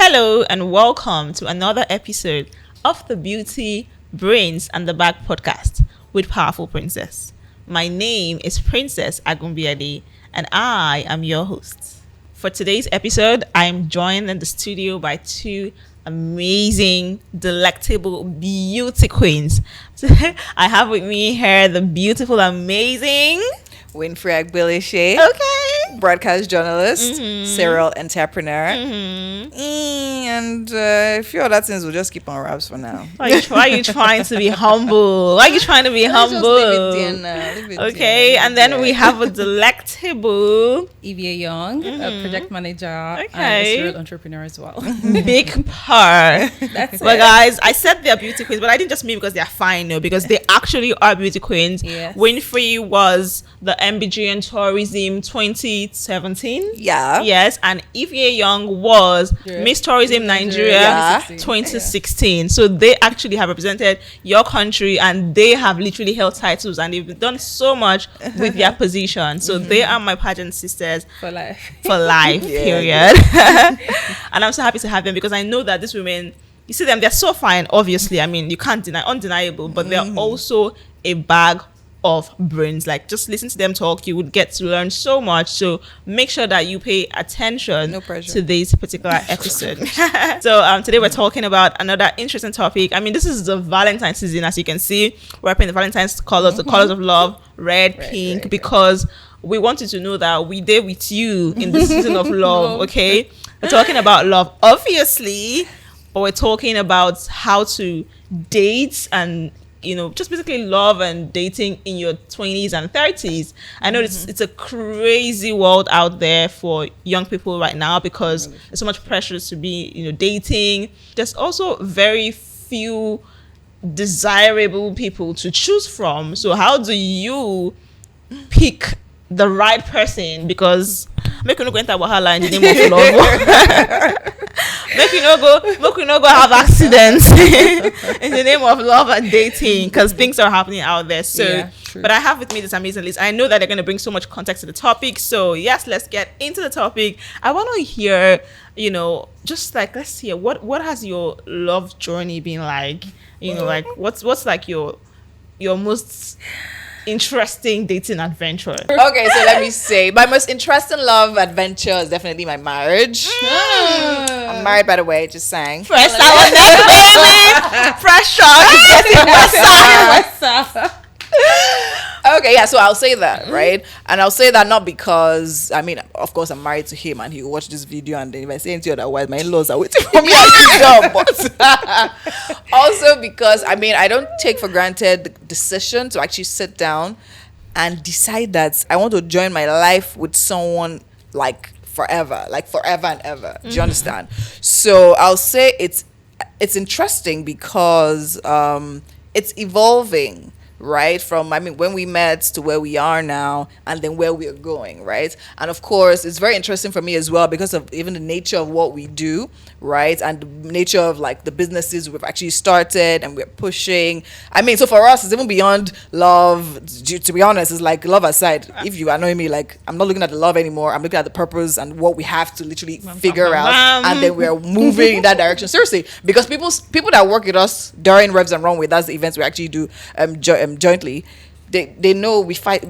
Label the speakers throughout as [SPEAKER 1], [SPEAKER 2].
[SPEAKER 1] Hello and welcome to another episode of the Beauty, Brains and the Bag podcast with Powerful Princess. My name is Princess Agbelese and I am your host. For today's episode, I am joined in the studio by two amazing, delectable beauty queens. I have with me here the beautiful, amazing
[SPEAKER 2] Winfrey Agbelese.
[SPEAKER 1] Okay.
[SPEAKER 2] Broadcast journalist, serial entrepreneur, and a few other things we'll just keep on wraps for now.
[SPEAKER 1] Why are you trying to be humble? Why are you trying to be humble?
[SPEAKER 2] Just leave it there now.
[SPEAKER 1] Okay, and then we have a delectable
[SPEAKER 3] Ivie Young, a project manager and
[SPEAKER 1] Okay.
[SPEAKER 3] a serial entrepreneur as well.
[SPEAKER 1] big purr.
[SPEAKER 3] That's
[SPEAKER 1] But
[SPEAKER 3] it.
[SPEAKER 1] guys, I said they're beauty queens, but I didn't just mean because they're fine, no, because they actually are beauty queens.
[SPEAKER 3] Yes.
[SPEAKER 1] Winfrey was the MBG and Tourism 2017.
[SPEAKER 2] Yeah.
[SPEAKER 1] Yes, and Ivie Young was
[SPEAKER 3] Yeah.
[SPEAKER 1] Miss Tourism Nigeria
[SPEAKER 2] Yeah.
[SPEAKER 1] 2016. So they actually have represented your country and they have literally held titles and they've done so much with their position. So they are my pageant sisters
[SPEAKER 3] For life.
[SPEAKER 1] for life,
[SPEAKER 2] Yeah.
[SPEAKER 1] period. And I'm so happy to have them because I know that these women, you see them, they're so fine, obviously. I mean, you can't deny, undeniable, but they're also a bag of brains. Like, just listen to them talk, you would get to learn so much. So make sure that you pay attention
[SPEAKER 2] No pressure.
[SPEAKER 1] to this particular episode. So today we're talking about another interesting topic. I mean, this is the Valentine's season, as you can see. We're up in the Valentine's colors, the colors of love, red, pink, because we wanted to know that we did with you in the season of love. Okay, we're talking about love, obviously, but we're talking about how to date and, you know, just basically love and dating in your 20s and 30s. I know it's a crazy world out there for young people right now because there's so much pressure to be, you know, dating. There's also very few desirable people to choose from. So how do you pick the right person? Because make you no go enter wahala in the name of love. make you no go have accidents in the name of love and dating, because things are happening out there. So
[SPEAKER 3] Yeah, true.
[SPEAKER 1] but I have with me this amazing list. I know that they're going to bring so much context to the topic. So yes, let's get into the topic. I want to hear, you know, just like, let's hear what has your love journey been like? You know, like what's like your most interesting dating adventure?
[SPEAKER 2] Okay, so let me say, my most interesting love adventure is definitely my marriage. I'm married, by the way, just saying.
[SPEAKER 1] Fresh out baby, fresh shot.
[SPEAKER 2] Okay, yeah, so I'll say that, right? And I'll say that not because, I mean, of course, I'm married to him and he will watch this video, and then if I say anything otherwise, my in-laws are waiting for me at the door. But also because, I mean, I don't take for granted the decision to actually sit down and decide that I want to join my life with someone like forever and ever. Do you understand? So I'll say it's interesting because it's evolving, right? From, I mean, when we met to where we are now and then where we are going, right? And of course, it's very interesting for me as well because of even the nature of what we do, right? And the nature of like the businesses we've actually started and we're pushing. I mean, so for us, it's even beyond love. To be honest, it's like love aside. If you are knowing me, like, I'm not looking at the love anymore. I'm looking at the purpose and what we have to literally figure out. And then we're moving in that direction. Seriously, because people that work with us during Revs and Runway, that's the events we actually do jointly, they know we fight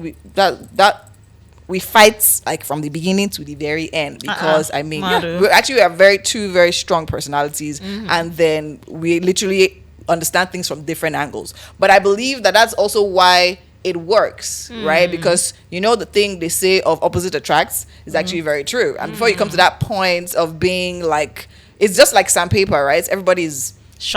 [SPEAKER 2] we fight like from the beginning to the very end because I mean we are two very strong personalities, and then we literally understand things from different angles. But I believe that that's also why it works, right? Because, you know, the thing they say of opposite attracts is actually very true. And before you come to that point of being like, it's just like sandpaper, right? Everybody's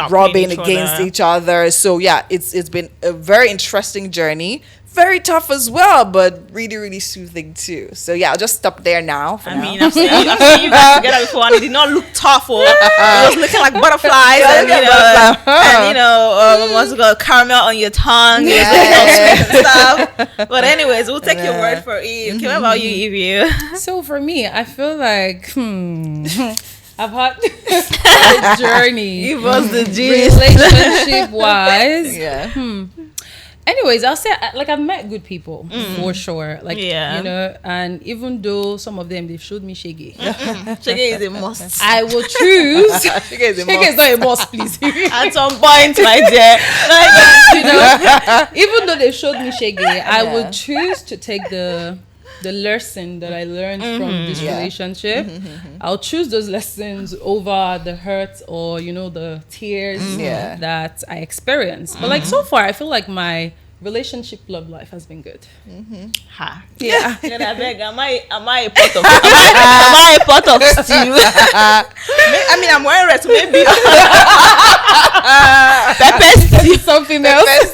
[SPEAKER 2] rubbing against each other. So yeah, it's been a very interesting journey, very tough as well, but really, really soothing too. So yeah, I'll just stop there now. For now.
[SPEAKER 1] Mean, I've seen you guys together before, and it did not look tough. It was looking like butterflies, and what's it called, caramel on your tongue, and stuff. But anyways, we'll take your word for it. Okay, what about you, Ivie?
[SPEAKER 3] So for me, I feel like I've had a journey.
[SPEAKER 1] It was the gist.
[SPEAKER 3] Relationship wise.
[SPEAKER 2] Yeah.
[SPEAKER 3] Anyways, I'll say like I've met good people for sure. Like
[SPEAKER 1] Yeah.
[SPEAKER 3] you know, and even though some of them they've showed me shaggy,
[SPEAKER 1] Shege is a must.
[SPEAKER 3] I will choose.
[SPEAKER 2] Shege is a
[SPEAKER 3] Shaggy is not a must, please.
[SPEAKER 1] At some point, my dear. Like,
[SPEAKER 3] You know, even though they showed me shaggy, I would choose to take the lesson that I learned from this relationship. I'll choose those lessons over the hurt or the tears that I experienced. But like so far, I feel like my relationship love life has been good.
[SPEAKER 1] ha.
[SPEAKER 2] Yeah.
[SPEAKER 1] Then I beg, am I a pot of am I a pot of stew? I mean, I'm wearing red, so maybe pepper stew.
[SPEAKER 3] Something else.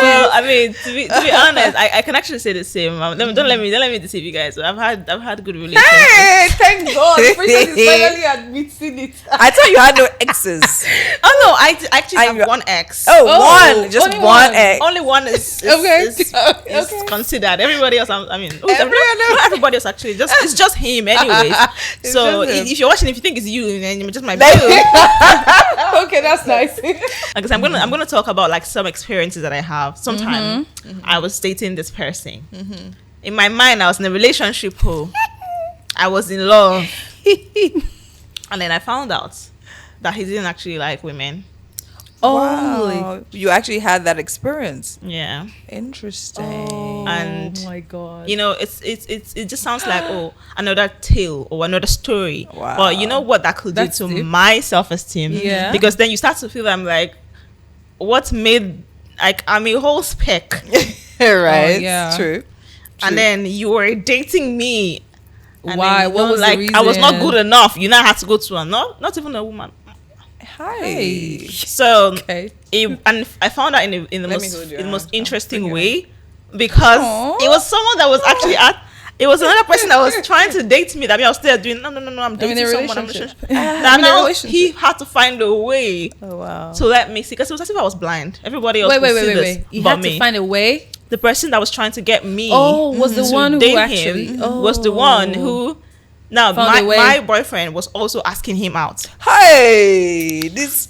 [SPEAKER 1] Well, I mean, to be honest, I can actually say the same. Don't let me deceive you guys. I've had good relationships.
[SPEAKER 3] Hey, thank God. Princess is finally admitting it.
[SPEAKER 2] I thought you had no exes.
[SPEAKER 1] Oh no, I actually have one ex.
[SPEAKER 2] Oh, one, just
[SPEAKER 3] only
[SPEAKER 2] one
[SPEAKER 3] one.
[SPEAKER 2] ex.
[SPEAKER 1] Only one is
[SPEAKER 3] Okay.
[SPEAKER 1] considered. Everybody else, I mean,
[SPEAKER 2] Everyone
[SPEAKER 1] not everybody else actually. It's just him, anyways. So
[SPEAKER 2] just him.
[SPEAKER 1] if you're watching, if you think it's you, then it just might be you.
[SPEAKER 3] Okay, that's nice.
[SPEAKER 1] Because I'm gonna talk about like some experiences that I have. Sometime I was dating this person. In my mind, I was in a relationship. I was in love, and then I found out that he didn't actually like women.
[SPEAKER 2] Wow. You actually had that experience.
[SPEAKER 1] Yeah,
[SPEAKER 2] Interesting.
[SPEAKER 1] and
[SPEAKER 3] Oh my God.
[SPEAKER 1] it just sounds like another tale or another story.
[SPEAKER 2] Wow.
[SPEAKER 1] But you know what that could
[SPEAKER 3] That's
[SPEAKER 1] do to
[SPEAKER 3] deep.
[SPEAKER 1] my self-esteem?
[SPEAKER 3] Yeah.
[SPEAKER 1] Because then you start to feel I'm like, what made like I'm a whole speck,
[SPEAKER 2] Right.
[SPEAKER 3] yeah.
[SPEAKER 2] True.
[SPEAKER 1] and then you were dating me. And
[SPEAKER 3] Why?
[SPEAKER 1] then,
[SPEAKER 3] What was the
[SPEAKER 1] like I was not
[SPEAKER 3] reason?
[SPEAKER 1] good enough. You now had to go to not even a woman.
[SPEAKER 2] Hi.
[SPEAKER 1] So
[SPEAKER 3] Okay.
[SPEAKER 1] and I found out in the
[SPEAKER 2] Let me hold your
[SPEAKER 1] most
[SPEAKER 2] hand.
[SPEAKER 1] interesting way, because
[SPEAKER 3] Aw.
[SPEAKER 1] it was someone that was actually it was another person that was trying to date me that I was still doing no I'm dating
[SPEAKER 3] in a
[SPEAKER 1] someone
[SPEAKER 3] relationship.
[SPEAKER 1] that
[SPEAKER 3] I'm in a
[SPEAKER 1] now
[SPEAKER 3] relationship.
[SPEAKER 1] he had to find a way
[SPEAKER 2] Oh wow.
[SPEAKER 1] to let me see, because it was as if I was blind. Everybody else
[SPEAKER 3] Wait.
[SPEAKER 1] could see this
[SPEAKER 3] You
[SPEAKER 1] but
[SPEAKER 3] had
[SPEAKER 1] me.
[SPEAKER 3] to find a way.
[SPEAKER 1] The person that was trying to get me
[SPEAKER 3] Was the
[SPEAKER 1] to
[SPEAKER 3] one who
[SPEAKER 1] date
[SPEAKER 3] actually
[SPEAKER 1] him was the one who now
[SPEAKER 3] Found a way.
[SPEAKER 1] my boyfriend was also asking him out.
[SPEAKER 2] Hey. This.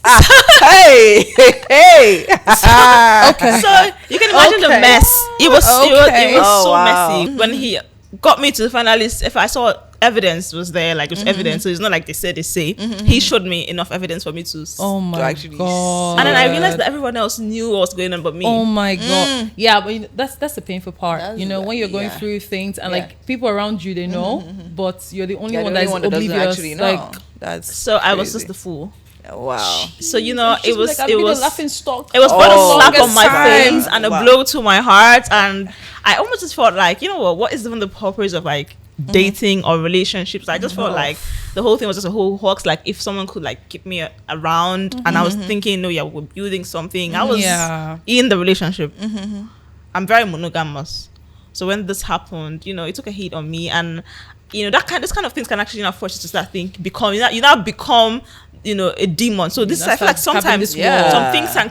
[SPEAKER 2] Hey.
[SPEAKER 3] Okay.
[SPEAKER 1] So you can imagine the
[SPEAKER 3] Okay.
[SPEAKER 1] mess. It was
[SPEAKER 3] Okay.
[SPEAKER 1] so
[SPEAKER 2] Oh, wow.
[SPEAKER 1] messy when he got me to the finalist. If I saw evidence was there, like it was evidence, so it's not like they say. He showed me enough evidence for me to.
[SPEAKER 3] Oh my
[SPEAKER 2] actually
[SPEAKER 3] God.
[SPEAKER 1] And then I realized that everyone else knew what was going on but me.
[SPEAKER 3] Oh my God. Yeah, but that's the painful part.
[SPEAKER 2] That's
[SPEAKER 3] When you're going
[SPEAKER 2] yeah.
[SPEAKER 3] through things and
[SPEAKER 2] Yeah.
[SPEAKER 3] like people around you, they know, but you're the only
[SPEAKER 2] Yeah,
[SPEAKER 3] one
[SPEAKER 2] the
[SPEAKER 3] that's
[SPEAKER 2] only one that doesn't
[SPEAKER 3] oblivious.
[SPEAKER 2] actually know.
[SPEAKER 3] Like,
[SPEAKER 2] That's
[SPEAKER 1] So I was
[SPEAKER 2] crazy.
[SPEAKER 1] just the fool.
[SPEAKER 2] Wow.
[SPEAKER 1] So it was
[SPEAKER 3] like,
[SPEAKER 1] it was
[SPEAKER 3] laughing stock.
[SPEAKER 1] it was both
[SPEAKER 2] Oh,
[SPEAKER 1] a slap on my
[SPEAKER 3] longest
[SPEAKER 1] face
[SPEAKER 3] time.
[SPEAKER 1] and a
[SPEAKER 2] Wow.
[SPEAKER 1] blow to my heart, and I almost just felt like, what is even the purpose of like dating or relationships? I just felt like the whole thing was just a whole hoax. Like if someone could like keep me around, and I was thinking, no, yeah, we're building something. I was
[SPEAKER 3] Yeah.
[SPEAKER 1] in the relationship. I'm very monogamous, so when this happened, it took a hit on me, and this kind of things can actually force you to start become a demon. So this I feel like
[SPEAKER 3] start having
[SPEAKER 1] sometimes
[SPEAKER 3] this wall.
[SPEAKER 1] some things can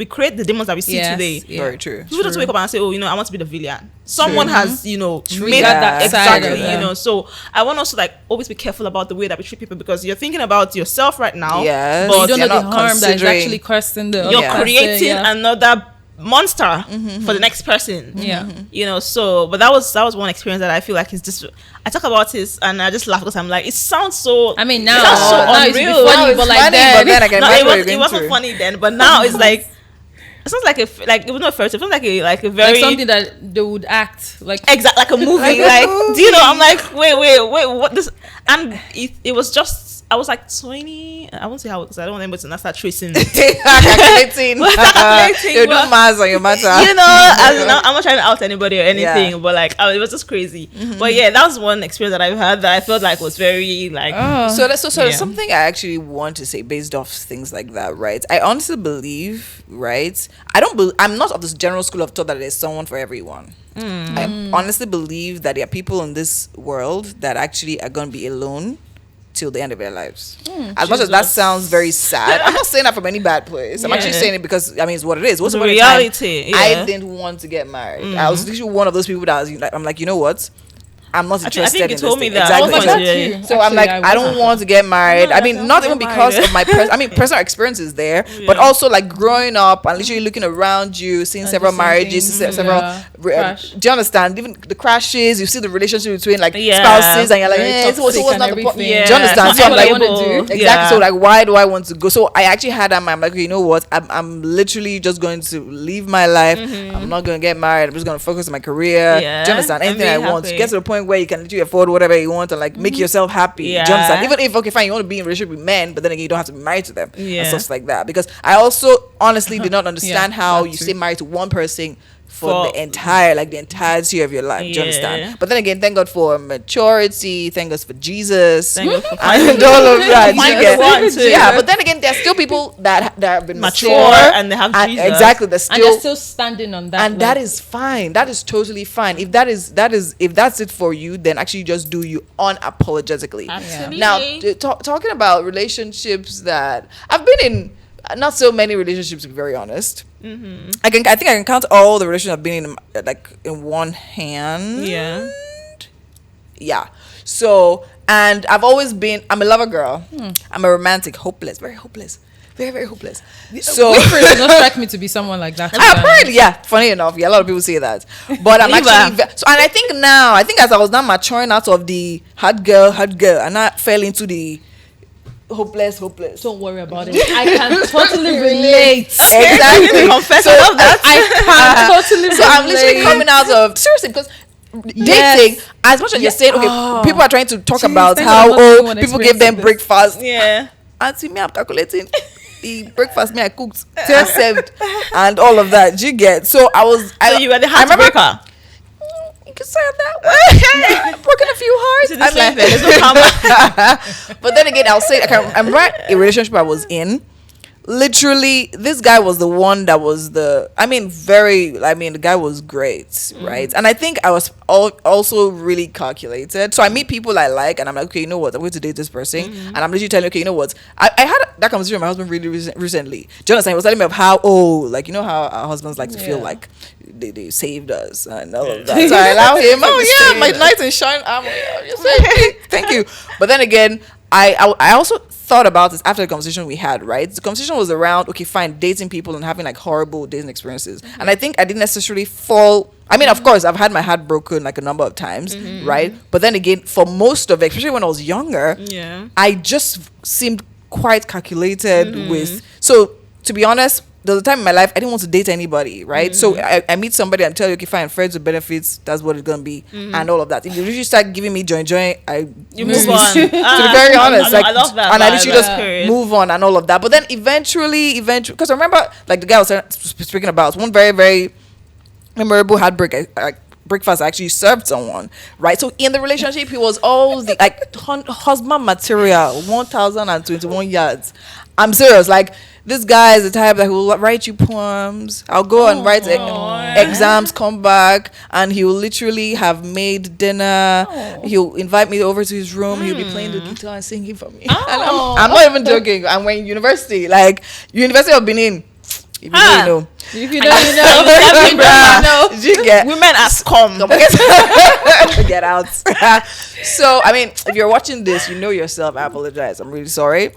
[SPEAKER 1] create the demons that we see
[SPEAKER 3] Yes,
[SPEAKER 1] today.
[SPEAKER 3] yeah.
[SPEAKER 2] Very true.
[SPEAKER 1] People just wake up and say, I want to be the villain. Someone has, made
[SPEAKER 3] Triggered
[SPEAKER 2] that
[SPEAKER 3] side of
[SPEAKER 1] exactly,
[SPEAKER 3] them.
[SPEAKER 1] So I want us to like always be careful about the way that we treat people, because you're thinking about yourself right now.
[SPEAKER 2] Yes.
[SPEAKER 1] But
[SPEAKER 3] You don't know
[SPEAKER 2] You're
[SPEAKER 3] the
[SPEAKER 2] not
[SPEAKER 3] harm that is
[SPEAKER 2] considering-
[SPEAKER 3] actually causing the
[SPEAKER 1] you're
[SPEAKER 3] other person,
[SPEAKER 1] creating
[SPEAKER 3] yeah.
[SPEAKER 1] another monster for the next person.
[SPEAKER 3] Yeah.
[SPEAKER 1] So but that was one experience that I feel like is just, I talk about this and I just laugh because I'm like, it sounds so,
[SPEAKER 3] I mean,
[SPEAKER 1] it
[SPEAKER 3] now,
[SPEAKER 1] sounds so
[SPEAKER 3] now it's
[SPEAKER 1] unreal.
[SPEAKER 3] funny,
[SPEAKER 2] Now it's
[SPEAKER 3] but like
[SPEAKER 2] funny,
[SPEAKER 3] then,
[SPEAKER 2] but then I can
[SPEAKER 1] No,
[SPEAKER 2] imagine what you're
[SPEAKER 1] it
[SPEAKER 2] going
[SPEAKER 1] wasn't
[SPEAKER 2] through.
[SPEAKER 1] funny then, but now it's like, it sounds like it was not fairy tale. It sounds like a very
[SPEAKER 3] like something that they would act like.
[SPEAKER 1] exact like a movie. Like, do you know? I'm like, wait, what this? And it was just, I was like 20. I won't say how, because I don't want anybody to not start tracing.
[SPEAKER 2] Calculating.
[SPEAKER 1] Calculating,
[SPEAKER 2] You do
[SPEAKER 1] but-
[SPEAKER 2] maths on your matter.
[SPEAKER 1] I'm not trying to out anybody or anything,
[SPEAKER 2] Yeah.
[SPEAKER 1] but like, it was just crazy. But yeah, that was one experience that I've had that I felt like was very like.
[SPEAKER 2] So that's
[SPEAKER 1] Yeah.
[SPEAKER 2] something I actually want to say based off things like that, right? I honestly believe, right? I'm not of this general school of thought that there's someone for everyone. I honestly believe that there are people in this world that actually are going to be alone till the end of their lives. As much as that
[SPEAKER 1] Jesus.
[SPEAKER 2] sounds very sad, I'm not saying that from any bad place. I'm actually
[SPEAKER 1] Yeah.
[SPEAKER 2] saying it because it's what it is. What's
[SPEAKER 1] The
[SPEAKER 2] upon a time,
[SPEAKER 1] reality,
[SPEAKER 2] I
[SPEAKER 1] yeah.
[SPEAKER 2] didn't want to get married. I was literally one of those people that was like, I'm like, you know what? I'm not interested.
[SPEAKER 1] I think you
[SPEAKER 2] in
[SPEAKER 1] told
[SPEAKER 2] this
[SPEAKER 1] me
[SPEAKER 2] thing.
[SPEAKER 1] that.
[SPEAKER 2] Exactly.
[SPEAKER 3] Too.
[SPEAKER 2] So I'm like, I don't want to get married.
[SPEAKER 1] No,
[SPEAKER 2] I mean, not even because of my personal experiences there, but also like growing up and literally looking around you, seeing several marriages, several. Do you understand? Even the crashes, you see the relationship between like spouses, and you're like, so what's not the point? Do you understand? So I'm like, exactly. So like, why do I want to go? So I actually had that. I'm like, okay, you know what? I'm literally just going to live my life. I'm not going to get married. I'm just going to focus on my career. Do you understand? Anything I want to get to the point where you can literally afford whatever you want and like make yourself happy. Do you understand? Even if, okay, fine, you want to be in a relationship with men, but then again, you don't have to be married to them and stuff like that. Because I also honestly did not understand how you stay married to one person for the entirety of your life. Do you understand? But then again, thank God for maturity, thank God for Jesus, and all of that. But then again, there's still people that have been mature
[SPEAKER 1] and they have Jesus.
[SPEAKER 2] Exactly,
[SPEAKER 3] and they're still standing on that.
[SPEAKER 2] And that is fine. That is totally fine. If that's it for you, then actually just do you unapologetically.
[SPEAKER 1] Absolutely.
[SPEAKER 2] Now, talking about relationships that I've been in, not so many relationships, to be very honest. I think I can count all the relationships I've been in in one hand. So, and I've always been, I'm a lover girl. I'm a romantic, very hopeless. So
[SPEAKER 3] Winfrey does not strike me to be someone like that.
[SPEAKER 2] Apparently, funny enough, a lot of people say that. But I'm actually so, and I think as I was now maturing out of the hard girl, and I fell into the hopeless.
[SPEAKER 3] Don't worry about it. I can totally relate.
[SPEAKER 2] Exactly.
[SPEAKER 1] Confess all that.
[SPEAKER 3] I can totally relate.
[SPEAKER 2] So I'm literally coming out of seriously because dating, as much as you're saying, okay, people are trying to talk about how people give them breakfast. And see me, I'm calculating the breakfast me I cooked, served, and all of that. Do you get? So
[SPEAKER 1] so you were the heartbreaker.
[SPEAKER 2] You can say it that way. Broken a few hearts. But then again, I'll say I'm right. A relationship I was in, literally, this guy was the one that was the guy was great, right? And I think I was also really calculated. So I meet people I like, and I'm like, okay, you know what? I'm going to date this person, and I'm literally telling, okay, you know what? I had that conversation with my husband really recently. Do you understand? He was telling me of how, you know how our husbands like to feel like they saved us and all of that. So I allow him. My knight in shine armor. Thank you. But then again, I also thought about this after the conversation we had, right? The conversation was around, okay, fine, dating people and having like horrible dating experiences. And I think I didn't necessarily fall. I mean, of course, I've had my heart broken like a number of times, right? But then again, for most of it, especially when I was younger, I just seemed quite calculated with. So to be honest, there was a time in my life I didn't want to date anybody, right? So I meet somebody and tell you, okay, fine, friends with benefits, that's what it's gonna be, and all of that. If you literally start giving me joy, you
[SPEAKER 1] move on.
[SPEAKER 2] To be very honest,
[SPEAKER 1] I love that.
[SPEAKER 2] And I literally just move on and all of that. But then eventually, because I remember, like the guy was speaking about one very, very memorable heartbreak. Breakfast I actually served someone, right? So in the relationship, he was all the husband material, 1,021 yards. I'm serious, like. This guy is the type that will write you poems. I'll go and write exams, come back, and he will literally have made dinner. He'll invite me over to his room. He'll be playing the guitar and singing for me. And I'm not even joking. I'm in university, like University of Benin. If you don't know.
[SPEAKER 3] If you don't know,
[SPEAKER 2] you get
[SPEAKER 1] women as come.
[SPEAKER 2] Get out. So I mean, if you're watching this, you know yourself. I apologize. I'm really sorry.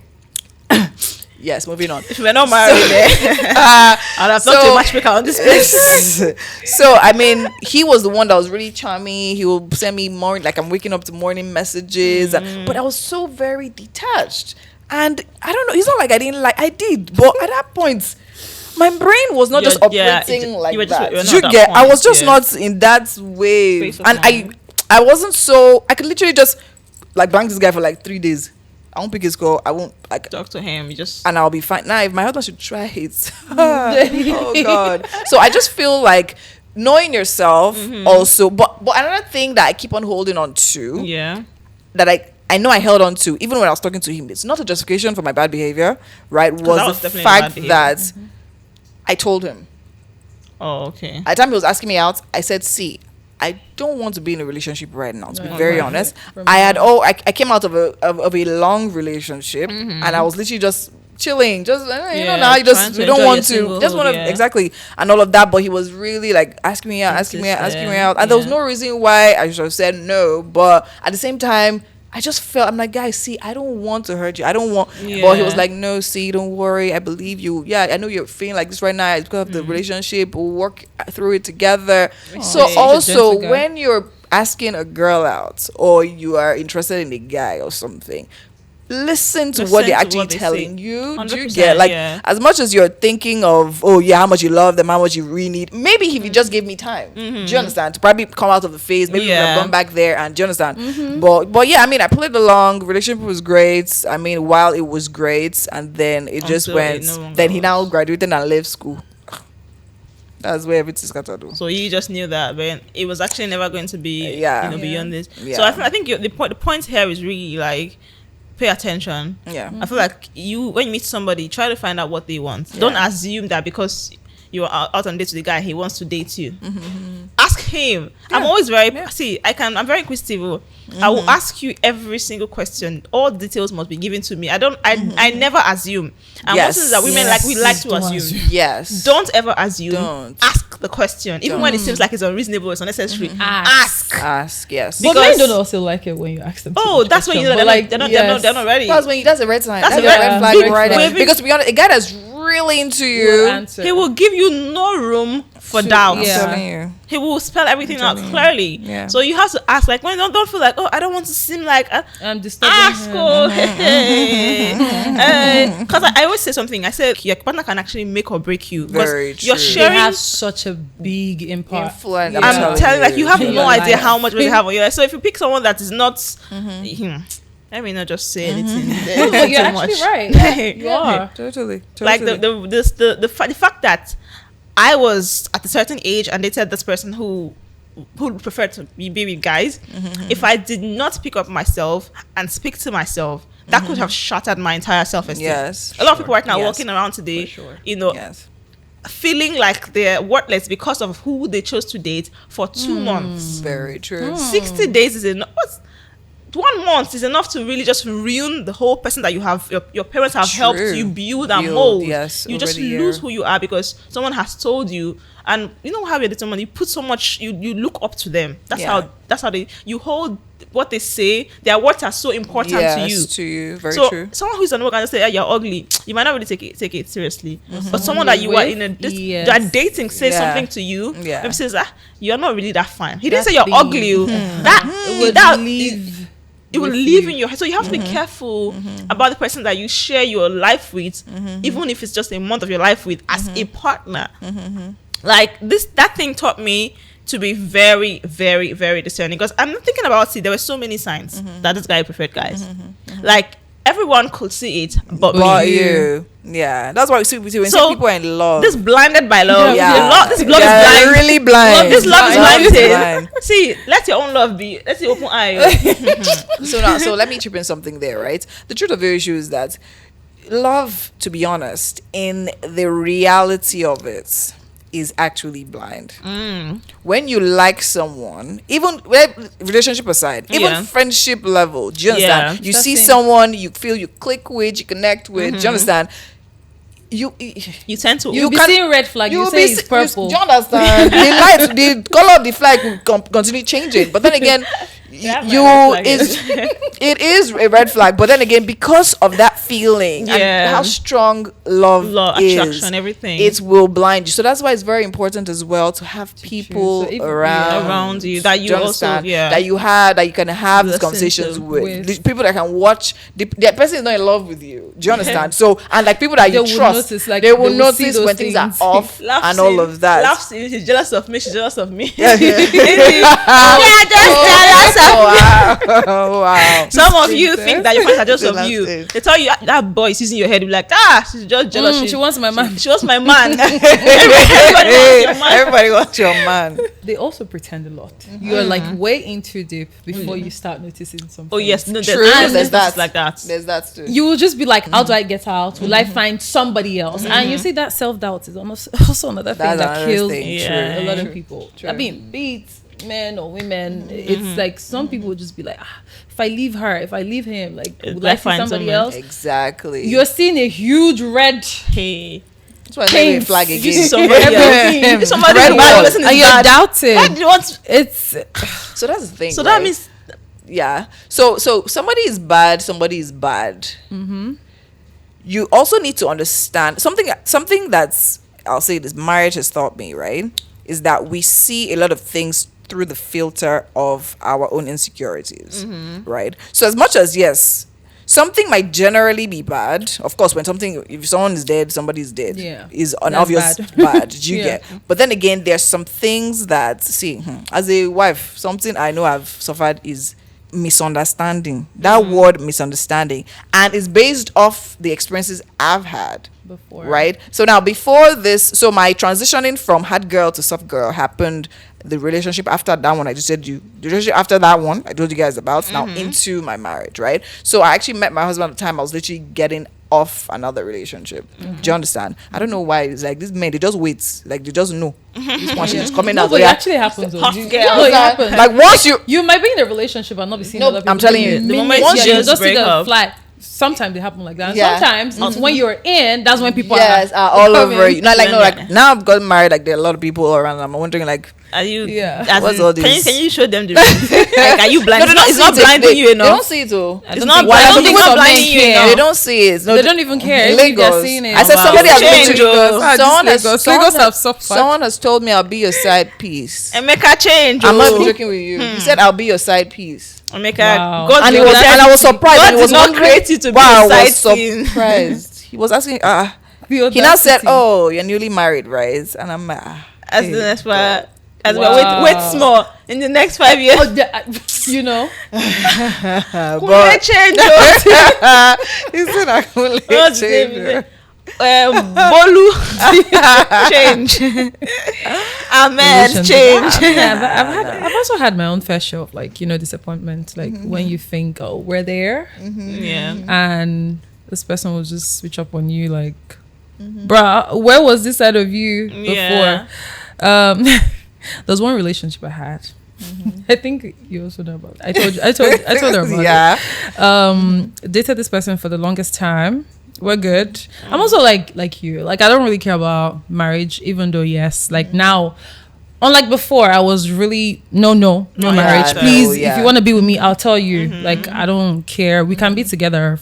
[SPEAKER 2] Yes, moving on.
[SPEAKER 1] If we're not married, I'd have not to matchmaker on this place.
[SPEAKER 2] So, I mean, he was the one that was really charming. He will send me more, like I'm waking up to morning messages. But I was so very detached. And I don't know, it's not like I did. But at that point, my brain was not just operating like that. I was just not in that way. And I wasn't so, I could literally just like bang this guy for like 3 days. I won't pick his call. I won't like
[SPEAKER 1] talk to him.
[SPEAKER 2] And I'll be fine. Now, if my husband should try it, oh God. So I just feel like knowing yourself also. But another thing that I keep on holding on to, that I know I held on to, even when I was talking to him, it's not a justification for my bad behavior, right? Was the fact that I told him.
[SPEAKER 1] Oh, okay.
[SPEAKER 2] At the time he was asking me out, I said, see, I don't want to be in a relationship right now, to be very honest. I came out of a long relationship, and I was literally just chilling, just
[SPEAKER 1] Yeah,
[SPEAKER 2] now you
[SPEAKER 1] trying
[SPEAKER 2] just
[SPEAKER 1] to
[SPEAKER 2] you don't
[SPEAKER 1] enjoy
[SPEAKER 2] want
[SPEAKER 1] your
[SPEAKER 2] to just want
[SPEAKER 1] singlehood,
[SPEAKER 2] to
[SPEAKER 1] yeah.
[SPEAKER 2] exactly and all of that. But he was really like asking me out, and there was
[SPEAKER 1] Yeah.
[SPEAKER 2] no reason why I should have said no. But at the same time, I just felt, I'm like, guys, see, I don't want to hurt you. I don't want. But he was
[SPEAKER 1] Yeah.
[SPEAKER 2] like, no, see, don't worry. I believe you. Yeah, I know you're feeling like this right now. It's because of the relationship. We'll work through it together. So
[SPEAKER 3] Such a
[SPEAKER 2] also,
[SPEAKER 3] gentle guy.
[SPEAKER 2] when you're asking a girl out or you are interested in a guy or something, listen to what they're actually
[SPEAKER 1] they
[SPEAKER 2] telling
[SPEAKER 1] say.
[SPEAKER 2] you. Do you
[SPEAKER 1] 100%,
[SPEAKER 2] get like
[SPEAKER 1] yeah.
[SPEAKER 2] as much as you're thinking of, oh yeah, how much you love them, how much you really need. Maybe if you just gave me time, do you understand? To probably come out of the phase, maybe we would have
[SPEAKER 1] Yeah.
[SPEAKER 2] gone back there, and do you understand? But yeah, I mean, I played along. Relationship was great. I mean, while it was great, and then it just
[SPEAKER 1] Until it
[SPEAKER 2] went.
[SPEAKER 1] no longer
[SPEAKER 2] Then he now
[SPEAKER 1] was.
[SPEAKER 2] graduated and left school. That's where everything's scattered.
[SPEAKER 1] So you just knew that, but it was actually never going to be,
[SPEAKER 2] Yeah.
[SPEAKER 1] beyond this.
[SPEAKER 2] Yeah.
[SPEAKER 1] So I think the point here is really like pay attention.
[SPEAKER 2] Yeah.
[SPEAKER 1] I feel like when you meet somebody, try to find out what they want. Don't assume that because you're out on dates with the guy, he wants to date you. Ask him. I'm always very I'm very inquisitive. I will ask you every single question. All details must be given to me. I never assume. And
[SPEAKER 2] Yes.
[SPEAKER 1] most of that women we like to
[SPEAKER 3] Don't
[SPEAKER 1] assume.
[SPEAKER 2] Yes.
[SPEAKER 1] Don't ever assume.
[SPEAKER 2] Don't.
[SPEAKER 1] Ask the question, even when it seems like it's unreasonable, it's unnecessary.
[SPEAKER 3] Ask.
[SPEAKER 2] Ask. Yes.
[SPEAKER 3] But
[SPEAKER 1] Because-
[SPEAKER 3] men don't also like it when you ask them. too
[SPEAKER 1] Oh,
[SPEAKER 3] much
[SPEAKER 1] that's when you know
[SPEAKER 3] question.
[SPEAKER 1] they're
[SPEAKER 3] But,
[SPEAKER 1] not they're not ready.
[SPEAKER 2] That's a red sign.
[SPEAKER 1] That's
[SPEAKER 2] That's
[SPEAKER 1] a
[SPEAKER 2] a
[SPEAKER 1] red
[SPEAKER 2] red flag
[SPEAKER 3] flag.
[SPEAKER 2] right there.
[SPEAKER 3] Flag.
[SPEAKER 2] Because to be honest, a guy that's really into
[SPEAKER 3] Will
[SPEAKER 2] you,
[SPEAKER 3] answer.
[SPEAKER 1] He will give you no room for doubt.
[SPEAKER 3] yeah.
[SPEAKER 2] I'm telling you.
[SPEAKER 1] He will spell everything out
[SPEAKER 2] telling you.
[SPEAKER 1] clearly.
[SPEAKER 2] Yeah.
[SPEAKER 1] So you have to ask, like, when don't feel like, oh, I don't want to seem like
[SPEAKER 3] I'm disturbing
[SPEAKER 1] ask.
[SPEAKER 3] him.
[SPEAKER 1] Oh, because I always say something. I said your partner can actually make or break you. 'Cause
[SPEAKER 2] Very
[SPEAKER 1] You're
[SPEAKER 2] true.
[SPEAKER 3] They
[SPEAKER 1] sharing.
[SPEAKER 3] have such a big impact.
[SPEAKER 2] Influence.
[SPEAKER 3] Yeah.
[SPEAKER 1] I'm telling like you have
[SPEAKER 3] In
[SPEAKER 1] no
[SPEAKER 3] your
[SPEAKER 1] idea
[SPEAKER 3] life.
[SPEAKER 1] how much they have on your life. So if you pick someone that is not, let me not just say anything.
[SPEAKER 3] No, but you're
[SPEAKER 1] Too
[SPEAKER 3] actually
[SPEAKER 1] much.
[SPEAKER 3] right. You are.
[SPEAKER 2] Totally.
[SPEAKER 1] Like the fact that I was at a certain age and they said this person who preferred to be with guys. If I did not pick up myself and speak to myself, that could have shattered my entire self-esteem.
[SPEAKER 2] Yes.
[SPEAKER 1] A lot of people right now
[SPEAKER 2] Yes.
[SPEAKER 1] walking around today,
[SPEAKER 3] For sure.
[SPEAKER 2] Yes.
[SPEAKER 1] feeling like they're worthless because of who they chose to date for 2 months.
[SPEAKER 2] Very true.
[SPEAKER 1] 60 days is enough. 1 month is enough to really just ruin the whole person that you have. Your parents have helped
[SPEAKER 2] True.
[SPEAKER 1] you build and
[SPEAKER 2] Build,
[SPEAKER 1] mold.
[SPEAKER 2] yes,
[SPEAKER 1] You
[SPEAKER 2] over
[SPEAKER 1] just
[SPEAKER 2] the year.
[SPEAKER 1] lose who you are because someone has told you. And you know how you're dating someone, you put so much, you look up to them. That's how you hold what they say. Their words are so important to you.
[SPEAKER 2] To you. Very
[SPEAKER 1] So
[SPEAKER 2] true.
[SPEAKER 1] someone who's on work and just say, yeah, you're ugly, you might not really take it seriously. But someone that you are in
[SPEAKER 3] Yes.
[SPEAKER 1] that dating says
[SPEAKER 2] Yeah.
[SPEAKER 1] something to you,
[SPEAKER 2] Yeah.
[SPEAKER 1] maybe says, you're not really that fine. He didn't
[SPEAKER 3] That's
[SPEAKER 1] say you're
[SPEAKER 3] the-
[SPEAKER 1] ugly.
[SPEAKER 3] Would
[SPEAKER 1] That
[SPEAKER 3] leave.
[SPEAKER 1] it will
[SPEAKER 3] with
[SPEAKER 1] live
[SPEAKER 3] you.
[SPEAKER 1] in your head. So you have to be careful about the person that you share your life with, even if it's just a month of your life with, as a partner. Like that thing taught me to be very, very, very discerning. Because I'm not thinking about it. There were so many signs that this guy preferred guys. Like everyone could see it, but
[SPEAKER 2] But
[SPEAKER 1] you.
[SPEAKER 2] you. Yeah. That's why we see when
[SPEAKER 1] So,
[SPEAKER 2] people are in love.
[SPEAKER 1] This blinded by love.
[SPEAKER 2] Yeah.
[SPEAKER 1] This love
[SPEAKER 2] Yeah,
[SPEAKER 1] is blind.
[SPEAKER 2] really blind.
[SPEAKER 1] This love is
[SPEAKER 2] Love is
[SPEAKER 1] blinded.
[SPEAKER 2] blind.
[SPEAKER 1] See, let your own love be. Let's see, open eye.
[SPEAKER 2] So let me chip in something there, right? The truth of the issue is that love, to be honest, in the reality of it, is actually blind. When you like someone, even relationship aside, even
[SPEAKER 1] Yeah.
[SPEAKER 2] friendship level, do you understand?
[SPEAKER 1] Yeah.
[SPEAKER 2] You
[SPEAKER 3] That's
[SPEAKER 2] see
[SPEAKER 3] it.
[SPEAKER 2] someone you feel you click with, you connect with, do you understand?
[SPEAKER 1] You tend to.
[SPEAKER 3] You'll be
[SPEAKER 2] can't-
[SPEAKER 3] seeing red flag. You say it's purple.
[SPEAKER 2] Do you understand? The light, the color of the flag will continue changing. But then again,
[SPEAKER 1] Yeah,
[SPEAKER 2] you
[SPEAKER 1] my red flag
[SPEAKER 2] is it is a red flag. But then again, because of that feeling
[SPEAKER 1] Yeah.
[SPEAKER 2] and how strong love is,
[SPEAKER 1] attraction, everything.
[SPEAKER 2] it will blind you. So that's why it's very important as well to have people
[SPEAKER 3] So if-
[SPEAKER 1] around you that
[SPEAKER 2] Do
[SPEAKER 1] you also
[SPEAKER 2] understand? that you can have these
[SPEAKER 1] Listen
[SPEAKER 2] conversations
[SPEAKER 1] to
[SPEAKER 2] with.
[SPEAKER 3] with.
[SPEAKER 2] People that can watch the person is not in love with you. Do you understand? So and like people that
[SPEAKER 3] They
[SPEAKER 2] you
[SPEAKER 3] will
[SPEAKER 2] trust,
[SPEAKER 3] notice, like,
[SPEAKER 2] they will
[SPEAKER 3] they will see
[SPEAKER 2] notice
[SPEAKER 3] those
[SPEAKER 2] when things are
[SPEAKER 3] things.
[SPEAKER 2] off and all of that.
[SPEAKER 1] Laughs, she's jealous of me. She's jealous of me.
[SPEAKER 2] Yeah.
[SPEAKER 1] Yeah, just jealous of me.
[SPEAKER 2] Oh wow!
[SPEAKER 1] Some of you think that your friends are just of
[SPEAKER 2] That's
[SPEAKER 1] you.
[SPEAKER 2] it.
[SPEAKER 1] They tell you that boy is using your head. You're like, she's just jealous.
[SPEAKER 3] She wants my man.
[SPEAKER 1] She wants my man. Everybody wants your man.
[SPEAKER 2] Everybody wants your man.
[SPEAKER 3] They also pretend a lot. You're like way in too deep before you start noticing something.
[SPEAKER 1] Oh yes, no,
[SPEAKER 2] True.
[SPEAKER 1] there's
[SPEAKER 2] There's that.
[SPEAKER 1] like that.
[SPEAKER 2] There's that too.
[SPEAKER 3] You will just be like, how do I get out? Will I find somebody else? And you see that self-doubt is almost also another thing
[SPEAKER 2] That's
[SPEAKER 3] that
[SPEAKER 2] another
[SPEAKER 3] kills
[SPEAKER 2] thing.
[SPEAKER 1] Yeah.
[SPEAKER 3] a lot of
[SPEAKER 2] True.
[SPEAKER 3] people.
[SPEAKER 2] True.
[SPEAKER 3] I mean, beats men or women. It's like some people would just be like, if I leave her, if I leave him, like would I find somebody else?
[SPEAKER 2] Exactly.
[SPEAKER 3] You're seeing a huge red.
[SPEAKER 1] Hey.
[SPEAKER 2] That's why maybe flag again.
[SPEAKER 1] Somebody else. Somebody
[SPEAKER 2] Red wall.
[SPEAKER 3] And you're doubting. It's
[SPEAKER 2] So that's the thing.
[SPEAKER 1] So
[SPEAKER 2] right?
[SPEAKER 1] that means
[SPEAKER 2] yeah. So somebody is bad. Somebody is bad. You also need to understand something that's, I'll say this, marriage has taught me, right, is that we see a lot of things through the filter of our own insecurities, right? So as much as, yes, something might generally be bad. Of course, if someone is dead, somebody's dead.
[SPEAKER 3] Yeah.
[SPEAKER 2] Is an obvious bad. Did you
[SPEAKER 3] Yeah.
[SPEAKER 2] get? But then again, there's some things that, as a wife, something I know I've suffered is misunderstanding. That word misunderstanding. And it's based off the experiences I've had.
[SPEAKER 3] before.
[SPEAKER 2] Right? So now before this, so my transitioning from hard girl to soft girl happened. The relationship after that one, the relationship after that one, I told you guys about, now into my marriage, right? So I actually met my husband at the time I was literally getting off another relationship. Do you understand? I don't know why. It's like these men, they just wait. Like they just know. This one, she's just coming out.
[SPEAKER 3] But it actually happens. Though.
[SPEAKER 1] Hot
[SPEAKER 3] No,
[SPEAKER 1] girl.
[SPEAKER 3] it happens.
[SPEAKER 2] Like once
[SPEAKER 3] You might be in a relationship and not be seeing
[SPEAKER 2] No,
[SPEAKER 3] other people.
[SPEAKER 2] I'm telling you,
[SPEAKER 1] the moment
[SPEAKER 3] once
[SPEAKER 1] you
[SPEAKER 3] you
[SPEAKER 1] just
[SPEAKER 3] just see
[SPEAKER 1] break
[SPEAKER 3] the
[SPEAKER 1] up.
[SPEAKER 3] flag. Sometimes they happen like that. And
[SPEAKER 2] Yeah.
[SPEAKER 3] sometimes it's when you're in, that's when people
[SPEAKER 2] are all
[SPEAKER 3] coming.
[SPEAKER 2] over you. Not like, no,
[SPEAKER 1] Yeah.
[SPEAKER 2] like now I've gotten married, like there are a lot of people all around. I'm wondering like,
[SPEAKER 1] are you?
[SPEAKER 3] Yeah.
[SPEAKER 1] as
[SPEAKER 2] What's
[SPEAKER 1] in,
[SPEAKER 2] all
[SPEAKER 1] Can
[SPEAKER 2] this?
[SPEAKER 1] you show them the ring? Like, are you blind?
[SPEAKER 2] no,
[SPEAKER 1] It's not blinding you
[SPEAKER 2] They
[SPEAKER 1] enough.
[SPEAKER 2] don't see it though.
[SPEAKER 1] It's not
[SPEAKER 3] I don't
[SPEAKER 1] blinding.
[SPEAKER 3] think
[SPEAKER 1] It's not
[SPEAKER 3] some men
[SPEAKER 1] blinding you
[SPEAKER 3] care.
[SPEAKER 1] enough.
[SPEAKER 2] They don't see it. No,
[SPEAKER 3] They don't even care if
[SPEAKER 2] Lagos.
[SPEAKER 3] they're seeing it.
[SPEAKER 2] I said
[SPEAKER 1] Wow.
[SPEAKER 2] somebody has
[SPEAKER 1] Change,
[SPEAKER 2] literally.
[SPEAKER 1] oh.
[SPEAKER 3] Lagos have suffered.
[SPEAKER 2] Someone has told me I'll be your side piece.
[SPEAKER 1] Emeka change.
[SPEAKER 2] I'm not
[SPEAKER 1] oh.
[SPEAKER 2] joking with you. He said I'll be your side piece.
[SPEAKER 1] Emeka,
[SPEAKER 3] Wow.
[SPEAKER 1] God
[SPEAKER 2] And,
[SPEAKER 1] did not-
[SPEAKER 2] I was surprised.
[SPEAKER 1] God
[SPEAKER 2] and he was
[SPEAKER 1] did not
[SPEAKER 2] wondering
[SPEAKER 1] create you to be
[SPEAKER 2] why
[SPEAKER 1] a
[SPEAKER 2] I
[SPEAKER 1] side
[SPEAKER 2] was
[SPEAKER 1] scene.
[SPEAKER 2] surprised. He was asking. He now said, "Oh, you're newly married, right?" And I'm like,
[SPEAKER 1] As
[SPEAKER 2] hey,
[SPEAKER 1] the next part. As
[SPEAKER 3] Wow.
[SPEAKER 1] well, wait small. In the next 5 years,
[SPEAKER 3] You know,
[SPEAKER 1] but change. Oh,
[SPEAKER 2] he said I will
[SPEAKER 1] what's the name? Bolu change. Ahmed change.
[SPEAKER 3] Yeah, I've also had my own fair share of disappointment. Like when you think, oh, we're there,
[SPEAKER 1] Yeah.
[SPEAKER 3] and this person will just switch up on you, like, bruh, where was this side of you before?
[SPEAKER 1] Yeah.
[SPEAKER 3] There's one relationship I had. I think you also know about it. I told her about it. Dated this person for the longest time. We're good. I'm also like you. Like I don't really care about marriage, even though yes, like now, unlike before, I was really no marriage.
[SPEAKER 1] Yeah,
[SPEAKER 3] Please, if you want to be with me, I'll tell you. Like I don't care. We can be together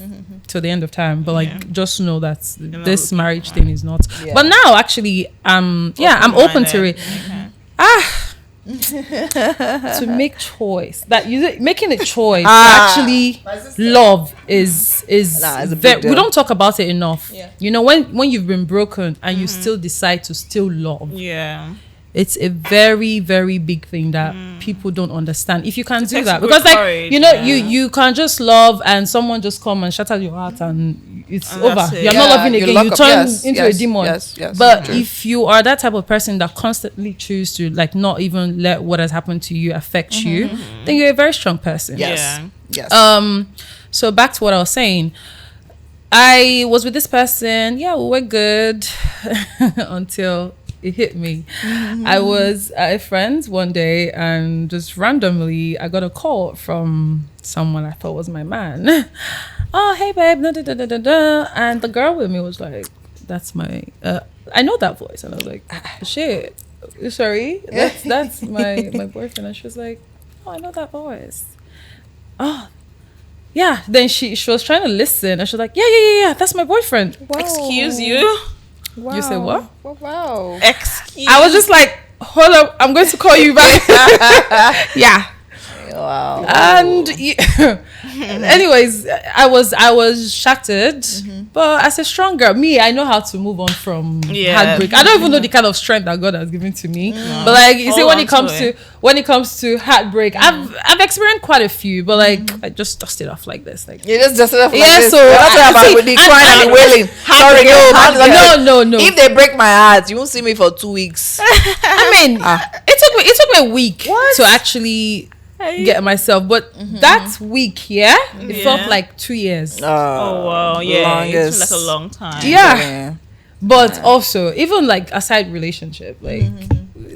[SPEAKER 3] till the end of time. But just know that this marriage thing is not.
[SPEAKER 2] Yeah.
[SPEAKER 3] But now, actually, I'm open to it. To make choice making a choice to actually love is
[SPEAKER 2] it's a big deal.
[SPEAKER 3] we don't talk about it enough.
[SPEAKER 2] Yeah.
[SPEAKER 3] When you've been broken and you still decide to still love,
[SPEAKER 1] Yeah.
[SPEAKER 3] it's a very, very big thing that people don't understand. If you can do
[SPEAKER 1] takes
[SPEAKER 3] that,
[SPEAKER 1] good
[SPEAKER 3] because
[SPEAKER 1] courage,
[SPEAKER 3] you can just love and someone just come and shatter your heart and it's
[SPEAKER 1] And
[SPEAKER 3] over.
[SPEAKER 1] that's it.
[SPEAKER 3] You're not loving
[SPEAKER 2] you
[SPEAKER 3] again.
[SPEAKER 2] lock
[SPEAKER 3] You
[SPEAKER 2] up.
[SPEAKER 3] turn
[SPEAKER 2] Yes,
[SPEAKER 3] into
[SPEAKER 2] yes,
[SPEAKER 3] a demon.
[SPEAKER 2] yes,
[SPEAKER 3] But
[SPEAKER 2] true.
[SPEAKER 3] if you are that type of person that constantly choose to not even let what has happened to you affect you, then you're a very strong person.
[SPEAKER 2] Yes.
[SPEAKER 1] Yeah.
[SPEAKER 2] Yes.
[SPEAKER 3] So back to what I was saying. I was with this person. Yeah, we were good until it hit me. I was at a friend's one day and just randomly I got a call from someone I thought was my man. Oh, hey babe, da, da, da, da, da, da. And the girl with me was like, that's my I know that voice. And I was like, shit, sorry, that's my boyfriend. And she was like, oh, I know that voice. Oh yeah. Then she was trying to listen and she was like, yeah, that's my boyfriend.
[SPEAKER 1] Excuse you.
[SPEAKER 2] Wow.
[SPEAKER 3] You say what?
[SPEAKER 2] Wow.
[SPEAKER 1] Excuse.
[SPEAKER 3] I was just like, hold up, I'm going to call you back. Yeah.
[SPEAKER 2] Wow.
[SPEAKER 3] And anyways, I was shattered, but as a strong girl, I know how to move on from heartbreak. I don't even know the kind of strength that God has given to me. But like you see, when it comes to heartbreak, I've experienced quite a few, but like I just dust it off like this. Like
[SPEAKER 2] You just dusted off like
[SPEAKER 3] Yeah,
[SPEAKER 2] this.
[SPEAKER 3] so
[SPEAKER 2] You're not talking about with the crying and wailing. Sorry,
[SPEAKER 3] no.
[SPEAKER 2] If they break my heart, you won't see me for 2 weeks.
[SPEAKER 3] I mean, it took me a week to actually get myself, but that week, it felt like 2 years.
[SPEAKER 1] Oh wow, yeah, it's like a long time.
[SPEAKER 3] Yeah. But also, even like aside relationship, like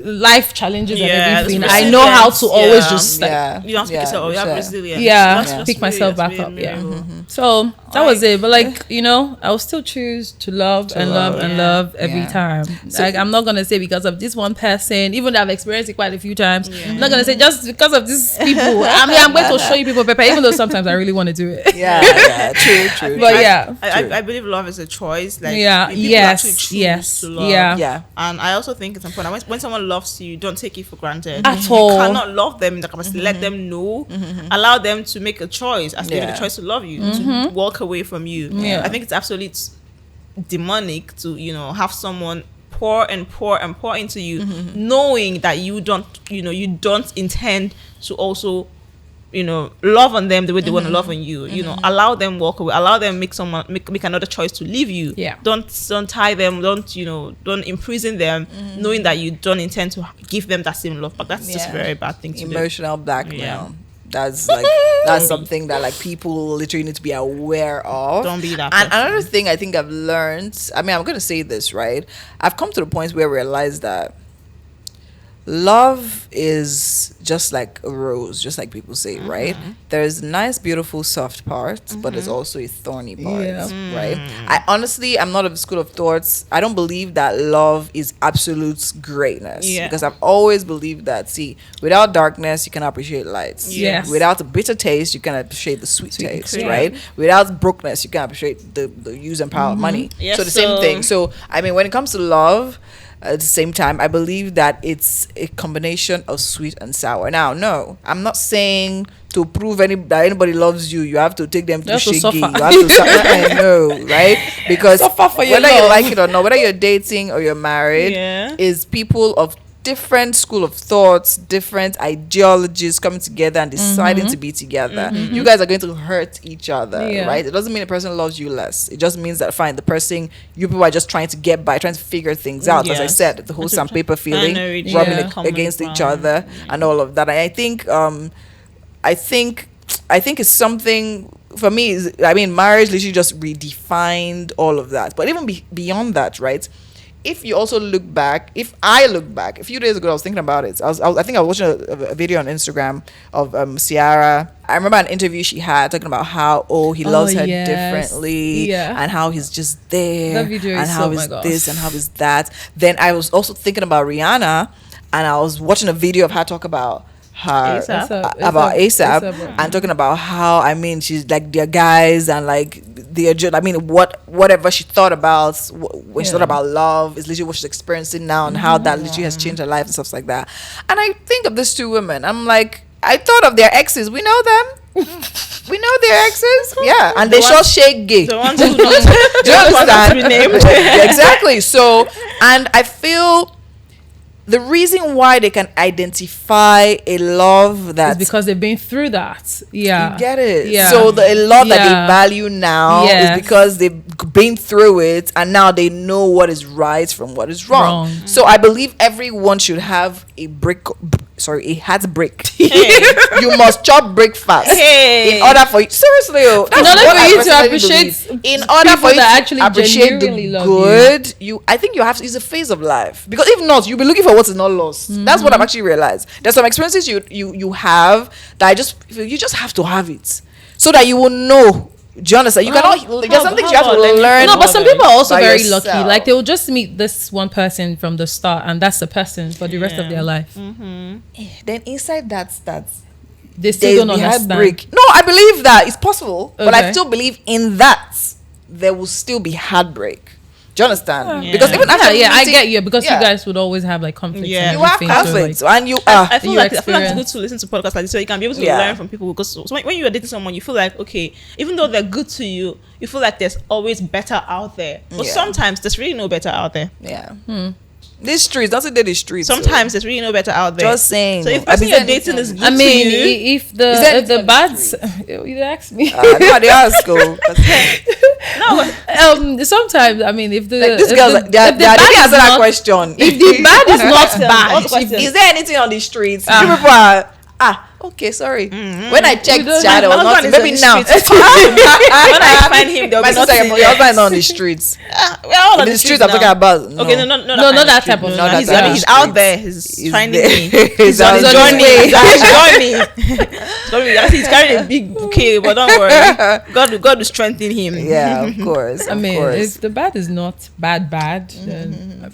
[SPEAKER 3] life challenges and everything,
[SPEAKER 1] that's
[SPEAKER 3] I know how to always
[SPEAKER 1] yeah.
[SPEAKER 3] just like
[SPEAKER 1] You don't speak yourself. You have resilience.
[SPEAKER 3] pick myself back up. So that was it. But like, you know, I will still choose to love and love every time. So, like, I'm not gonna say because of this one person, even though I've experienced it quite a few times. I'm not gonna say just because of these people. I mean, I'm going to show you people Pepper, even though sometimes I really want to do it.
[SPEAKER 2] True.
[SPEAKER 3] But
[SPEAKER 1] I believe love is a choice. Like,
[SPEAKER 3] yes,
[SPEAKER 1] to love. And I also think it's important when someone loves you, don't take it for granted
[SPEAKER 3] at all.
[SPEAKER 1] You cannot love them in the capacity. Let them know. Allow them to make a choice as they make a choice to love you, to walk away from you. I think it's absolutely demonic to, you know, have someone pour into you, knowing that you don't intend to also, you know, love on them the way they want to love on you. You know, allow them walk away, allow them make another choice to leave you. Don't tie them, don't imprison them, knowing that you don't intend to give them that same love. But that's just a very bad thing to do.
[SPEAKER 2] Emotional blackmail. That's like that's something that like people literally need to be aware of.
[SPEAKER 1] Don't be that
[SPEAKER 2] And
[SPEAKER 1] person.
[SPEAKER 2] another thing I think I've learned, I mean, I'm gonna say this, right? I've come to the point where I realize that love is just like a rose, just like people say, right? There's nice, beautiful, soft parts, but there's also a thorny part, right? I'm not of the school of thoughts. I don't believe that love is absolute greatness, because I've always believed that, see, without darkness, you can appreciate light.
[SPEAKER 3] Yes.
[SPEAKER 2] Without a bitter taste, you can appreciate the sweet taste, right? Without brokenness, you can appreciate the use and power of money.
[SPEAKER 1] Yes,
[SPEAKER 2] so the same thing. So, I mean, when it comes to love, at the same time, I believe that it's a combination of sweet and sour. Now, no, I'm not saying to prove that anybody loves you, you have to take them to Shiggy. You have to suffer. No, right? Because whether you like it or not, whether you're dating or you're married, is people of different school of thoughts, different ideologies coming together and deciding to be together. You guys are going to hurt each other, right? It doesn't mean a person loves you less. It just means that, fine, the person, you people are just trying to get by, trying to figure things out. As I said, the whole sandpaper feeling, rubbing against each other and all of that. And I think it's something, for me, marriage literally just redefined all of that. But even beyond that, right? If you also look back, a few days ago, I was thinking about it. I think I was watching a video on Instagram of Ciara. I remember an interview she had talking about how he loves her differently, and how he's just there,
[SPEAKER 3] that video
[SPEAKER 2] and
[SPEAKER 3] is
[SPEAKER 2] how is this and how is that. Then I was also thinking about Rihanna, and I was watching a video of her talk about her ASAP, and talking about how, she's like their guys, and like whatever she thought about when she thought about love is literally what she's experiencing now, and how that literally has changed her life and stuff like that. And I think of these two women, I'm like, I thought of their exes. We know them. We know their exes, and they sure shake gay.
[SPEAKER 1] The ones who don't,
[SPEAKER 2] do you understand?
[SPEAKER 1] named.
[SPEAKER 2] Exactly. So, and I feel the reason why they can identify a love that's
[SPEAKER 3] because they've been through that. You
[SPEAKER 2] get it.
[SPEAKER 3] Yeah.
[SPEAKER 2] So a love that they value now is because they've been through it, and now they know what is right from what is wrong. So I believe everyone should have a hat brick. You must chop breakfast in order for you. Seriously, that's
[SPEAKER 3] in order
[SPEAKER 2] what
[SPEAKER 3] for you to
[SPEAKER 2] personally
[SPEAKER 3] appreciate.
[SPEAKER 2] believe. In order for you
[SPEAKER 3] that
[SPEAKER 2] to
[SPEAKER 3] actually
[SPEAKER 2] appreciate the
[SPEAKER 3] genuinely love
[SPEAKER 2] good, I think you have to. It's a phase of life, because if not, you'll be looking for what is not lost. That's what I've actually realized. There's some experiences you have that you just have to have it, so that you will know. Do you understand? You cannot. There's some things you have to learn.
[SPEAKER 3] No, but some people are also very
[SPEAKER 2] yourself.
[SPEAKER 3] lucky. Like, they will just meet this one person from the start, and that's the person for the rest of their life.
[SPEAKER 2] Then inside that's
[SPEAKER 3] They still don't understand.
[SPEAKER 2] Heartbreak. No, I believe that it's possible, but I still believe in that there will still be heartbreak. Do you understand? Because even after
[SPEAKER 3] I get you, because you guys would always have like conflicts.
[SPEAKER 1] Yeah.
[SPEAKER 3] And
[SPEAKER 2] you have
[SPEAKER 3] everything,
[SPEAKER 2] conflicts,
[SPEAKER 3] so, like,
[SPEAKER 2] and
[SPEAKER 1] I feel like it's
[SPEAKER 3] experience.
[SPEAKER 1] good to listen to podcasts like this, so you can be able to learn from people. Because so when you are dating someone, you feel like, okay, even though they're good to you, you feel like there's always better out there. But sometimes there's really no better out there.
[SPEAKER 2] These streets, don't say they're the streets.
[SPEAKER 1] Sometimes there's really no better out there.
[SPEAKER 2] Just saying.
[SPEAKER 1] So if the person you're dating is good
[SPEAKER 3] I mean,
[SPEAKER 1] to you,
[SPEAKER 3] if the bads, you ask me.
[SPEAKER 2] No, they ask.
[SPEAKER 1] no,
[SPEAKER 3] sometimes if the
[SPEAKER 2] These girls, they answer that question.
[SPEAKER 3] If the bad is not bad,
[SPEAKER 1] What's the question?
[SPEAKER 2] Is there anything on the streets? You people are okay, sorry. When I checked
[SPEAKER 3] don't-
[SPEAKER 2] chat, it
[SPEAKER 1] My
[SPEAKER 2] was not.
[SPEAKER 1] husband is on
[SPEAKER 2] Maybe
[SPEAKER 1] the
[SPEAKER 2] now.
[SPEAKER 1] streets. When I find him, there'll
[SPEAKER 2] My
[SPEAKER 1] be
[SPEAKER 2] sister,
[SPEAKER 1] nothing.
[SPEAKER 2] your husband is on the streets.
[SPEAKER 1] We're all on
[SPEAKER 2] The streets I'm
[SPEAKER 1] now.
[SPEAKER 2] talking about.
[SPEAKER 1] Okay, no,
[SPEAKER 3] No, not that type of
[SPEAKER 1] No,
[SPEAKER 3] street.
[SPEAKER 1] no, he's,
[SPEAKER 2] Not that
[SPEAKER 1] he's
[SPEAKER 2] type of
[SPEAKER 1] out there.
[SPEAKER 2] street.
[SPEAKER 1] He's finding me.
[SPEAKER 2] He's on
[SPEAKER 1] He's
[SPEAKER 2] his
[SPEAKER 1] journey.
[SPEAKER 2] way.
[SPEAKER 1] He's on his journey. He's carrying a big bouquet, but don't worry. God will strengthen him.
[SPEAKER 2] Yeah, of course.
[SPEAKER 3] I mean,
[SPEAKER 2] of course.
[SPEAKER 3] if the bad is not bad, then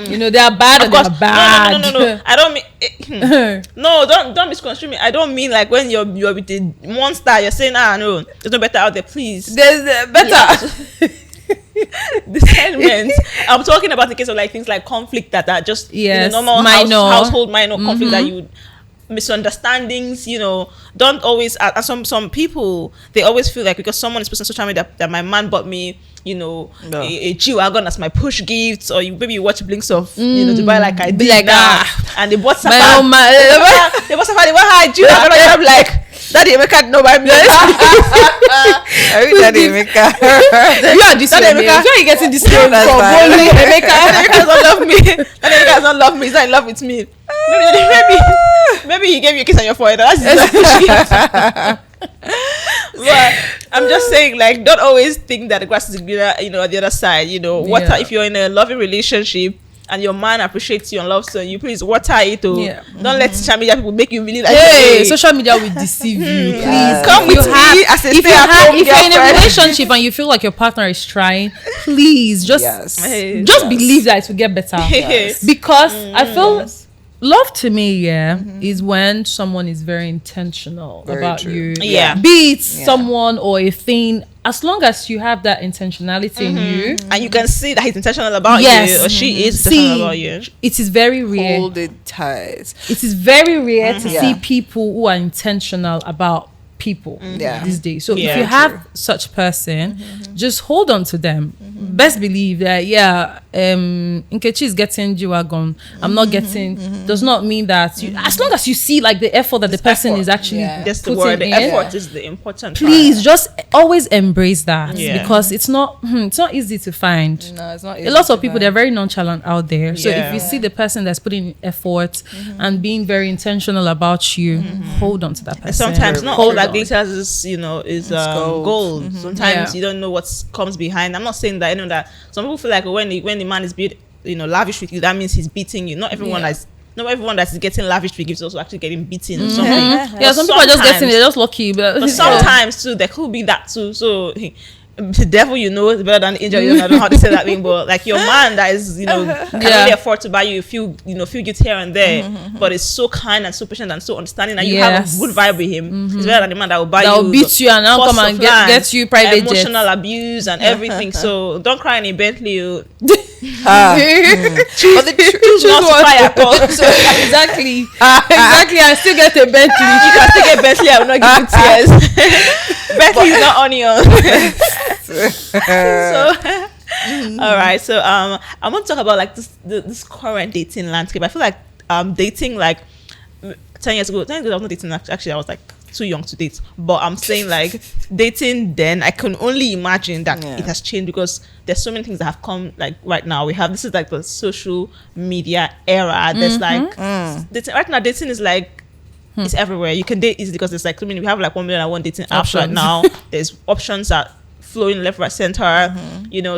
[SPEAKER 3] you know they are bad
[SPEAKER 1] Of
[SPEAKER 3] and
[SPEAKER 1] course,
[SPEAKER 3] they are bad.
[SPEAKER 1] no. I don't mean. No, don't misconstrue me. I don't mean like when you're with a monster. You're saying, no, there's no better out there. Please,
[SPEAKER 2] There's better.
[SPEAKER 1] discernment. I'm talking about the case of like things like conflict that are just
[SPEAKER 3] Yes,
[SPEAKER 1] normal
[SPEAKER 3] minor.
[SPEAKER 1] household minor conflict that you misunderstandings. Don't always. And some people, they always feel like because someone is posting on social media that my man bought me. A G-Wagon as my push gifts, or maybe you watch Blinks of Dubai like I
[SPEAKER 3] Be
[SPEAKER 1] did
[SPEAKER 3] like,
[SPEAKER 1] now, and they bought
[SPEAKER 3] my
[SPEAKER 1] Safa.
[SPEAKER 3] own man.
[SPEAKER 1] They bought Safa. They bought her G-Wagon. And I'm like, Daddy Emeka no buy me.
[SPEAKER 2] Every time they make her.
[SPEAKER 3] You are this
[SPEAKER 1] That
[SPEAKER 3] your
[SPEAKER 1] Emeka-
[SPEAKER 3] name. Where are you getting this name from?
[SPEAKER 2] That's fine.
[SPEAKER 3] Only Emeka.
[SPEAKER 1] Daddy Emeka doesn't love me. Daddy Emeka doesn't love me. He's not in love with me. Maybe he gave you a kiss on your forehead. That's his push gift. But I'm just saying, like, don't always think that the grass is greener, on the other side. Water.
[SPEAKER 3] Yeah.
[SPEAKER 1] If you're in a loving relationship and your man appreciates you and loves you, please water it.
[SPEAKER 3] Yeah.
[SPEAKER 1] Don't let social media people make you believe like,
[SPEAKER 3] Hey, social media will deceive you. Please
[SPEAKER 2] Yes.
[SPEAKER 1] Come
[SPEAKER 3] If
[SPEAKER 1] with
[SPEAKER 3] you
[SPEAKER 1] me
[SPEAKER 3] have-
[SPEAKER 1] as a
[SPEAKER 3] if
[SPEAKER 1] stay-at-home
[SPEAKER 3] you're in a
[SPEAKER 1] girlfriend.
[SPEAKER 3] relationship and you feel like your partner is trying, please just
[SPEAKER 2] Yes.
[SPEAKER 1] Hey,
[SPEAKER 3] just
[SPEAKER 2] Yes.
[SPEAKER 3] believe that it will get better.
[SPEAKER 1] Yes.
[SPEAKER 3] Because I feel love to me, is when someone is very intentional
[SPEAKER 2] Very
[SPEAKER 3] about
[SPEAKER 2] true.
[SPEAKER 3] you.
[SPEAKER 1] Yeah.
[SPEAKER 3] Be it someone or a thing, as long as you have that intentionality in you,
[SPEAKER 1] and you can see that he's intentional about
[SPEAKER 3] Yes.
[SPEAKER 1] you, or she is
[SPEAKER 3] See,
[SPEAKER 1] intentional about you.
[SPEAKER 3] it is very rare.
[SPEAKER 2] Hold it tight.
[SPEAKER 3] It is very rare to
[SPEAKER 2] Yeah.
[SPEAKER 3] see people who are intentional about people
[SPEAKER 2] Yeah.
[SPEAKER 3] these days. So
[SPEAKER 1] Yeah.
[SPEAKER 3] if you have such person, just hold on to them. Best believe that Nkechi is getting G-Wagon. I'm not getting. Does not mean that as long as you see like the effort that the person
[SPEAKER 1] effort.
[SPEAKER 3] is actually
[SPEAKER 2] Yeah.
[SPEAKER 1] That's the
[SPEAKER 3] putting
[SPEAKER 1] word. The
[SPEAKER 3] in,
[SPEAKER 1] effort is the important
[SPEAKER 3] please just always embrace that
[SPEAKER 1] Yeah.
[SPEAKER 3] because it's not easy to find.
[SPEAKER 2] No, it's not.
[SPEAKER 3] A lot of people, they're very nonchalant out there. So
[SPEAKER 1] Yeah.
[SPEAKER 3] if you see the person that's putting in effort and being very intentional about you, hold on to that person.
[SPEAKER 1] And sometimes not all
[SPEAKER 3] Hold
[SPEAKER 1] that
[SPEAKER 3] on.
[SPEAKER 1] glitters is
[SPEAKER 2] gold.
[SPEAKER 1] gold. Sometimes
[SPEAKER 3] Yeah.
[SPEAKER 1] you don't know what comes behind. I'm not saying that that some people feel like when the man is lavish with you, that means he's beating you. Not everyone that is getting lavish with you is also actually getting beaten or something.
[SPEAKER 3] Yeah, some people are just getting, they're just lucky. But
[SPEAKER 1] Sometimes too, there could be that too. So the devil, is better than the angel. I don't know how to say that thing, but like your man that is, can really afford to buy you a few gifts here and there, but is so kind and so patient and so understanding, and you have
[SPEAKER 3] Yes.
[SPEAKER 1] a good vibe with him. It's better than the man that will buy
[SPEAKER 3] that
[SPEAKER 1] you,
[SPEAKER 3] will beat you and now
[SPEAKER 1] cost
[SPEAKER 3] come and
[SPEAKER 1] of
[SPEAKER 3] get
[SPEAKER 1] land,
[SPEAKER 3] you private
[SPEAKER 1] emotional
[SPEAKER 3] jet.
[SPEAKER 1] abuse and everything. So don't cry in a Bentley.
[SPEAKER 2] But the
[SPEAKER 1] Choose not to cry at all.
[SPEAKER 3] Exactly. Exactly. I still get a Bentley.
[SPEAKER 1] You can still get Bentley. I will not give you tears. Bentley is not onion. So, all right. So, I want to talk about like this current dating landscape. I feel like dating like 10 years ago. 10 years ago, I was not dating. Actually, I was like too young to date. But I'm saying like dating then, I can only imagine that it has changed because there's so many things that have come like right now. This is like the social media era. There's like dating, right now. Dating is like it's everywhere. You can date easily because there's like we have like 1 million and one dating apps right
[SPEAKER 3] Options.
[SPEAKER 1] now. There's options that flowing left, right, center.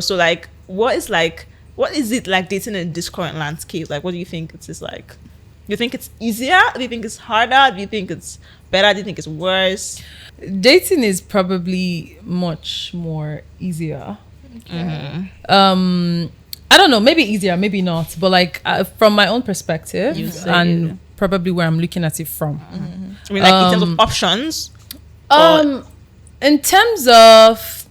[SPEAKER 1] So like what is it like dating in this current landscape? Like what do you think it is like? Do you think it's easier? Do you think it's harder? Do you think it's better? Do you think it's worse?
[SPEAKER 3] Dating is probably much more easier. I don't know, maybe easier, maybe not, but like from my own perspective
[SPEAKER 1] You say
[SPEAKER 3] and probably where I'm looking at it from.
[SPEAKER 1] I mean, like in terms of options.
[SPEAKER 3] In terms of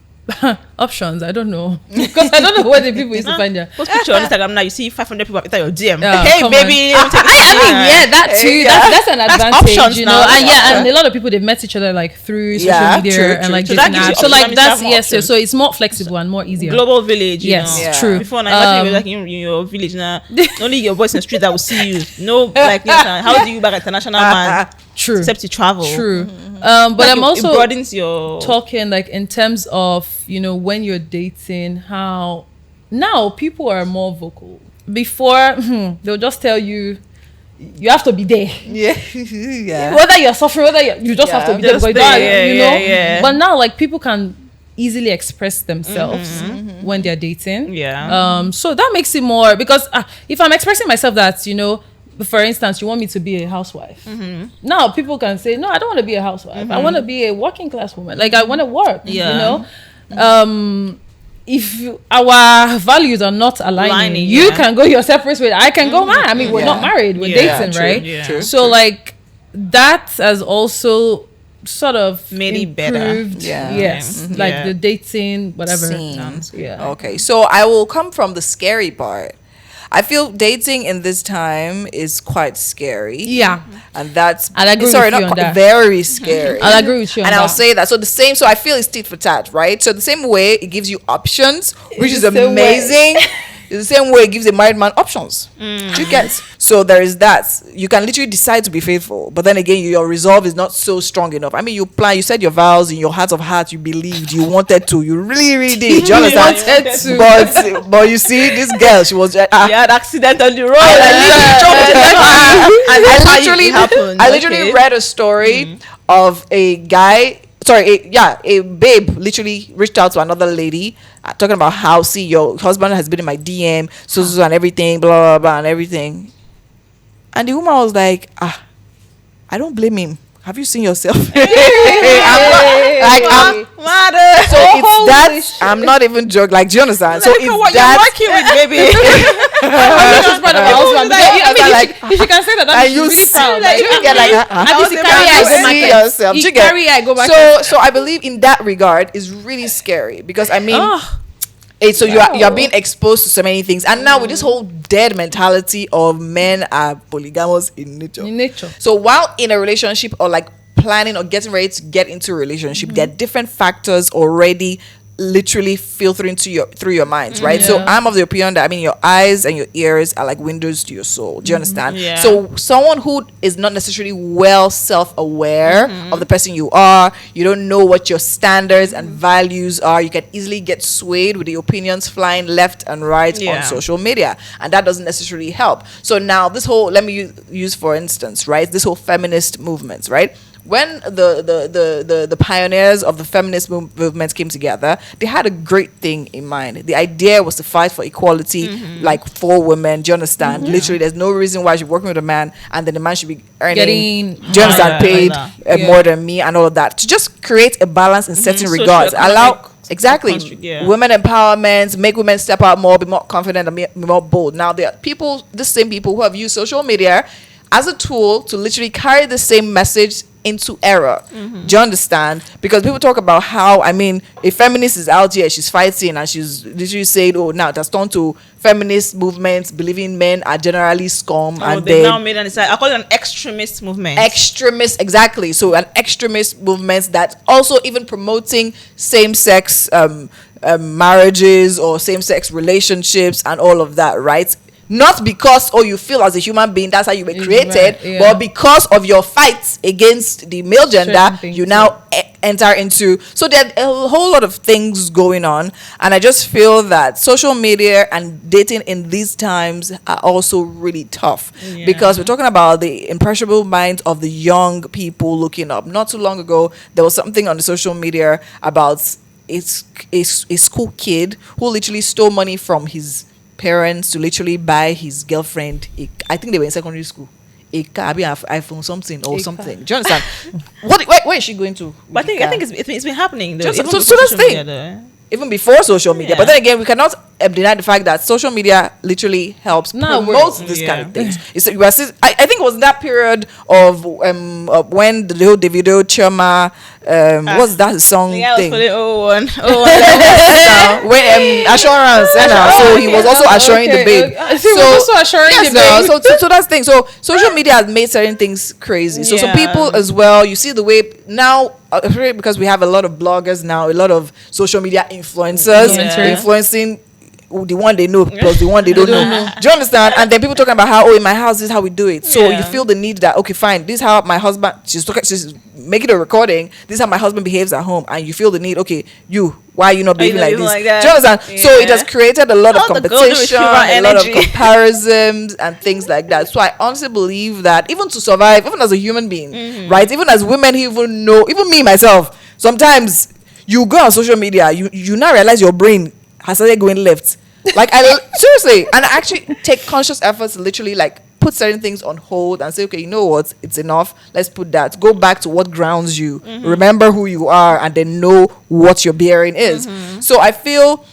[SPEAKER 3] options, I don't know because I don't know where the people used to find their.
[SPEAKER 1] Post picture on Instagram now. You see 500 people after your DM.
[SPEAKER 3] Yeah,
[SPEAKER 1] Hey
[SPEAKER 3] come
[SPEAKER 1] baby,
[SPEAKER 3] on.
[SPEAKER 1] let me take
[SPEAKER 3] I mean, yeah, that too.
[SPEAKER 1] Yeah.
[SPEAKER 3] That's an
[SPEAKER 1] That's
[SPEAKER 3] advantage,
[SPEAKER 1] options
[SPEAKER 3] you
[SPEAKER 1] now.
[SPEAKER 3] know. And
[SPEAKER 1] That's
[SPEAKER 3] and a lot of people they've met each other like through social
[SPEAKER 2] Yeah,
[SPEAKER 3] media
[SPEAKER 2] true,
[SPEAKER 3] and
[SPEAKER 2] true,
[SPEAKER 3] like
[SPEAKER 2] true.
[SPEAKER 1] So that
[SPEAKER 3] dating
[SPEAKER 1] gives you
[SPEAKER 3] apps. So
[SPEAKER 1] options.
[SPEAKER 3] like
[SPEAKER 1] I mean,
[SPEAKER 3] that's
[SPEAKER 1] some
[SPEAKER 3] yes.
[SPEAKER 1] options.
[SPEAKER 3] So it's more flexible and more easier.
[SPEAKER 1] Global village.
[SPEAKER 3] Yes,
[SPEAKER 2] Yeah.
[SPEAKER 3] true.
[SPEAKER 1] Before now, imagine like in your village now, only your boys in the street that will see you. No, like how do you back international man?
[SPEAKER 3] True.
[SPEAKER 1] Except you travel.
[SPEAKER 3] True. But
[SPEAKER 1] Like,
[SPEAKER 3] I'm
[SPEAKER 1] it
[SPEAKER 3] also
[SPEAKER 1] broadens your
[SPEAKER 3] talking like in terms of when you're dating, how now people are more vocal. Before they'll just tell you you have to be there.
[SPEAKER 2] Yeah.
[SPEAKER 3] Whether you're suffering, whether you just have to be there.
[SPEAKER 1] Just
[SPEAKER 3] Because
[SPEAKER 1] there,
[SPEAKER 3] you know.
[SPEAKER 1] yeah.
[SPEAKER 3] But now, like, people can easily express themselves when they're dating.
[SPEAKER 1] Yeah.
[SPEAKER 3] So that makes it more, because if I'm expressing myself that, you know, for instance, you want me to be a housewife. Now people can say, no, I don't want to be a housewife. I want to be a working class woman. Like, I want to work.
[SPEAKER 1] Yeah.
[SPEAKER 3] You know. If our values are not aligning, you can go your separate way. I can go mine. I mean, we're not married. We're dating,
[SPEAKER 2] true,
[SPEAKER 3] right?
[SPEAKER 1] Yeah.
[SPEAKER 2] True,
[SPEAKER 3] So like that has also sort of
[SPEAKER 1] Made it better.
[SPEAKER 3] improved,
[SPEAKER 2] Yeah.
[SPEAKER 3] yes, like
[SPEAKER 1] Yeah.
[SPEAKER 3] the dating, whatever.
[SPEAKER 2] Scene.
[SPEAKER 3] Yeah.
[SPEAKER 2] Okay, so I will come from the scary part. I feel dating in this time is quite scary.
[SPEAKER 3] Yeah.
[SPEAKER 2] And that's
[SPEAKER 3] I'll agree
[SPEAKER 2] sorry,
[SPEAKER 3] with
[SPEAKER 2] not
[SPEAKER 3] you on
[SPEAKER 2] quite,
[SPEAKER 3] that.
[SPEAKER 2] very scary.
[SPEAKER 3] I'll agree with you on
[SPEAKER 2] And
[SPEAKER 3] that.
[SPEAKER 2] I'll say that. So the same. So I feel it's tit for tat, right? So the same way it gives you options, which is
[SPEAKER 3] the same
[SPEAKER 2] amazing. It's the same way it gives a married man options. You get. So there is that. You can literally decide to be faithful, but then again, your resolve is not so strong enough. I mean, you said your vows in your heart of heart. You believed, you wanted to, you really, really did. Do you understand?
[SPEAKER 3] wanted to.
[SPEAKER 2] But you see, this girl, she was.
[SPEAKER 1] You had accident on the road.
[SPEAKER 2] I literally read a story of a guy. Sorry, a babe literally reached out to another lady talking about how, see, your husband has been in my DM, so and everything, blah, blah, blah, and everything. And the woman was like, I don't blame him. Have you seen yourself? So it's that. I'm not even joking. Like, do you understand? So it's
[SPEAKER 1] what
[SPEAKER 2] that.
[SPEAKER 1] you're working with, baby.
[SPEAKER 3] If you can say that,
[SPEAKER 2] And
[SPEAKER 3] that's
[SPEAKER 2] you
[SPEAKER 3] really
[SPEAKER 2] see,
[SPEAKER 3] proud.
[SPEAKER 2] like, you get like, see yourself. You get-
[SPEAKER 3] carry I go back.
[SPEAKER 2] So I believe in that regard is really scary, because I mean, so you are being exposed to so many things, and now with this whole dead mentality of men are polygamous in nature. So while in a relationship, or like planning or getting ready to get into a relationship, there are different factors already literally filtering through your minds, right? So I'm of the opinion that, I mean, your eyes and your ears are like windows to your soul. Do you understand?
[SPEAKER 1] Yeah.
[SPEAKER 2] So someone who is not necessarily well self-aware of the person you are, you don't know what your standards and values are, you can easily get swayed with the opinions flying left and right on social media, and that doesn't necessarily help. So now this whole, let me use for instance, right, this whole feminist movements, right? When the pioneers of the feminist movement came together, they had a great thing in mind. The idea was to fight for equality, like for women. Do you understand? Literally, there's no reason why I should be working with a man and then the man should be earning, do you understand, paid more than me and all of that. To just create a balance in certain regards. Allow women empowerment, make women step out more, be more confident and be more bold. Now there are people, the same people who have used social media as a tool to literally carry the same message into error. Do you understand? Because people talk about how, I mean, a feminist is out here, she's fighting, and she's literally said, oh, now that's turned to feminist movements believing men are generally scum, and
[SPEAKER 1] they now made I call it an extremist movement.
[SPEAKER 2] Extremist, exactly. So an extremist movement that also even promoting same-sex marriages or same-sex relationships and all of that, right? Not because, you feel as a human being, that's how you were created, but because of your fights against the male gender, you now enter into. So there's a whole lot of things going on, and I just feel that social media and dating in these times are also really tough, because we're talking about the impressionable minds of the young people looking up. Not too long ago, there was something on the social media about a school kid who literally stole money from his parents to literally buy his girlfriend I think they were in secondary school, a car, iPhone something or something. Do you understand? Where is she going to?
[SPEAKER 1] But I think it's been happening though.
[SPEAKER 2] So that's the thing. Even before social media, but then again, we cannot deny the fact that social media literally helps promote this kind of things. I think it was that period of when the whole Davido Choma what's that song thing?
[SPEAKER 1] Was
[SPEAKER 2] when assurance, so he was also assuring the babe. So that's the thing. So social media has made certain things crazy. So people as well. You see the way now, because we have a lot of bloggers now, a lot of social media influencers influencing the one they know plus the one they don't know. Do you understand? And then people talking about how, in my house, this is how we do it. So you feel the need that, okay, fine, this is how my husband, she's making a recording, this is how my husband behaves at home, and you feel the need, okay, why are you not behaving like this? Do you understand? So it has created a lot of competition, a lot of comparisons and things like that. So I honestly believe that even to survive, even as a human being, right, even as women, even me myself, sometimes you go on social media, you now realize your brain has started going left. Like, seriously, and I actually take conscious efforts to literally like put certain things on hold and say, okay, you know what, it's enough, let's put that, go back to what grounds you, remember who you are, and then know what your bearing is. So I feel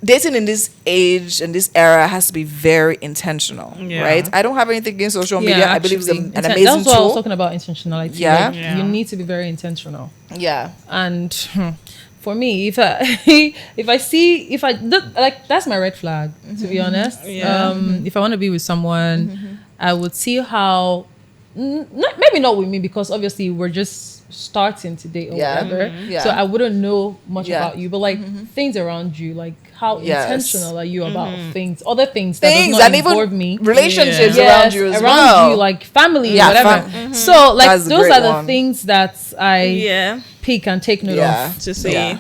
[SPEAKER 2] dating in this age and this era has to be very intentional, right? I don't have anything against social media. I believe it's an amazing tool. That's
[SPEAKER 3] what I was talking about, intentionality.
[SPEAKER 2] Yeah.
[SPEAKER 3] Like, you need to be very intentional.
[SPEAKER 2] Yeah.
[SPEAKER 3] And for me, if I look, like, that's my red flag, to be honest. If I want to be with someone, I would see how, maybe not with me, because obviously we're just starting to date or whatever. So I wouldn't know much about you, but like things around you, like how intentional are you about other things that does not involve me,
[SPEAKER 2] relationships around you as well,
[SPEAKER 3] you, like family, whatever. So like those are the things that I pick and take note of
[SPEAKER 1] to see.
[SPEAKER 3] I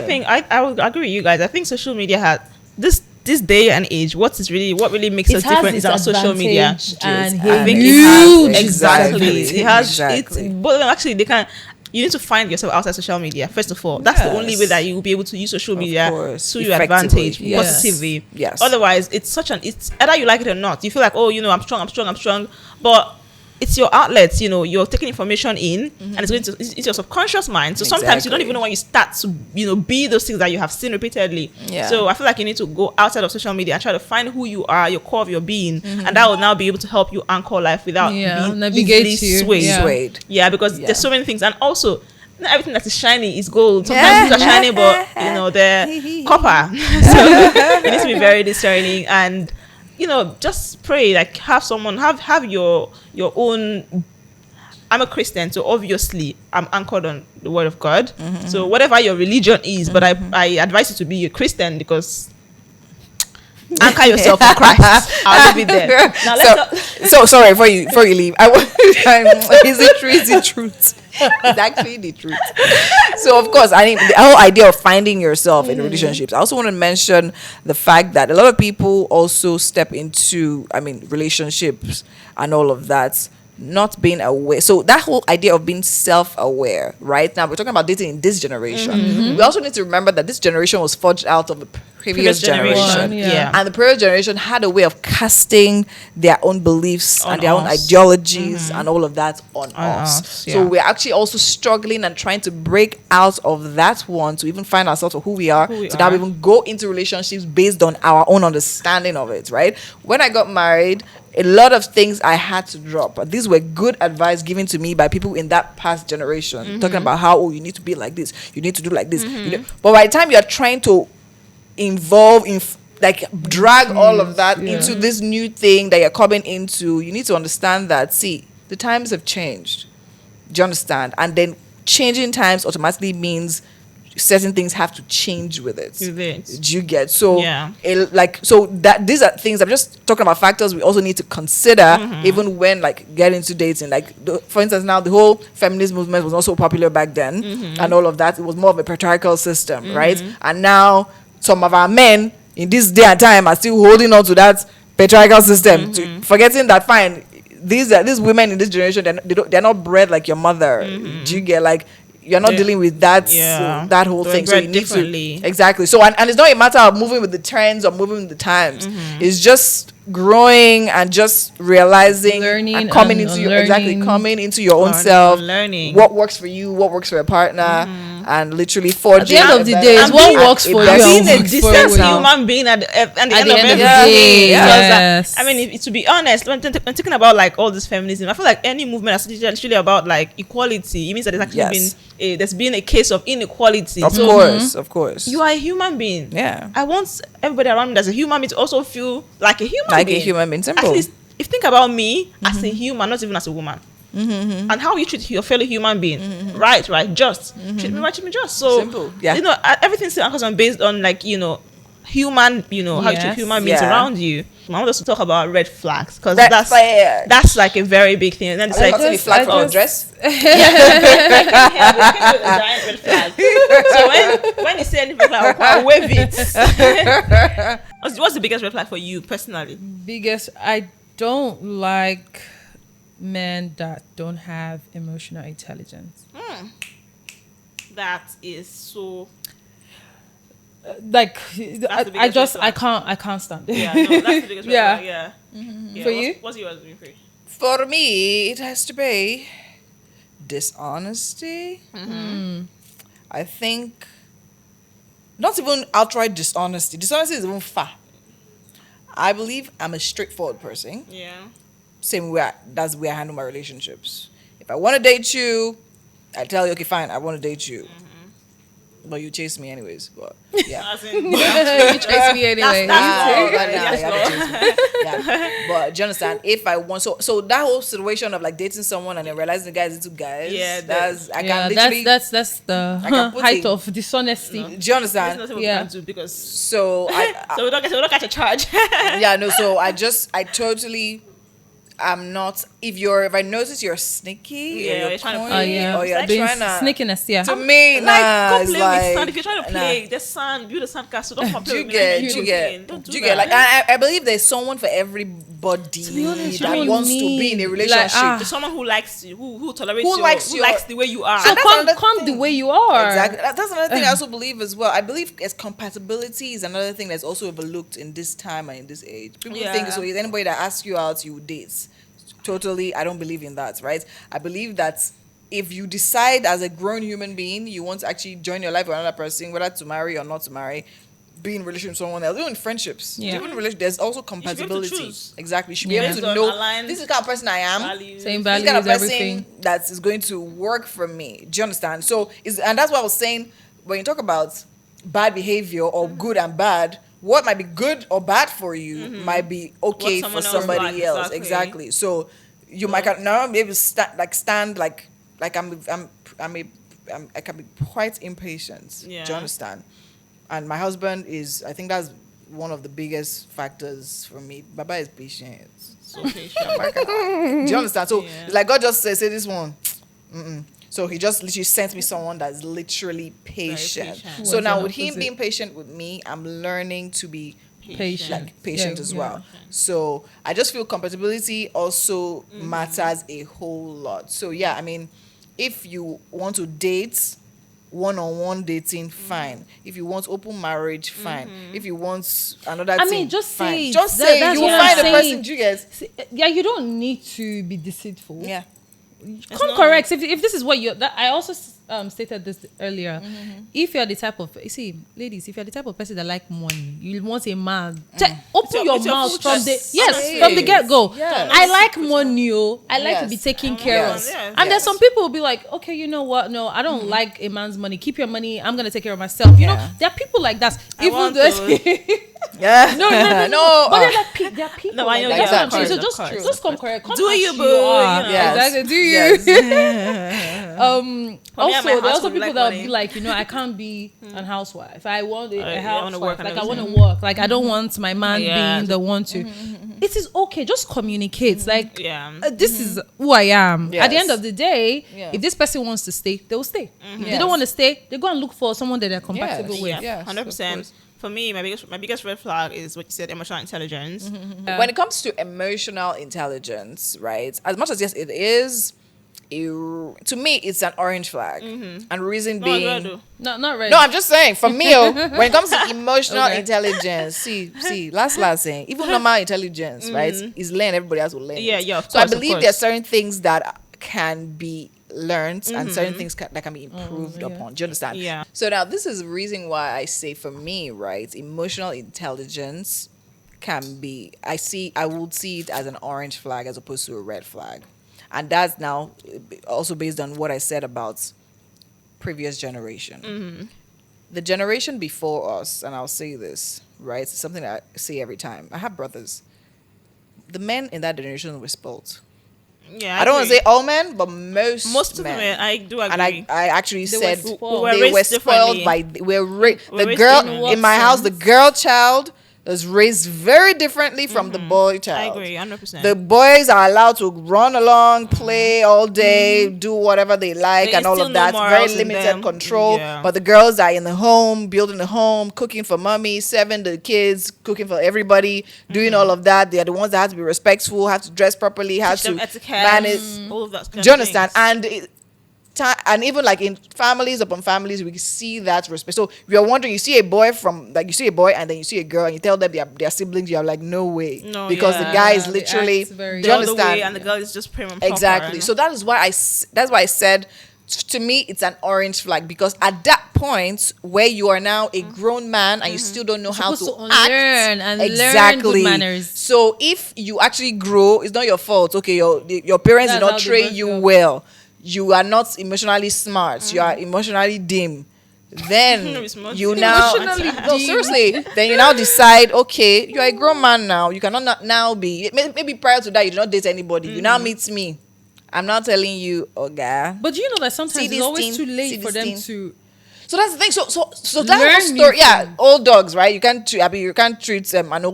[SPEAKER 1] think I would agree with you guys. I think social media has this day and age, what really makes us different is our social media.
[SPEAKER 3] And
[SPEAKER 1] I think it has exactly. It has but actually you need to find yourself outside social media first of all. That's the only way that you will be able to use social media to your advantage positively. Otherwise, it's either you like it or not. You feel like, oh, I'm strong, but it's your outlets, you're taking information in, and it's your subconscious mind. So sometimes you don't even know when you start to, be those things that you have seen repeatedly. So I feel like you need to go outside of social media and try to find who you are, your core of your being, and that will now be able to help you anchor life without being easily swayed. Because there's so many things, and also not everything that is shiny is gold. Sometimes things are shiny, but they're copper. So you need to be very discerning and just pray, like have someone have your own. I'm a Christian, so obviously I'm anchored on the word of God. So whatever your religion is, but I advise you to be a Christian, because anchor yourself in Christ. I'll leave it there. Now
[SPEAKER 2] so sorry, before you leave, is the truth. It's actually the truth. So of course, I think the whole idea of finding yourself in relationships. I also want to mention the fact that a lot of people also step into, relationships and all of that, not being aware. So that whole idea of being self-aware, right? Now we're talking about dating in this generation. We also need to remember that this generation was forged out of the previous generation. And the previous generation had a way of casting their own beliefs and their own ideologies and all of that on us. So we're actually also struggling and trying to break out of that one to even find ourselves for who we are, now even go into relationships based on our own understanding of it, right? When I got married, a lot of things I had to drop. These were good advice given to me by people in that past generation, talking about how, you need to be like this, you need to do like this. But by the time you're trying to involve in drag all of that into this new thing that you're coming into, you need to understand that, the times have changed. Do you understand? And then changing times automatically means certain things have to change with it. Do you get? So that these are things, I'm just talking about factors we also need to consider even when getting into dating. For instance, now the whole feminist movement was not so popular back then and all of that. It was more of a patriarchal system, right? And now some of our men in this day and time are still holding on to that patriarchal system, forgetting that these women in this generation, they're not bred like your mother. Do you get? You're not dealing with that that whole thing, so you need to exactly. So and it's not a matter of moving with the trends or moving with the times. It's just growing and just realizing, learning, and coming into your own self, learning what works for you, what works for your partner, and literally forging.
[SPEAKER 3] At the end of the day, it's what works for you.
[SPEAKER 1] Being a decent human being at the end of every day. Yes. To be honest, when thinking about all this feminism, I feel like any movement is actually about equality. It means that there's actually there's been a case of inequality.
[SPEAKER 2] Of course.
[SPEAKER 1] You are a human being.
[SPEAKER 2] Yeah.
[SPEAKER 1] I want everybody around me that's a human being to also feel like a human being.
[SPEAKER 2] A human being. Simple.
[SPEAKER 1] At least, if you think about me as a human, not even as a woman, and how you treat your fellow human being, right, just treat me right, treat me just. So simple. Every everything still anchors on based on like human, how you treat
[SPEAKER 3] Yes.
[SPEAKER 1] human beings
[SPEAKER 2] Yeah.
[SPEAKER 1] around you. I want us to talk about red flags because
[SPEAKER 2] Red
[SPEAKER 1] that's
[SPEAKER 2] flag.
[SPEAKER 1] that's like a very big thing. And then it's
[SPEAKER 2] Like,
[SPEAKER 1] like
[SPEAKER 2] the flag for a dress.
[SPEAKER 1] a giant red flag. So when you say anything like I'll wave it. What's the biggest red flag for you personally?
[SPEAKER 3] Biggest, I don't like men that don't have emotional intelligence.
[SPEAKER 1] That is so.
[SPEAKER 3] Like
[SPEAKER 1] the biggest
[SPEAKER 3] I just
[SPEAKER 1] red flag.
[SPEAKER 3] I can't stand it.
[SPEAKER 1] Yeah, no, that's the biggest red
[SPEAKER 3] Yeah.
[SPEAKER 1] flag. Yeah. Yeah.
[SPEAKER 3] For you?
[SPEAKER 1] What's yours, Winfrey?
[SPEAKER 2] For me, it has to be dishonesty. I think not even outright dishonesty. Dishonesty is even far. I believe I'm a straightforward person.
[SPEAKER 1] Yeah.
[SPEAKER 2] Same way that's the way I handle my relationships. If I want to date you, I tell you, okay, fine, I want to date you. But you chase me anyways. But yeah.
[SPEAKER 1] As in,
[SPEAKER 3] You chase me anyway.
[SPEAKER 2] Yeah. But do you understand? If I want, so that whole situation of like dating someone and then realizing the guy is into guys,
[SPEAKER 1] Yeah,
[SPEAKER 2] that's I
[SPEAKER 3] Yeah,
[SPEAKER 2] can literally.
[SPEAKER 3] that's
[SPEAKER 2] I can
[SPEAKER 3] the
[SPEAKER 2] put
[SPEAKER 3] height
[SPEAKER 2] it-
[SPEAKER 3] of dishonesty.
[SPEAKER 2] Do you
[SPEAKER 1] there's
[SPEAKER 2] understand?
[SPEAKER 1] nothing we
[SPEAKER 3] Yeah.
[SPEAKER 1] can do because
[SPEAKER 2] So
[SPEAKER 1] so we don't catch a charge.
[SPEAKER 2] yeah, no. So I totally. I'm not. If I notice you're sneaky,
[SPEAKER 1] Yeah,
[SPEAKER 2] or
[SPEAKER 1] you're
[SPEAKER 2] you're
[SPEAKER 1] trying to
[SPEAKER 2] corny,
[SPEAKER 3] Oh yeah,
[SPEAKER 2] or you're
[SPEAKER 3] being
[SPEAKER 2] trying to
[SPEAKER 3] sneakiness. Yeah.
[SPEAKER 2] To me,
[SPEAKER 1] Like,
[SPEAKER 2] nah,
[SPEAKER 1] go
[SPEAKER 2] it's
[SPEAKER 1] play
[SPEAKER 2] like,
[SPEAKER 1] with sand. If you're trying to play
[SPEAKER 2] nah.
[SPEAKER 1] the sand, build a sandcastle. Don't come play
[SPEAKER 2] You
[SPEAKER 1] with
[SPEAKER 2] get,
[SPEAKER 1] me.
[SPEAKER 2] you get,
[SPEAKER 1] Don't do
[SPEAKER 2] you
[SPEAKER 1] that.
[SPEAKER 2] get. Like I believe there's someone for everybody
[SPEAKER 3] be honest, you
[SPEAKER 2] that
[SPEAKER 3] don't
[SPEAKER 2] wants to be in a
[SPEAKER 3] need,
[SPEAKER 2] relationship.
[SPEAKER 1] There's someone who likes you, who tolerates
[SPEAKER 2] Who
[SPEAKER 1] you,
[SPEAKER 2] likes
[SPEAKER 1] who
[SPEAKER 2] your-
[SPEAKER 1] likes the way you are.
[SPEAKER 3] So
[SPEAKER 2] that's
[SPEAKER 3] come
[SPEAKER 2] another
[SPEAKER 3] come the
[SPEAKER 2] thing.
[SPEAKER 3] way you are.
[SPEAKER 2] Exactly. That's another thing I also believe as well. I believe as compatibility is another thing that's also overlooked in this time and in this age. People think so. Is anybody that asks you out, you date. Totally, I don't believe in that. Right? I believe that if you decide as a grown human being you want to actually join your life with another person, whether to marry or not to marry, be in a relationship with someone else, even in friendships,
[SPEAKER 3] Yeah.
[SPEAKER 2] even in relation, there's also
[SPEAKER 1] be able to
[SPEAKER 2] compatibility.
[SPEAKER 1] choose.
[SPEAKER 2] Exactly, you should be
[SPEAKER 3] Yeah.
[SPEAKER 2] able
[SPEAKER 1] Based
[SPEAKER 2] to
[SPEAKER 1] on
[SPEAKER 2] know
[SPEAKER 1] aligned
[SPEAKER 2] this is the kind of person I am.
[SPEAKER 1] values.
[SPEAKER 3] Same
[SPEAKER 2] This
[SPEAKER 3] values,
[SPEAKER 2] kind of person
[SPEAKER 3] everything.
[SPEAKER 2] that is going to work for me. Do you understand? So and that's what I was saying when you talk about bad behavior or good and bad. What might be good or bad for you might be okay for
[SPEAKER 1] someone else
[SPEAKER 2] somebody
[SPEAKER 1] likes,
[SPEAKER 2] else.
[SPEAKER 1] exactly.
[SPEAKER 2] So you might not be able to stand like I can be quite impatient.
[SPEAKER 1] Yeah.
[SPEAKER 2] Do you understand? And my husband is. I think that's one of the biggest factors for me. Baba is patient.
[SPEAKER 1] So patient.
[SPEAKER 2] Do you understand? So
[SPEAKER 1] Yeah.
[SPEAKER 2] like God just say this one. So he just literally sent me someone that's literally patient.
[SPEAKER 1] patient.
[SPEAKER 2] So
[SPEAKER 3] Was
[SPEAKER 2] now
[SPEAKER 3] an
[SPEAKER 2] with him
[SPEAKER 3] opposite.
[SPEAKER 2] being patient with me, I'm learning to be
[SPEAKER 3] Patient.
[SPEAKER 2] like patient
[SPEAKER 3] Yeah,
[SPEAKER 2] as
[SPEAKER 3] yeah.
[SPEAKER 2] well. So I just feel compatibility also matters a whole lot. So yeah, I mean, if you want to date one-on-one dating, fine. If you want open marriage, fine. If you want another
[SPEAKER 3] I
[SPEAKER 2] thing,
[SPEAKER 3] mean, just
[SPEAKER 2] fine.
[SPEAKER 3] say it.
[SPEAKER 2] Just say it.
[SPEAKER 3] That's
[SPEAKER 2] You will
[SPEAKER 3] what I'm
[SPEAKER 2] find a
[SPEAKER 3] saying.
[SPEAKER 2] person. Do you get?
[SPEAKER 3] Yeah, you don't need to be deceitful.
[SPEAKER 2] Yeah.
[SPEAKER 3] Come
[SPEAKER 1] not
[SPEAKER 3] correct. If this is what you, I also stated this earlier. If you're the type of, you see, ladies, if you're the type of person that like money, you want a man. Open your
[SPEAKER 1] it's your
[SPEAKER 3] mouth
[SPEAKER 1] full
[SPEAKER 3] from the
[SPEAKER 1] choice.
[SPEAKER 3] from the get go.
[SPEAKER 2] Yes.
[SPEAKER 3] I like money. I like to be
[SPEAKER 2] Yes.
[SPEAKER 3] taken care
[SPEAKER 2] Yes.
[SPEAKER 3] of.
[SPEAKER 1] Yes.
[SPEAKER 3] And there's some people will be like, okay, you know what? No, I don't like a man's money. Keep your money. I'm gonna take care of myself. You know,
[SPEAKER 2] Yeah.
[SPEAKER 3] there are people like that.
[SPEAKER 1] I
[SPEAKER 3] Even
[SPEAKER 1] want
[SPEAKER 3] though
[SPEAKER 1] those.
[SPEAKER 2] Yeah.
[SPEAKER 3] no,
[SPEAKER 2] No.
[SPEAKER 3] but they're people.
[SPEAKER 1] No, I know,
[SPEAKER 3] like
[SPEAKER 2] yeah,
[SPEAKER 3] that.
[SPEAKER 2] of course,
[SPEAKER 3] So
[SPEAKER 1] of
[SPEAKER 3] just
[SPEAKER 1] course.
[SPEAKER 3] just come correct. Come
[SPEAKER 1] Do
[SPEAKER 3] as
[SPEAKER 1] you, boo,
[SPEAKER 3] are.
[SPEAKER 1] you know.
[SPEAKER 2] Yes.
[SPEAKER 3] Exactly. Do you?
[SPEAKER 2] Yes.
[SPEAKER 3] Also,
[SPEAKER 1] me and
[SPEAKER 3] there
[SPEAKER 1] my
[SPEAKER 3] are also
[SPEAKER 1] household, we
[SPEAKER 3] people
[SPEAKER 1] like
[SPEAKER 3] that will
[SPEAKER 1] money.
[SPEAKER 3] be like, you know, I can't be an housewife. I want a
[SPEAKER 1] I wanna
[SPEAKER 3] housewife.
[SPEAKER 1] work and
[SPEAKER 3] Like I want to
[SPEAKER 1] everything.
[SPEAKER 3] work. Like I don't want my man
[SPEAKER 1] Yeah.
[SPEAKER 3] being the one to. It is okay. Just communicate. Like
[SPEAKER 1] Yeah.
[SPEAKER 3] this is who I am. At the
[SPEAKER 2] Yes.
[SPEAKER 3] end of the day,
[SPEAKER 2] Yeah.
[SPEAKER 3] if this person wants to stay, they will stay. If they
[SPEAKER 2] Yes.
[SPEAKER 3] don't want to stay, they go and look for someone that they're compatible with.
[SPEAKER 1] Yeah,
[SPEAKER 2] Yes,
[SPEAKER 1] 100%.
[SPEAKER 2] of course.
[SPEAKER 1] For me, my biggest red flag is what you said, emotional intelligence.
[SPEAKER 2] When it comes to emotional intelligence, right? As much as yes, it is. To me, it's an orange flag, and reason
[SPEAKER 1] No,
[SPEAKER 2] being.
[SPEAKER 1] I do.
[SPEAKER 3] Not really.
[SPEAKER 2] No, I'm just saying. For me, when it comes to emotional
[SPEAKER 3] Okay.
[SPEAKER 2] intelligence, see, last saying, even normal intelligence, right, is learned. Everybody has to learn.
[SPEAKER 1] Yeah,
[SPEAKER 2] it.
[SPEAKER 1] yeah, of
[SPEAKER 2] So I
[SPEAKER 1] course, of
[SPEAKER 2] believe
[SPEAKER 1] course.
[SPEAKER 2] there's certain things that can be learned and certain things that can be improved upon. Do you understand?
[SPEAKER 1] Yeah.
[SPEAKER 2] So now this is the reason why I say for me, right, emotional intelligence can be. I would see it as an orange flag as opposed to a red flag, and that's now also based on what I said about previous generation. The generation before us, and I'll say this, right? It's something that I say every time. I have brothers. The men in that generation were spoiled.
[SPEAKER 1] Yeah,
[SPEAKER 2] I don't want to
[SPEAKER 1] agree.
[SPEAKER 2] say all men, but most
[SPEAKER 1] of
[SPEAKER 2] men.
[SPEAKER 1] them, I do agree.
[SPEAKER 2] And I actually said
[SPEAKER 3] spoiled.
[SPEAKER 2] they
[SPEAKER 1] raised
[SPEAKER 2] were spoiled
[SPEAKER 1] differently.
[SPEAKER 2] by the
[SPEAKER 1] raised
[SPEAKER 2] girl
[SPEAKER 1] differently.
[SPEAKER 2] in my house. The girl child was raised very differently from the boy
[SPEAKER 1] I
[SPEAKER 2] child.
[SPEAKER 1] agree, 100%.
[SPEAKER 2] The boys are allowed to run along, play all day, do whatever they like,
[SPEAKER 1] They
[SPEAKER 2] and all
[SPEAKER 1] instill
[SPEAKER 2] of
[SPEAKER 1] no
[SPEAKER 2] that. Very
[SPEAKER 1] morals in
[SPEAKER 2] limited
[SPEAKER 1] them.
[SPEAKER 2] control.
[SPEAKER 1] Yeah.
[SPEAKER 2] But the girls are in the home, building the home, cooking for mommy, serving the kids, cooking for everybody, doing all of that. They are the ones that have to be respectful, have to dress properly, have
[SPEAKER 1] Teach them
[SPEAKER 2] to
[SPEAKER 1] etiquette,
[SPEAKER 2] manage.
[SPEAKER 1] all of that.
[SPEAKER 2] Do you understand? And even like in families upon families, we see that respect. So if you're wondering, you see a boy and then you see a girl and you tell them they are siblings, you're like, no way.
[SPEAKER 1] No,
[SPEAKER 2] because
[SPEAKER 1] yeah.
[SPEAKER 2] the guy is
[SPEAKER 3] They
[SPEAKER 2] literally,
[SPEAKER 3] act very-
[SPEAKER 2] do you
[SPEAKER 1] the other
[SPEAKER 2] understand?
[SPEAKER 1] way, and the girl is just prim and proper.
[SPEAKER 2] Exactly. So that is why that's why I said, to me, it's an orange flag, because at that point where you are now a grown man and you still don't know how to
[SPEAKER 3] supposed to
[SPEAKER 2] act,
[SPEAKER 3] unlearn and learn good manners.
[SPEAKER 2] So if you actually grow, it's not your fault. Okay, your parents did
[SPEAKER 3] That's how
[SPEAKER 2] not
[SPEAKER 3] they
[SPEAKER 2] train
[SPEAKER 3] brought
[SPEAKER 2] you
[SPEAKER 3] you up.
[SPEAKER 2] well. You are not emotionally smart. You are emotionally dim. Then
[SPEAKER 1] It's much
[SPEAKER 2] you
[SPEAKER 1] dim.
[SPEAKER 2] now
[SPEAKER 3] Emotionally
[SPEAKER 2] no,
[SPEAKER 3] dim.
[SPEAKER 2] seriously. Then you now decide, okay, you are a grown man now. You cannot now be, maybe prior to that you did not date anybody. You now meet me. I'm not telling you, okay.
[SPEAKER 3] But you know that sometimes
[SPEAKER 2] See
[SPEAKER 3] it's
[SPEAKER 2] this
[SPEAKER 3] always
[SPEAKER 2] thing?
[SPEAKER 3] too
[SPEAKER 2] See
[SPEAKER 3] late for
[SPEAKER 2] this
[SPEAKER 3] them
[SPEAKER 2] thing?
[SPEAKER 3] to.
[SPEAKER 2] So that's the thing. So that
[SPEAKER 3] Learn
[SPEAKER 2] whole
[SPEAKER 3] new
[SPEAKER 2] story, yeah,
[SPEAKER 3] things.
[SPEAKER 2] old dogs, right? You can't treat an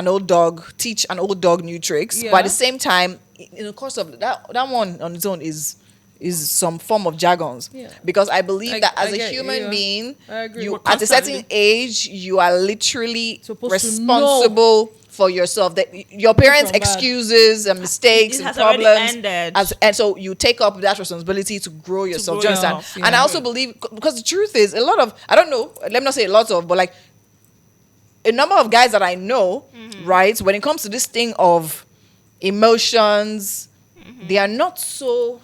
[SPEAKER 2] old dog, teach an old dog new tricks. But at
[SPEAKER 3] Yeah.
[SPEAKER 2] the same time, in the course of that one on its own is some form of jargons.
[SPEAKER 3] Yeah.
[SPEAKER 2] Because I believe that
[SPEAKER 3] I
[SPEAKER 2] as a
[SPEAKER 3] get you,
[SPEAKER 2] human
[SPEAKER 3] yeah.
[SPEAKER 2] being,
[SPEAKER 3] I agree.
[SPEAKER 2] you
[SPEAKER 3] We're
[SPEAKER 2] at a certain
[SPEAKER 1] constantly-
[SPEAKER 2] age, you are literally
[SPEAKER 3] Supposed to
[SPEAKER 2] responsible for yourself. That your parents'
[SPEAKER 3] from bad.
[SPEAKER 2] excuses and mistakes
[SPEAKER 1] It
[SPEAKER 2] and
[SPEAKER 1] has already
[SPEAKER 2] problems,
[SPEAKER 1] ended.
[SPEAKER 2] and so you take up that responsibility to grow yourself.
[SPEAKER 1] grow
[SPEAKER 2] Do you understand?
[SPEAKER 1] yourself,
[SPEAKER 2] And I
[SPEAKER 3] yeah.
[SPEAKER 2] also believe, because the truth is, a lot of, I don't know, let me not say a lot of, but like a number of guys that I know, right, when it comes to this thing of emotions, they are not so.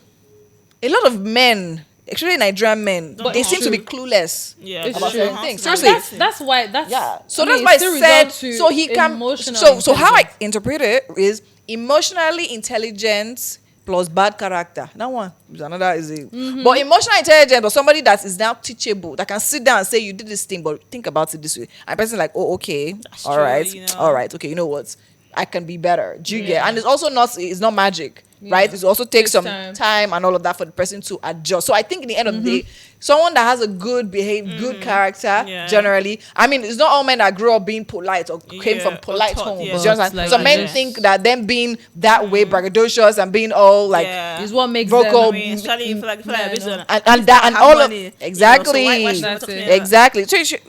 [SPEAKER 2] A lot of men, actually Nigerian men,
[SPEAKER 1] Don't
[SPEAKER 2] they
[SPEAKER 1] know.
[SPEAKER 2] seem to be clueless
[SPEAKER 1] Yeah,
[SPEAKER 3] It's
[SPEAKER 2] about
[SPEAKER 3] true.
[SPEAKER 2] certain things.
[SPEAKER 1] That's-
[SPEAKER 2] Seriously.
[SPEAKER 3] That's why. That's
[SPEAKER 2] Yeah. So
[SPEAKER 3] I
[SPEAKER 2] that's
[SPEAKER 3] mean,
[SPEAKER 2] why I
[SPEAKER 3] it still
[SPEAKER 2] said,
[SPEAKER 3] result to
[SPEAKER 2] so he can,
[SPEAKER 3] emotional
[SPEAKER 2] so how I
[SPEAKER 3] intelligence.
[SPEAKER 2] interpret it is emotionally intelligent plus bad character. That one is another is it. But emotional intelligence or somebody that is now teachable, that can sit down and say, you did this thing, but think about it this way. And a person like, oh, okay, all
[SPEAKER 1] true,
[SPEAKER 2] right,
[SPEAKER 1] you know.
[SPEAKER 2] all right, okay, you know what? I can be better. Do you get? And it's also it's not magic. Right, it also takes
[SPEAKER 3] Takes
[SPEAKER 2] some
[SPEAKER 3] time.
[SPEAKER 2] time and all of that for the person to adjust. So I think in the end of the day, someone that has a good good character,
[SPEAKER 1] Yeah.
[SPEAKER 2] generally, I mean, it's not all men that grow up being polite or came
[SPEAKER 1] Yeah,
[SPEAKER 2] from
[SPEAKER 1] or
[SPEAKER 2] polite
[SPEAKER 1] taught,
[SPEAKER 2] homes.
[SPEAKER 1] yeah.
[SPEAKER 2] Do you understand?
[SPEAKER 3] But, like,
[SPEAKER 2] Some men
[SPEAKER 3] just-
[SPEAKER 2] think that them being that way, braggadocious and being all like
[SPEAKER 1] Yeah.
[SPEAKER 3] is what makes
[SPEAKER 2] vocal,
[SPEAKER 3] them.
[SPEAKER 1] I mean, especially if like
[SPEAKER 3] Yeah,
[SPEAKER 1] this
[SPEAKER 3] no.
[SPEAKER 1] one.
[SPEAKER 2] and that and
[SPEAKER 1] have
[SPEAKER 2] all
[SPEAKER 1] money,
[SPEAKER 2] of exactly,
[SPEAKER 1] You know, so why should we
[SPEAKER 3] That's
[SPEAKER 1] talk to
[SPEAKER 3] it.
[SPEAKER 1] me like that?
[SPEAKER 2] exactly.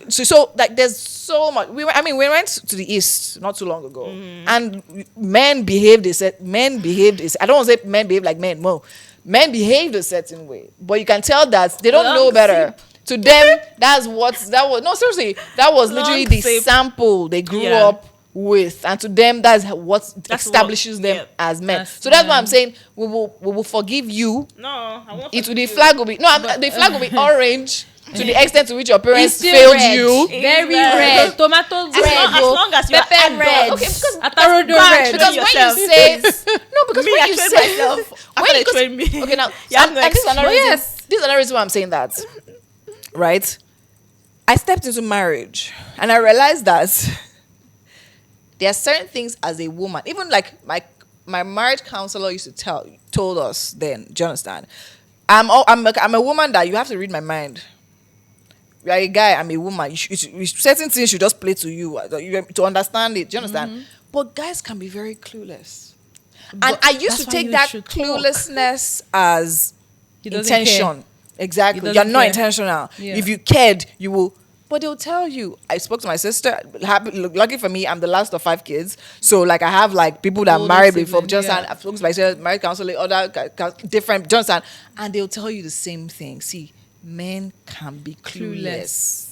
[SPEAKER 2] So like there's so much. We went to the east not too long ago, and men behaved I don't want to say men behave like men. No, men behaved a certain way, but you can tell that they don't
[SPEAKER 1] Long
[SPEAKER 2] know better. To them, that was no, seriously, that was
[SPEAKER 1] Long
[SPEAKER 2] literally the
[SPEAKER 1] sip.
[SPEAKER 2] sample they grew
[SPEAKER 1] Yeah.
[SPEAKER 2] up with, and to them that's what
[SPEAKER 1] That's
[SPEAKER 2] establishes
[SPEAKER 1] what-
[SPEAKER 2] them
[SPEAKER 1] yeah.
[SPEAKER 2] as men.
[SPEAKER 3] As
[SPEAKER 2] So that's why
[SPEAKER 3] men.
[SPEAKER 2] I'm saying we will forgive you.
[SPEAKER 1] No, I won't.
[SPEAKER 2] It will,
[SPEAKER 1] forgive
[SPEAKER 2] the
[SPEAKER 1] you.
[SPEAKER 2] flag will be the flag will be orange to the extent to which your parents
[SPEAKER 3] It's still
[SPEAKER 2] failed
[SPEAKER 3] red.
[SPEAKER 2] you.
[SPEAKER 3] Very
[SPEAKER 1] It's red.
[SPEAKER 3] red. Tomato red.
[SPEAKER 1] As long as you're
[SPEAKER 3] Pepper
[SPEAKER 1] adult.
[SPEAKER 3] red.
[SPEAKER 2] Okay, because
[SPEAKER 3] Atarodo
[SPEAKER 1] God,
[SPEAKER 3] red.
[SPEAKER 2] because when
[SPEAKER 1] yourself.
[SPEAKER 2] you say no, because
[SPEAKER 1] Me,
[SPEAKER 2] when
[SPEAKER 1] I
[SPEAKER 2] you
[SPEAKER 1] trained
[SPEAKER 2] say
[SPEAKER 1] myself. I
[SPEAKER 2] when
[SPEAKER 1] thought
[SPEAKER 2] you
[SPEAKER 1] they trained me.
[SPEAKER 2] okay now
[SPEAKER 1] You have no
[SPEAKER 2] and this is another
[SPEAKER 3] excuse.
[SPEAKER 2] reason,
[SPEAKER 3] Yes.
[SPEAKER 2] this is another reason why I'm saying that, right? I stepped into marriage and I realized that there are certain things as a woman, even like my marriage counselor used to told us then. Do you understand? I'm a woman that you have to read my mind. You are a guy, I'm a woman. Certain things should just play to you to understand it. Do you understand? But guys can be very clueless. And
[SPEAKER 3] But
[SPEAKER 2] I used
[SPEAKER 3] that's
[SPEAKER 2] to
[SPEAKER 3] why
[SPEAKER 2] take
[SPEAKER 3] you
[SPEAKER 2] that
[SPEAKER 3] should talk.
[SPEAKER 2] cluelessness as
[SPEAKER 3] He doesn't
[SPEAKER 2] intention.
[SPEAKER 3] care.
[SPEAKER 2] Exactly.
[SPEAKER 3] He
[SPEAKER 2] You're
[SPEAKER 3] doesn't
[SPEAKER 2] not
[SPEAKER 3] care.
[SPEAKER 2] intentional.
[SPEAKER 3] Yeah.
[SPEAKER 2] If you cared, you will. But they'll tell you. I spoke to my sister. Lucky for me, I'm the last of 5 kids. So like I have like people that
[SPEAKER 3] Older
[SPEAKER 2] married before.
[SPEAKER 3] siblings,
[SPEAKER 2] Just
[SPEAKER 3] yeah.
[SPEAKER 2] I've spoken to my sister, married counselor, other different. Just and they'll tell you the same thing. See, men can be clueless.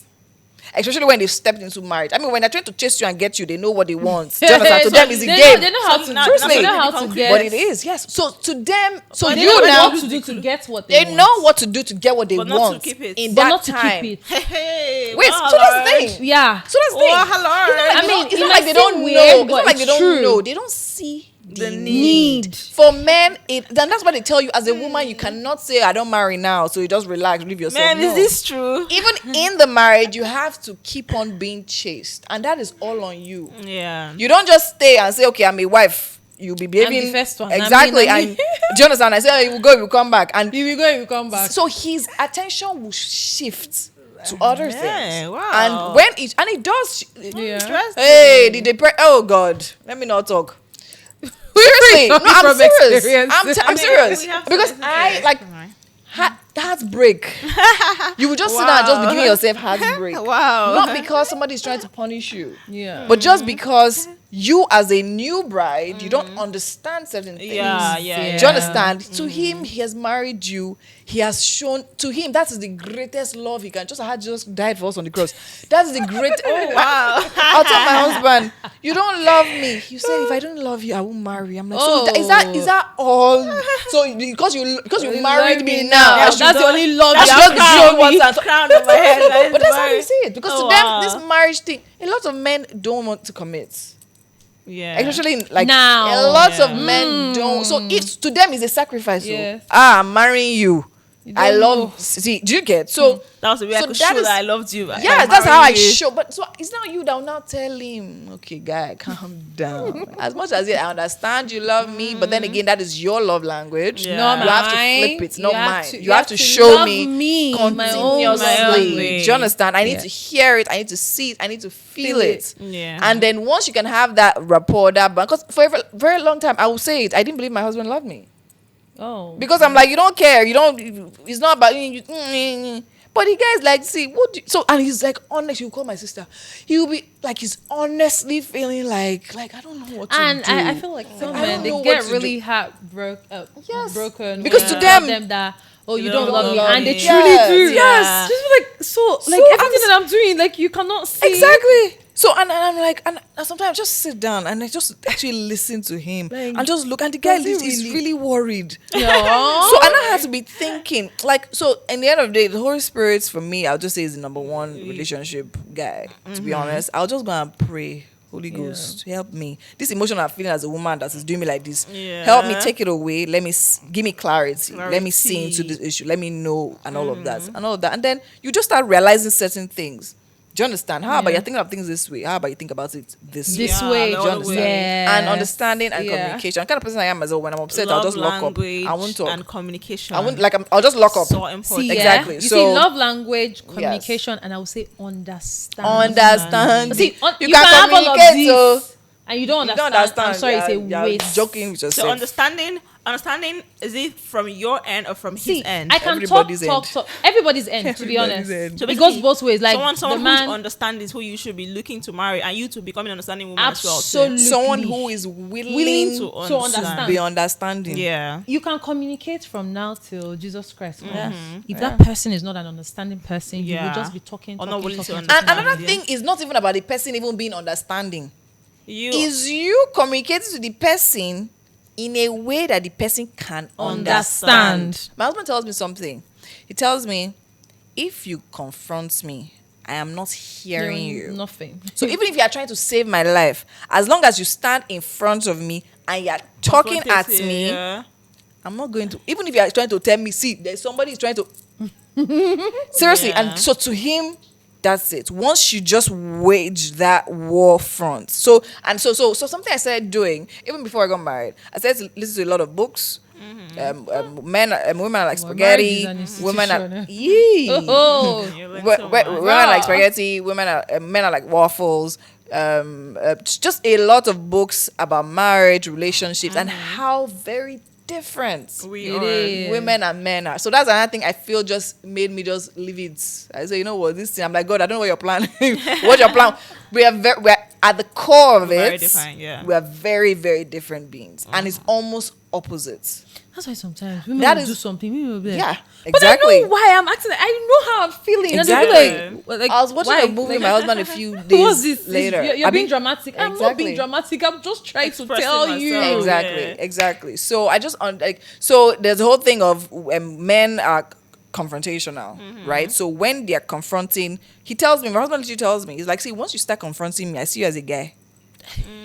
[SPEAKER 2] Especially when they've stepped into marriage. I mean, when they're trying to chase you and get you, they know what they want. Do you understand? To them, it's a game.
[SPEAKER 3] They know how to.
[SPEAKER 1] So now-
[SPEAKER 3] Seriously,
[SPEAKER 1] now
[SPEAKER 3] they know how
[SPEAKER 1] they
[SPEAKER 3] to
[SPEAKER 1] become
[SPEAKER 3] get.
[SPEAKER 2] But it is, yes. So to them, so
[SPEAKER 3] They
[SPEAKER 2] you
[SPEAKER 3] know
[SPEAKER 2] now,
[SPEAKER 3] what to do to get what
[SPEAKER 2] they
[SPEAKER 3] want.
[SPEAKER 2] know what to do to get what they
[SPEAKER 1] But not to
[SPEAKER 2] want
[SPEAKER 1] keep it.
[SPEAKER 2] in
[SPEAKER 3] but
[SPEAKER 2] that
[SPEAKER 3] not to
[SPEAKER 2] time.
[SPEAKER 3] keep it.
[SPEAKER 1] Hey,
[SPEAKER 2] Wait,
[SPEAKER 1] wow,
[SPEAKER 2] so that's the
[SPEAKER 1] Lord.
[SPEAKER 2] thing.
[SPEAKER 3] Yeah.
[SPEAKER 2] So that's the thing.
[SPEAKER 1] Oh, hello.
[SPEAKER 3] I mean,
[SPEAKER 2] It's
[SPEAKER 3] it
[SPEAKER 2] not
[SPEAKER 3] might
[SPEAKER 2] like they don't
[SPEAKER 3] seem
[SPEAKER 2] know.
[SPEAKER 3] weird,
[SPEAKER 2] It's not
[SPEAKER 3] but
[SPEAKER 2] like they
[SPEAKER 3] it's
[SPEAKER 2] don't
[SPEAKER 3] true.
[SPEAKER 2] know. They don't see
[SPEAKER 1] The
[SPEAKER 2] the
[SPEAKER 1] need.
[SPEAKER 2] need. For men, then that's what they tell you. As a woman, you cannot say, I don't marry now. So you just relax, leave yourself.
[SPEAKER 1] Man,
[SPEAKER 2] No.
[SPEAKER 1] is this true?
[SPEAKER 2] Even in the marriage, you have to keep on being chased. And that is all on you.
[SPEAKER 1] Yeah.
[SPEAKER 2] You don't just stay and say, okay, I'm a wife. You'll be behaving
[SPEAKER 3] the first one.
[SPEAKER 2] exactly,
[SPEAKER 3] I mean.
[SPEAKER 2] Do you understand? I said, oh, he will go, he will come back. And
[SPEAKER 3] If you go, you come back.
[SPEAKER 2] so his attention will shift to other things.
[SPEAKER 1] Wow.
[SPEAKER 2] And when it does.
[SPEAKER 3] Yeah.
[SPEAKER 2] Hey, did they pray? Oh, God. Let me not talk. Seriously. No, I'm
[SPEAKER 3] From
[SPEAKER 2] serious.
[SPEAKER 3] experience.
[SPEAKER 2] I'm serious.
[SPEAKER 1] We have to
[SPEAKER 2] Because
[SPEAKER 1] listen to
[SPEAKER 2] I,
[SPEAKER 1] it.
[SPEAKER 2] like, heartbreak. You would just sit down and just be giving yourself heartbreak.
[SPEAKER 1] Wow.
[SPEAKER 2] Not because somebody is trying to punish you,
[SPEAKER 3] Yeah.
[SPEAKER 2] but just because you, as a new bride, you don't understand certain things.
[SPEAKER 1] Yeah.
[SPEAKER 2] Do you understand? To him, he has married you. He has shown to him that is the greatest love he can. Just had just died for us on the cross. That's the great. Oh
[SPEAKER 1] wow.
[SPEAKER 2] I'll tell my husband, you don't love me. You said if I don't love you, I won't marry. I'm like, so is that all? So because you married me now, I should
[SPEAKER 3] That's the only love
[SPEAKER 2] I
[SPEAKER 3] you
[SPEAKER 2] should
[SPEAKER 3] have
[SPEAKER 2] just
[SPEAKER 3] to
[SPEAKER 2] show
[SPEAKER 3] show
[SPEAKER 2] what's
[SPEAKER 3] me.
[SPEAKER 2] on top.
[SPEAKER 1] Crown of my head.
[SPEAKER 2] But that's how you see it. Because
[SPEAKER 1] Oh,
[SPEAKER 2] to them,
[SPEAKER 1] wow.
[SPEAKER 2] this marriage thing, a lot of men don't want to commit.
[SPEAKER 1] Yeah.
[SPEAKER 2] Especially like
[SPEAKER 3] Now.
[SPEAKER 2] a lot of
[SPEAKER 1] Yeah.
[SPEAKER 2] men don't. So it's to them is a sacrifice. So,
[SPEAKER 3] Yes.
[SPEAKER 2] I'm marrying you. I
[SPEAKER 3] don't
[SPEAKER 2] love.
[SPEAKER 3] know.
[SPEAKER 2] See, do you get? So
[SPEAKER 1] That was the way I
[SPEAKER 2] So
[SPEAKER 1] could
[SPEAKER 2] that
[SPEAKER 1] show
[SPEAKER 2] is-
[SPEAKER 1] that I loved you.
[SPEAKER 2] yeah, that's how I show. But so it's not you that will now tell him, okay, guy, calm down. As much as I understand you love me, but then again, that is your love language.
[SPEAKER 1] Yeah.
[SPEAKER 3] Not
[SPEAKER 2] You have to
[SPEAKER 3] mine.
[SPEAKER 2] flip it, not
[SPEAKER 3] You have
[SPEAKER 2] mine.
[SPEAKER 3] to-
[SPEAKER 2] You have to show
[SPEAKER 3] love
[SPEAKER 2] me
[SPEAKER 3] my own
[SPEAKER 2] continuously.
[SPEAKER 1] language.
[SPEAKER 2] Do you understand? I need
[SPEAKER 3] Yeah.
[SPEAKER 2] to hear it. I need to see it. I need to feel
[SPEAKER 3] Feel
[SPEAKER 2] it.
[SPEAKER 1] Yeah.
[SPEAKER 2] And then once you can have that rapport, that bond, because for a very long time, I will say it. I didn't believe my husband loved me.
[SPEAKER 3] Oh.
[SPEAKER 2] Because I'm like, you don't care. You don't. It's not about you. But the guy's like, see, what? So and he's like, honest. He'll call my sister. He'll be like, he's honestly feeling like I don't know what to
[SPEAKER 3] And
[SPEAKER 2] do.
[SPEAKER 3] I feel like some
[SPEAKER 2] I
[SPEAKER 3] men
[SPEAKER 2] don't
[SPEAKER 3] they
[SPEAKER 2] know
[SPEAKER 3] get
[SPEAKER 2] what to
[SPEAKER 3] really
[SPEAKER 2] Yes.
[SPEAKER 3] broken
[SPEAKER 2] Because
[SPEAKER 3] when
[SPEAKER 2] to
[SPEAKER 3] you tell
[SPEAKER 2] them-
[SPEAKER 3] that you
[SPEAKER 1] You
[SPEAKER 3] don't
[SPEAKER 1] don't
[SPEAKER 3] love me,
[SPEAKER 1] love
[SPEAKER 3] and they
[SPEAKER 1] me.
[SPEAKER 3] truly
[SPEAKER 2] Yes,
[SPEAKER 3] do.
[SPEAKER 1] yes.
[SPEAKER 3] Just be like
[SPEAKER 2] So
[SPEAKER 3] everything
[SPEAKER 2] I'm-
[SPEAKER 3] that I'm doing, like you cannot see
[SPEAKER 2] Exactly. So and I'm like, and sometimes I just sit down and I just actually listen to him
[SPEAKER 3] Like,
[SPEAKER 2] and just look, and the guy
[SPEAKER 3] does he
[SPEAKER 2] is
[SPEAKER 3] really-
[SPEAKER 2] really worried.
[SPEAKER 3] No.
[SPEAKER 2] So and I had to be thinking, like, so in the end of the day, the Holy Spirit for me, I'll just say is the number one relationship guy. To be honest, I'll just go and pray. Holy Ghost, help me. This emotion I'm feeling as a woman that is doing me like this,
[SPEAKER 1] Yeah.
[SPEAKER 2] help me take it away. Let me give me clarity. Let me see
[SPEAKER 1] Clarity.
[SPEAKER 2] into this issue. Let me know and all of that and all of that. And then you just start realizing certain things. Do you understand? How about you're thinking of things this way? How about you think about it this way?
[SPEAKER 3] This
[SPEAKER 1] Yeah,
[SPEAKER 3] way,
[SPEAKER 1] the
[SPEAKER 2] Do you
[SPEAKER 1] other way.
[SPEAKER 2] understand? And understanding and
[SPEAKER 3] Yeah.
[SPEAKER 2] communication. The kind of person I am as well. When I'm upset, I'll
[SPEAKER 1] Love
[SPEAKER 2] just lock up.
[SPEAKER 1] language
[SPEAKER 2] I won't talk.
[SPEAKER 1] and communication.
[SPEAKER 2] I won't I'll just lock up.
[SPEAKER 1] So important.
[SPEAKER 3] See,
[SPEAKER 2] Exactly.
[SPEAKER 3] You
[SPEAKER 2] So-
[SPEAKER 3] see, love language, communication, and I would say understand.
[SPEAKER 2] Understand.
[SPEAKER 3] See,
[SPEAKER 2] you
[SPEAKER 3] can
[SPEAKER 2] can
[SPEAKER 3] have all of
[SPEAKER 2] communicate. So
[SPEAKER 3] this, and you don't
[SPEAKER 2] you don't
[SPEAKER 3] understand.
[SPEAKER 2] understand.
[SPEAKER 3] I'm sorry, it's a
[SPEAKER 2] You're
[SPEAKER 3] waste.
[SPEAKER 2] joking with
[SPEAKER 1] So
[SPEAKER 2] yourself.
[SPEAKER 1] understanding is it from your end or from
[SPEAKER 3] See,
[SPEAKER 1] his end?
[SPEAKER 3] I can
[SPEAKER 2] Everybody's
[SPEAKER 3] talk. Everybody's end, to be
[SPEAKER 2] Everybody's
[SPEAKER 3] honest.
[SPEAKER 2] end.
[SPEAKER 1] So
[SPEAKER 3] It goes
[SPEAKER 1] basically,
[SPEAKER 3] both ways. Like
[SPEAKER 1] someone
[SPEAKER 3] the man,
[SPEAKER 1] who's understanding is who you should be looking to marry, and you to become an understanding woman as well. too.
[SPEAKER 3] absolutely.
[SPEAKER 2] Someone who is willing,
[SPEAKER 3] Willing
[SPEAKER 1] to
[SPEAKER 3] to
[SPEAKER 1] understand.
[SPEAKER 2] be understanding.
[SPEAKER 1] Yeah.
[SPEAKER 3] You can communicate from now till Jesus Christ.
[SPEAKER 2] Yeah.
[SPEAKER 3] If that person is not an understanding person, you
[SPEAKER 1] Yeah.
[SPEAKER 3] will just be talking.
[SPEAKER 1] Or not willing to
[SPEAKER 2] And
[SPEAKER 1] understand.
[SPEAKER 2] another thing is not even about the person even being understanding.
[SPEAKER 1] You
[SPEAKER 2] Is you communicating to the person in a way that the person can understand.
[SPEAKER 3] Understand.
[SPEAKER 2] My husband tells me something. He tells me, if you confront me, I am not hearing you.
[SPEAKER 3] Nothing.
[SPEAKER 2] So even if you are trying to save my life, as long as you stand in front of me and you are talking at me,
[SPEAKER 1] Yeah.
[SPEAKER 2] I'm not going to. Even if you are trying to tell me, see, there's somebody is trying to. Seriously,
[SPEAKER 1] Yeah.
[SPEAKER 2] and so to him, that's it. Once you just wage that war front. So something I started doing even before I got married. I started to listen to a lot of books. Women are like spaghetti.
[SPEAKER 3] marriage is an
[SPEAKER 2] Women are
[SPEAKER 3] institution.
[SPEAKER 2] yee.
[SPEAKER 3] Oh,
[SPEAKER 1] You learn
[SPEAKER 2] Women
[SPEAKER 1] so much.
[SPEAKER 2] are like spaghetti. Women are men are like waffles. Just a lot of books about marriage, relationships, and how very different
[SPEAKER 1] We
[SPEAKER 3] It
[SPEAKER 1] are.
[SPEAKER 3] is.
[SPEAKER 2] women and men are. So that's another thing I feel just made me just leave it. I say, you know what, this thing. I'm like, God, I don't know what your plan. What's your plan? We're at the core of
[SPEAKER 1] We're very
[SPEAKER 2] it.
[SPEAKER 1] different, yeah.
[SPEAKER 2] We are very, very different beings, and it's almost opposites.
[SPEAKER 3] that's why sometimes women
[SPEAKER 2] That
[SPEAKER 3] will
[SPEAKER 2] is-
[SPEAKER 3] do something. Women will be like,
[SPEAKER 2] Yeah,
[SPEAKER 3] But
[SPEAKER 2] exactly.
[SPEAKER 3] I know why I'm acting. I know how I'm feeling.
[SPEAKER 2] Exactly.
[SPEAKER 3] And they'll be like,
[SPEAKER 2] I was watching
[SPEAKER 3] why?
[SPEAKER 2] a movie with my husband a few
[SPEAKER 3] What's
[SPEAKER 2] days
[SPEAKER 3] this?
[SPEAKER 2] later.
[SPEAKER 3] You're
[SPEAKER 2] I
[SPEAKER 3] being
[SPEAKER 2] mean,
[SPEAKER 3] dramatic. I'm not
[SPEAKER 2] exactly.
[SPEAKER 3] being dramatic. I'm just trying to
[SPEAKER 1] Expressing
[SPEAKER 3] tell you.
[SPEAKER 1] myself.
[SPEAKER 2] Exactly,
[SPEAKER 1] Yeah.
[SPEAKER 2] exactly. So I just so there's a whole thing of men are confrontational, right? So when they're confronting, he tells me, my husband literally tells me, he's like, see, once you start confronting me, I see you as a guy.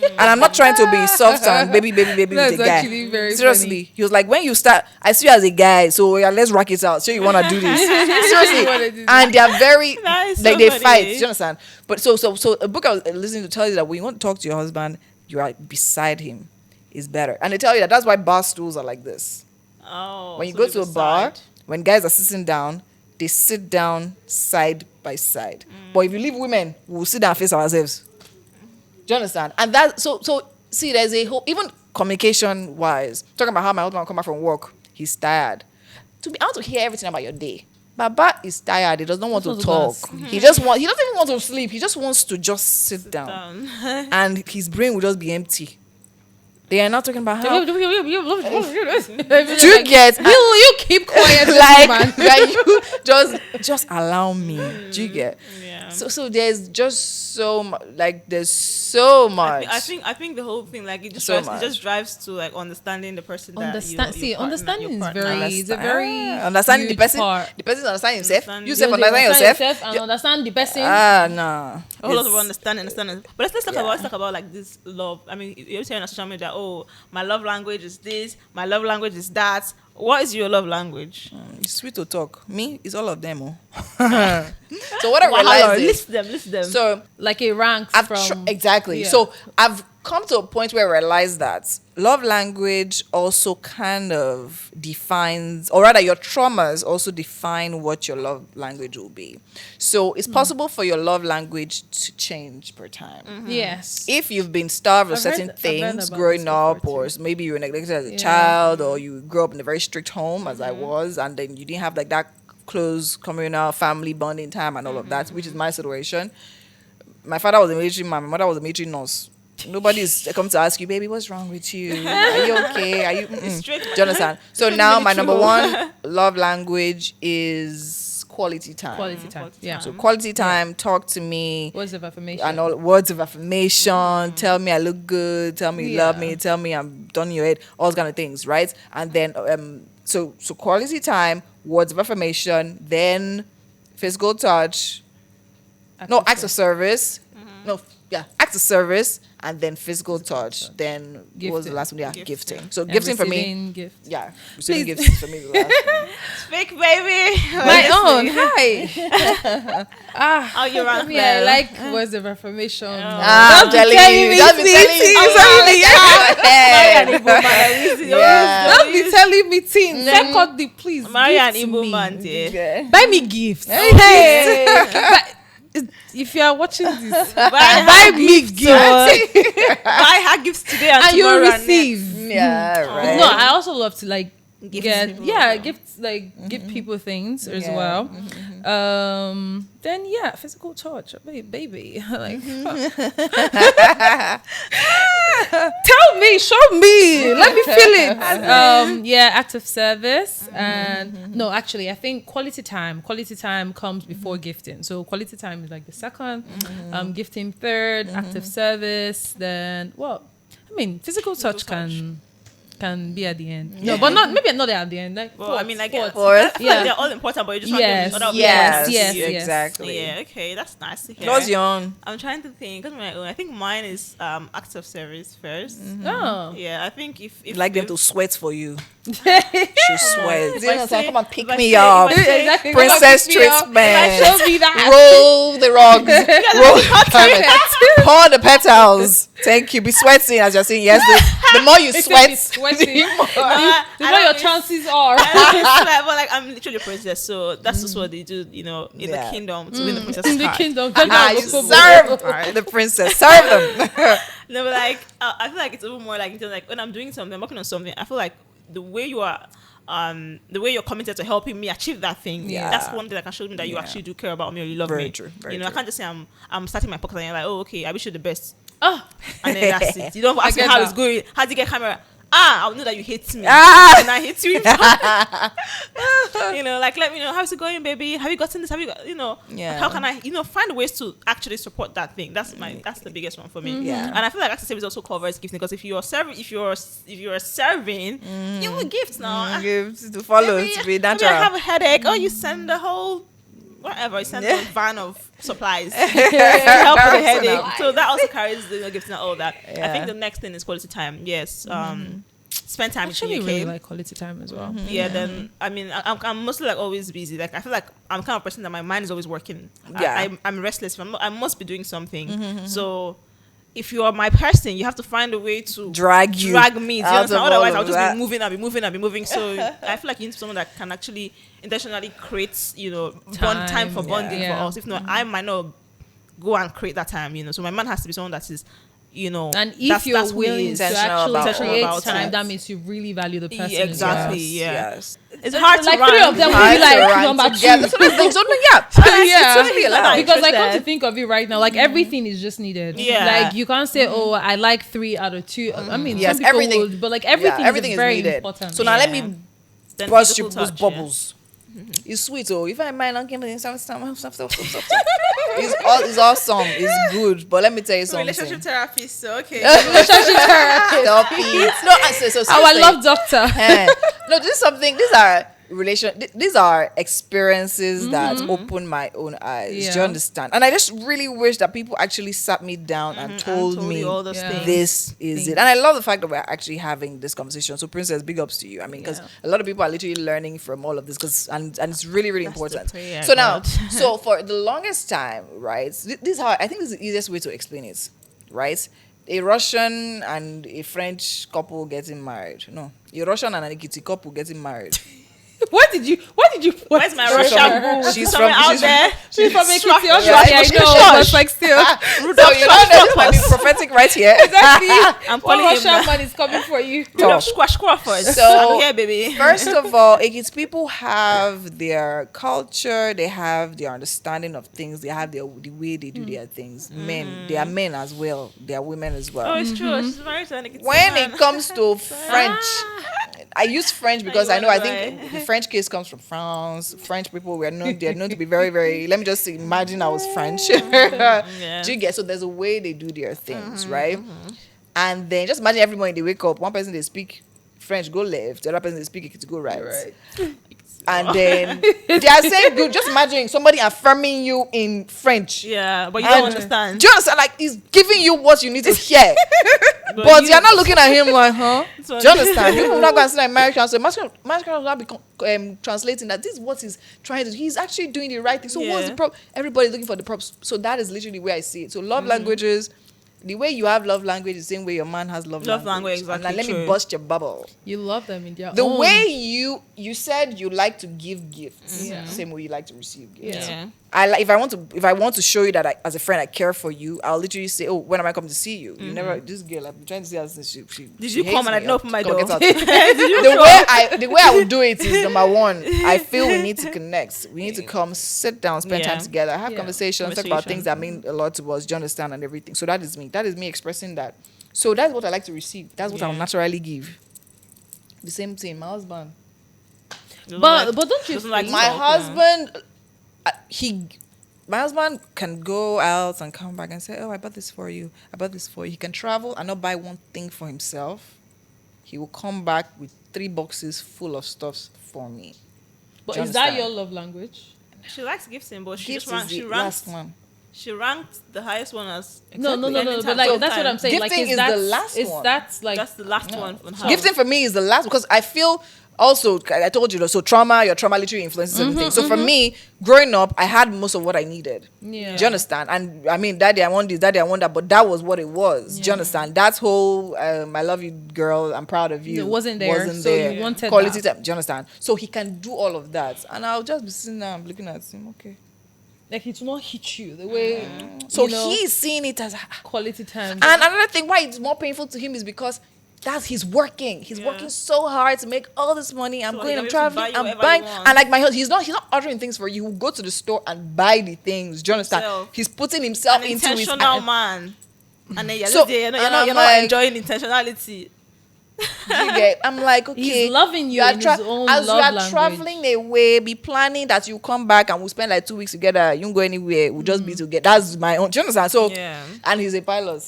[SPEAKER 2] And I'm not trying to be soft and baby
[SPEAKER 3] That's
[SPEAKER 2] with a guy.
[SPEAKER 3] actually very
[SPEAKER 2] Seriously,
[SPEAKER 3] funny.
[SPEAKER 2] he was like, when you start, I see you as a guy, so yeah, let's rock it out. So you want to do this?
[SPEAKER 3] wanna do
[SPEAKER 2] Seriously,
[SPEAKER 3] this.
[SPEAKER 2] and they're very
[SPEAKER 1] That is
[SPEAKER 2] like
[SPEAKER 1] so
[SPEAKER 2] they
[SPEAKER 1] funny.
[SPEAKER 2] fight. Do you understand? But so a book I was listening to tell you that when you want to talk to your husband, you are beside him is better, and they tell you that that's why bar stools are like this.
[SPEAKER 1] Oh,
[SPEAKER 2] When you
[SPEAKER 1] so
[SPEAKER 2] go
[SPEAKER 1] they
[SPEAKER 2] to a bar,
[SPEAKER 1] decide.
[SPEAKER 2] when guys are sitting down, they sit down side by side. But if you leave women, we'll sit down and face ourselves. Do you understand? And that so see, there's a whole, even communication wise, talking about how my husband will come back from work, he's tired. To be, I want to hear everything about your day. Baba is tired. He does not want to talk. He doesn't even want to sleep. He just wants to just sit down. And his brain will just be empty. They are not talking about how. Do you get?
[SPEAKER 3] You keep quiet,
[SPEAKER 2] Like,
[SPEAKER 3] man.
[SPEAKER 2] you just allow me. Do you get?
[SPEAKER 1] Yeah.
[SPEAKER 2] So there's just so much. Like there's so much.
[SPEAKER 1] I think the whole thing, like, it just drives to like understanding the person.
[SPEAKER 3] Understanding is it's a very
[SPEAKER 2] understanding the
[SPEAKER 3] huge
[SPEAKER 2] person.
[SPEAKER 3] part.
[SPEAKER 2] The person understand himself.
[SPEAKER 1] Understand-
[SPEAKER 2] You self understand yourself.
[SPEAKER 3] and understand the person.
[SPEAKER 2] No.
[SPEAKER 1] A whole lot of understanding. But let's talk about like this love. I mean, you're saying on social media, oh, my love language is this, my love language is that. What is your love language?
[SPEAKER 2] It's sweet to talk. Me, it's all of them. So what I realized
[SPEAKER 1] List them.
[SPEAKER 2] So
[SPEAKER 3] Like it ranks from
[SPEAKER 2] exactly.
[SPEAKER 3] Yeah.
[SPEAKER 2] So I've come to a point where I realize that love language also kind of defines, or rather your traumas also define what your love language will be. So it's possible for your love language to change per time.
[SPEAKER 3] Yes.
[SPEAKER 2] If you've been starved of
[SPEAKER 3] I've read-
[SPEAKER 2] certain
[SPEAKER 3] I've read
[SPEAKER 2] things
[SPEAKER 3] about
[SPEAKER 2] growing
[SPEAKER 3] this before
[SPEAKER 2] up, or
[SPEAKER 3] too.
[SPEAKER 2] maybe you were neglected as a
[SPEAKER 3] Yeah.
[SPEAKER 2] child, or you grew up in a very strict home, as I was, and then you didn't have like that close communal family bonding time and all of that, which is my situation. My father was a military man, my mother was a military nurse. Nobody's come to ask you, baby, what's wrong with you? Are you okay? Are you?
[SPEAKER 1] Strict.
[SPEAKER 2] Do you understand? So
[SPEAKER 1] It's
[SPEAKER 2] now
[SPEAKER 1] really
[SPEAKER 2] my
[SPEAKER 1] true.
[SPEAKER 2] number one love language is quality time.
[SPEAKER 3] Quality time.
[SPEAKER 1] Quality
[SPEAKER 3] Yeah.
[SPEAKER 1] time.
[SPEAKER 2] So quality time, talk to me,
[SPEAKER 3] Words of affirmation.
[SPEAKER 2] and all words of affirmation. Tell me I look good. Tell me you love
[SPEAKER 3] Yeah.
[SPEAKER 2] me. Tell me I'm done in your head. All those kind of things, right? And then so quality time, words of affirmation, then physical touch. No, acts of service. No, yeah, acts of service, and then physical touch. Then what was the
[SPEAKER 3] Gifting.
[SPEAKER 2] last one? Yeah,
[SPEAKER 1] Gifting.
[SPEAKER 2] gifting. So
[SPEAKER 3] And
[SPEAKER 2] gifting for me.
[SPEAKER 3] receiving gifts.
[SPEAKER 2] Yeah, receiving
[SPEAKER 3] Please.
[SPEAKER 2] gifts is for me. The last one.
[SPEAKER 1] Fake baby.
[SPEAKER 3] My own. Hi.
[SPEAKER 1] Oh, you're on.
[SPEAKER 3] Yeah, I like words of affirmation.
[SPEAKER 2] I'm telling you. Don't be telling me.
[SPEAKER 3] Don't be telling me things. Secondly, please.
[SPEAKER 1] Maria and
[SPEAKER 3] gift
[SPEAKER 1] Igbo
[SPEAKER 3] me.
[SPEAKER 1] man, yeah.
[SPEAKER 3] Buy me gifts.
[SPEAKER 2] Hey.
[SPEAKER 3] If you are watching this,
[SPEAKER 1] Buy
[SPEAKER 3] me gifts.
[SPEAKER 1] buy her gifts today and
[SPEAKER 3] And you
[SPEAKER 1] tomorrow.
[SPEAKER 3] receive.
[SPEAKER 2] Yeah, right.
[SPEAKER 3] No, I also love to like
[SPEAKER 1] Give
[SPEAKER 3] get
[SPEAKER 1] people.
[SPEAKER 3] gifts, like give people things as
[SPEAKER 2] Yeah.
[SPEAKER 3] well. Then physical touch, baby. Like tell me, show me, let me feel it. Act of service, and no, actually, I think quality time comes before gifting. So quality time is like the second, gifting third, act of service. Then physical touch can be at the end. No, but not at the end. Like
[SPEAKER 1] Well, I mean, like,
[SPEAKER 3] fourth.
[SPEAKER 1] I feel
[SPEAKER 2] Yeah.
[SPEAKER 1] like they're all important, but you just
[SPEAKER 3] Yes.
[SPEAKER 1] want to other
[SPEAKER 3] Yes.
[SPEAKER 1] yes.
[SPEAKER 3] Yes.
[SPEAKER 2] exactly.
[SPEAKER 1] Yeah, okay, that's nice to hear.
[SPEAKER 2] What's your own?
[SPEAKER 1] I'm trying to think. What's my own? I think mine is acts of service first.
[SPEAKER 3] Oh.
[SPEAKER 1] Yeah, I think if
[SPEAKER 2] You like them to sweat for you. She
[SPEAKER 1] If
[SPEAKER 2] sweats.
[SPEAKER 1] I say-
[SPEAKER 2] Come on,
[SPEAKER 1] if
[SPEAKER 2] pick
[SPEAKER 1] I
[SPEAKER 2] me
[SPEAKER 1] say-
[SPEAKER 2] up.
[SPEAKER 1] if I say-
[SPEAKER 3] Exactly.
[SPEAKER 2] Princess
[SPEAKER 3] Come on, pick me up.
[SPEAKER 2] treatment.
[SPEAKER 3] Show me that.
[SPEAKER 2] Roll the rugs. Roll pour the petals. Thank you. Be sweating as you're saying. Yes, the more you sweat,
[SPEAKER 3] Sweating.
[SPEAKER 2] the more.
[SPEAKER 3] The more your chances are.
[SPEAKER 1] but like I'm literally a princess, so that's just what they do, in
[SPEAKER 2] Yeah.
[SPEAKER 1] the kingdom to win the princess
[SPEAKER 3] In the
[SPEAKER 1] heart.
[SPEAKER 3] kingdom.
[SPEAKER 2] You serve the princess. Serve them.
[SPEAKER 1] No, but like I feel like it's even more like when I'm doing something, I'm working on something. I feel like the way you are, the way you're committed to helping me achieve that thing.
[SPEAKER 2] Yeah.
[SPEAKER 1] That's one thing that can show me that you actually do care about me or you love
[SPEAKER 2] Very
[SPEAKER 1] me.
[SPEAKER 2] true, very
[SPEAKER 1] I
[SPEAKER 2] true.
[SPEAKER 1] can't just say I'm starting my podcast and you're like, oh, okay, I wish you the best,
[SPEAKER 3] Oh,
[SPEAKER 1] and then that's it. You don't ask me
[SPEAKER 3] get
[SPEAKER 1] how
[SPEAKER 3] that.
[SPEAKER 1] it's going. How do you get camera? I'll know that you hate me.
[SPEAKER 2] Ah.
[SPEAKER 1] And I hate you. Like let me know how's it going, baby. Have you gotten this? Have you got
[SPEAKER 2] Yeah.
[SPEAKER 1] How can I find ways to actually support that thing? That's the biggest one for me.
[SPEAKER 2] Yeah.
[SPEAKER 1] And I feel like active service also covers gifting because if you're serving, if you're serving, you will gift now.
[SPEAKER 2] Gifts to follow,
[SPEAKER 1] Maybe-
[SPEAKER 2] to be
[SPEAKER 1] maybe I
[SPEAKER 2] natural.
[SPEAKER 1] have a headache. Oh, you send the whole whatever. You send
[SPEAKER 2] Yeah.
[SPEAKER 1] a van of supplies to help with the headache.
[SPEAKER 2] Personal.
[SPEAKER 1] So that also carries the gifting and all that. I
[SPEAKER 2] Yeah.
[SPEAKER 1] think the next thing is quality time. Yes. Spend time
[SPEAKER 3] I
[SPEAKER 1] in
[SPEAKER 3] actually
[SPEAKER 1] UK.
[SPEAKER 3] really like quality time as well.
[SPEAKER 1] Yeah, then I mean I'm mostly like always busy. Like I feel like I'm kind of person that my mind is always working.
[SPEAKER 2] Yeah.
[SPEAKER 1] I'm restless. I must be doing something. So if you are my person, you have to find a way to
[SPEAKER 2] drag
[SPEAKER 1] me. Do you
[SPEAKER 2] out
[SPEAKER 1] understand?
[SPEAKER 2] of all
[SPEAKER 1] Otherwise,
[SPEAKER 2] of
[SPEAKER 1] I'll just
[SPEAKER 2] that.
[SPEAKER 1] be moving. I'll be moving. So I feel like you need someone that can actually intentionally create, time for bonding for us. If not, I might not go and create that time. So my man has to be someone that is,
[SPEAKER 3] and if you're
[SPEAKER 1] that's
[SPEAKER 3] willing to
[SPEAKER 2] intentional
[SPEAKER 3] actually create
[SPEAKER 1] about
[SPEAKER 3] time,
[SPEAKER 1] it.
[SPEAKER 3] that means you really value the person.
[SPEAKER 1] Exactly.
[SPEAKER 2] Yes.
[SPEAKER 1] It's hard to
[SPEAKER 3] Like
[SPEAKER 1] run.
[SPEAKER 3] three of them will
[SPEAKER 2] Hard
[SPEAKER 3] be
[SPEAKER 2] to
[SPEAKER 3] like
[SPEAKER 2] run
[SPEAKER 3] number two.
[SPEAKER 2] together. So that's things. So yeah,
[SPEAKER 3] Yeah.
[SPEAKER 2] it's totally allowed.
[SPEAKER 3] Because I come
[SPEAKER 1] Interested.
[SPEAKER 3] to think of it right now, like everything is just needed.
[SPEAKER 1] Yeah.
[SPEAKER 3] Like you can't say, oh, I like 3 out of 2. I mean,
[SPEAKER 2] Yes,
[SPEAKER 3] some people
[SPEAKER 2] everything-
[SPEAKER 3] would, but like everything is very
[SPEAKER 2] needed.
[SPEAKER 3] important.
[SPEAKER 2] So now let me
[SPEAKER 1] Then
[SPEAKER 2] burst
[SPEAKER 1] physical
[SPEAKER 2] you those
[SPEAKER 1] touch,
[SPEAKER 2] bubbles. It's sweet, oh. If I mind not giving stuff. It's awesome. It's good. But let me tell you something.
[SPEAKER 1] Relationship therapist. So okay.
[SPEAKER 3] Relationship therapist.
[SPEAKER 2] Stop it. No, I say so.
[SPEAKER 3] Our
[SPEAKER 2] seriously.
[SPEAKER 3] love doctor.
[SPEAKER 2] No, this is something. These are these are experiences that open my own eyes.
[SPEAKER 3] Yeah.
[SPEAKER 2] Do you understand? And I just really wish that people actually sat me down and told me
[SPEAKER 1] all those things.
[SPEAKER 2] this is it. And I love the fact that we're actually having this conversation. So Princess, big ups to you. I mean, because a lot of people are literally learning from all of this, and it's really, really important.
[SPEAKER 1] prayer,
[SPEAKER 2] So now,
[SPEAKER 1] God.
[SPEAKER 2] so for the longest time, right, this is how I think this is the easiest way to explain it, right? A Russian and a French couple getting married. No, a Russian and an Ekiti couple getting married.
[SPEAKER 3] What did you
[SPEAKER 1] Where's my
[SPEAKER 2] She's
[SPEAKER 1] Russian
[SPEAKER 2] from-
[SPEAKER 1] boo?
[SPEAKER 2] she's
[SPEAKER 1] Somewhere
[SPEAKER 2] from-
[SPEAKER 1] out
[SPEAKER 2] she's
[SPEAKER 1] there.
[SPEAKER 3] She's from Ekiti,
[SPEAKER 1] Right?
[SPEAKER 3] obviously, I know, but like still.
[SPEAKER 2] So you know this might be prophetic right here.
[SPEAKER 3] Exactly.
[SPEAKER 1] I'm
[SPEAKER 3] One
[SPEAKER 1] calling him
[SPEAKER 3] Russian
[SPEAKER 1] that.
[SPEAKER 3] man is coming for you.
[SPEAKER 1] Rudolph Squash Crawford.
[SPEAKER 2] So-
[SPEAKER 1] I'm here, baby.
[SPEAKER 2] First of all, Ekiti people have their culture, they have their understanding of things, they have the way they do their things. Men, they are men as well, they are women as well.
[SPEAKER 1] Oh, it's true. She's married to an Ekiti
[SPEAKER 2] When
[SPEAKER 1] man.
[SPEAKER 2] it comes to French, I use French because I know I think
[SPEAKER 1] Right.
[SPEAKER 2] the French case comes from France. French people they're known to be very, very, let me just imagine I was French.
[SPEAKER 1] Yeah.
[SPEAKER 2] Do you get? So there's a way they do their things, right? And then just imagine every morning they wake up, one person they speak French, go left, the other person they speak it to go right. And then they are saying good. Just imagine somebody affirming you in French.
[SPEAKER 1] Yeah, but you
[SPEAKER 2] And-
[SPEAKER 1] don't understand.
[SPEAKER 2] Do you understand? Like he's giving you what you need to hear. But you're not looking at him like, huh?
[SPEAKER 1] So-
[SPEAKER 2] Do you understand? You're not going to see like American. So American will not be translating that this is what he's trying to do. He's actually doing the right thing. So what's the problem? Everybody's looking for the props. So that is literally where I see it. So love languages, the way you have love language is the same way your man has love language.
[SPEAKER 1] Exactly.
[SPEAKER 2] And let me
[SPEAKER 1] true.
[SPEAKER 2] bust your bubble.
[SPEAKER 3] You love them in their
[SPEAKER 2] The
[SPEAKER 3] own.
[SPEAKER 2] way you said you like to give gifts, same way you like to receive gifts.
[SPEAKER 1] Yeah.
[SPEAKER 2] If I want to show you that as a friend I care for you, I'll literally say, "Oh, when am I coming to see you?" You never. This girl, I've been trying to see her since she
[SPEAKER 1] Did you
[SPEAKER 2] hates
[SPEAKER 1] come and I
[SPEAKER 2] me.
[SPEAKER 1] didn't open my
[SPEAKER 2] Come
[SPEAKER 1] door?
[SPEAKER 2] get out.
[SPEAKER 1] Did you
[SPEAKER 2] The way I would do it is number one. I feel we need to connect. We need to come, sit down, spend time together, have conversations, talk about things that mean a lot to us. Do you understand and everything? So that is me. That is me expressing that. So that's what I like to receive. That's what I'll naturally give. The same thing, my husband.
[SPEAKER 3] But don't you
[SPEAKER 1] doesn't like
[SPEAKER 3] think
[SPEAKER 2] My
[SPEAKER 1] salt,
[SPEAKER 2] husband, my husband can go out and come back and say, "Oh, I bought this for you. I bought this for you." He can travel and not buy one thing for himself. He will come back with 3 boxes full of stuff for me.
[SPEAKER 3] But
[SPEAKER 2] Do you
[SPEAKER 3] is that
[SPEAKER 2] understand?
[SPEAKER 3] your love language?
[SPEAKER 1] She likes gifting, but she
[SPEAKER 2] Gifts
[SPEAKER 1] just ranked.
[SPEAKER 2] is
[SPEAKER 1] She
[SPEAKER 2] the
[SPEAKER 1] ranked.
[SPEAKER 2] last one.
[SPEAKER 1] She ranked the highest one as
[SPEAKER 3] No.
[SPEAKER 1] Anytime,
[SPEAKER 3] But like
[SPEAKER 1] so
[SPEAKER 3] that's what I'm saying. Like
[SPEAKER 2] Gifting is the last
[SPEAKER 3] is
[SPEAKER 2] one.
[SPEAKER 3] that like
[SPEAKER 1] that's the last one. On her.
[SPEAKER 2] Gifting for me is the last because I feel also I told you so your trauma literally influences everything. So for me, growing up, I had most of what I needed.
[SPEAKER 3] Yeah.
[SPEAKER 2] Do you understand? And I mean, daddy, I want this, daddy, I want that, but that was what it was. Do you understand? That whole I love you, girl, I'm proud of you.
[SPEAKER 3] It wasn't there, so you wanted
[SPEAKER 2] quality
[SPEAKER 3] that.
[SPEAKER 2] time. Do you understand? So he can do all of that, and I'll just be sitting there and looking at him. Okay.
[SPEAKER 3] like it will not hit you the way
[SPEAKER 2] So
[SPEAKER 3] you know,
[SPEAKER 2] he's seeing it as.
[SPEAKER 3] quality time.
[SPEAKER 2] And another thing why it's more painful to him is because he's working. He's working so hard to make all this money. I'm
[SPEAKER 1] So
[SPEAKER 2] going,
[SPEAKER 1] he'll
[SPEAKER 2] I'm
[SPEAKER 1] be able to buy
[SPEAKER 2] traveling,
[SPEAKER 1] you
[SPEAKER 2] I'm
[SPEAKER 1] whatever
[SPEAKER 2] buying.
[SPEAKER 1] you want.
[SPEAKER 2] And like my husband, he's not ordering things for you. He'll go to the store and buy the things. Do you understand?
[SPEAKER 1] Himself.
[SPEAKER 2] He's putting himself
[SPEAKER 1] An
[SPEAKER 2] into his
[SPEAKER 1] intentional man. And then you're,
[SPEAKER 2] So,
[SPEAKER 1] just there, you're
[SPEAKER 2] and
[SPEAKER 1] not
[SPEAKER 2] I'm like-
[SPEAKER 1] enjoying intentionality.
[SPEAKER 2] You get? I'm like, okay.
[SPEAKER 3] He's loving you in his own
[SPEAKER 2] as
[SPEAKER 3] love
[SPEAKER 2] you are
[SPEAKER 3] language.
[SPEAKER 2] traveling away, be planning that you come back and we'll spend like 2 weeks together. You won't go anywhere. We'll just be together. That's my own. Do you understand? So,
[SPEAKER 1] Yeah.
[SPEAKER 2] and he's a pilot.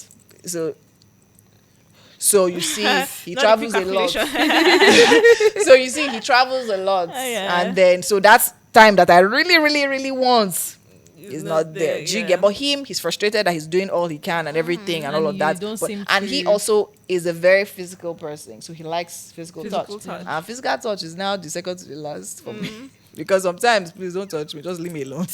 [SPEAKER 2] So you see, he
[SPEAKER 1] Not
[SPEAKER 2] travels
[SPEAKER 1] a
[SPEAKER 2] a
[SPEAKER 1] quick
[SPEAKER 2] lot.
[SPEAKER 1] calculation.
[SPEAKER 2] So you see, he travels a lot,
[SPEAKER 1] Yeah.
[SPEAKER 2] and then so that's time that I really, really, really want.
[SPEAKER 1] It's
[SPEAKER 2] Is not there. Do you
[SPEAKER 1] yeah.
[SPEAKER 2] get? But him, he's frustrated that he's doing all he can and everything and all
[SPEAKER 3] And
[SPEAKER 2] of
[SPEAKER 3] you
[SPEAKER 2] that.
[SPEAKER 3] don't
[SPEAKER 2] But-
[SPEAKER 3] seem
[SPEAKER 2] and he
[SPEAKER 3] to-
[SPEAKER 2] also is a very physical person, so he likes physical
[SPEAKER 1] Physical
[SPEAKER 2] touch.
[SPEAKER 1] touch.
[SPEAKER 2] And physical touch is now the second to the last for me. Because sometimes, please don't touch me, just leave me alone.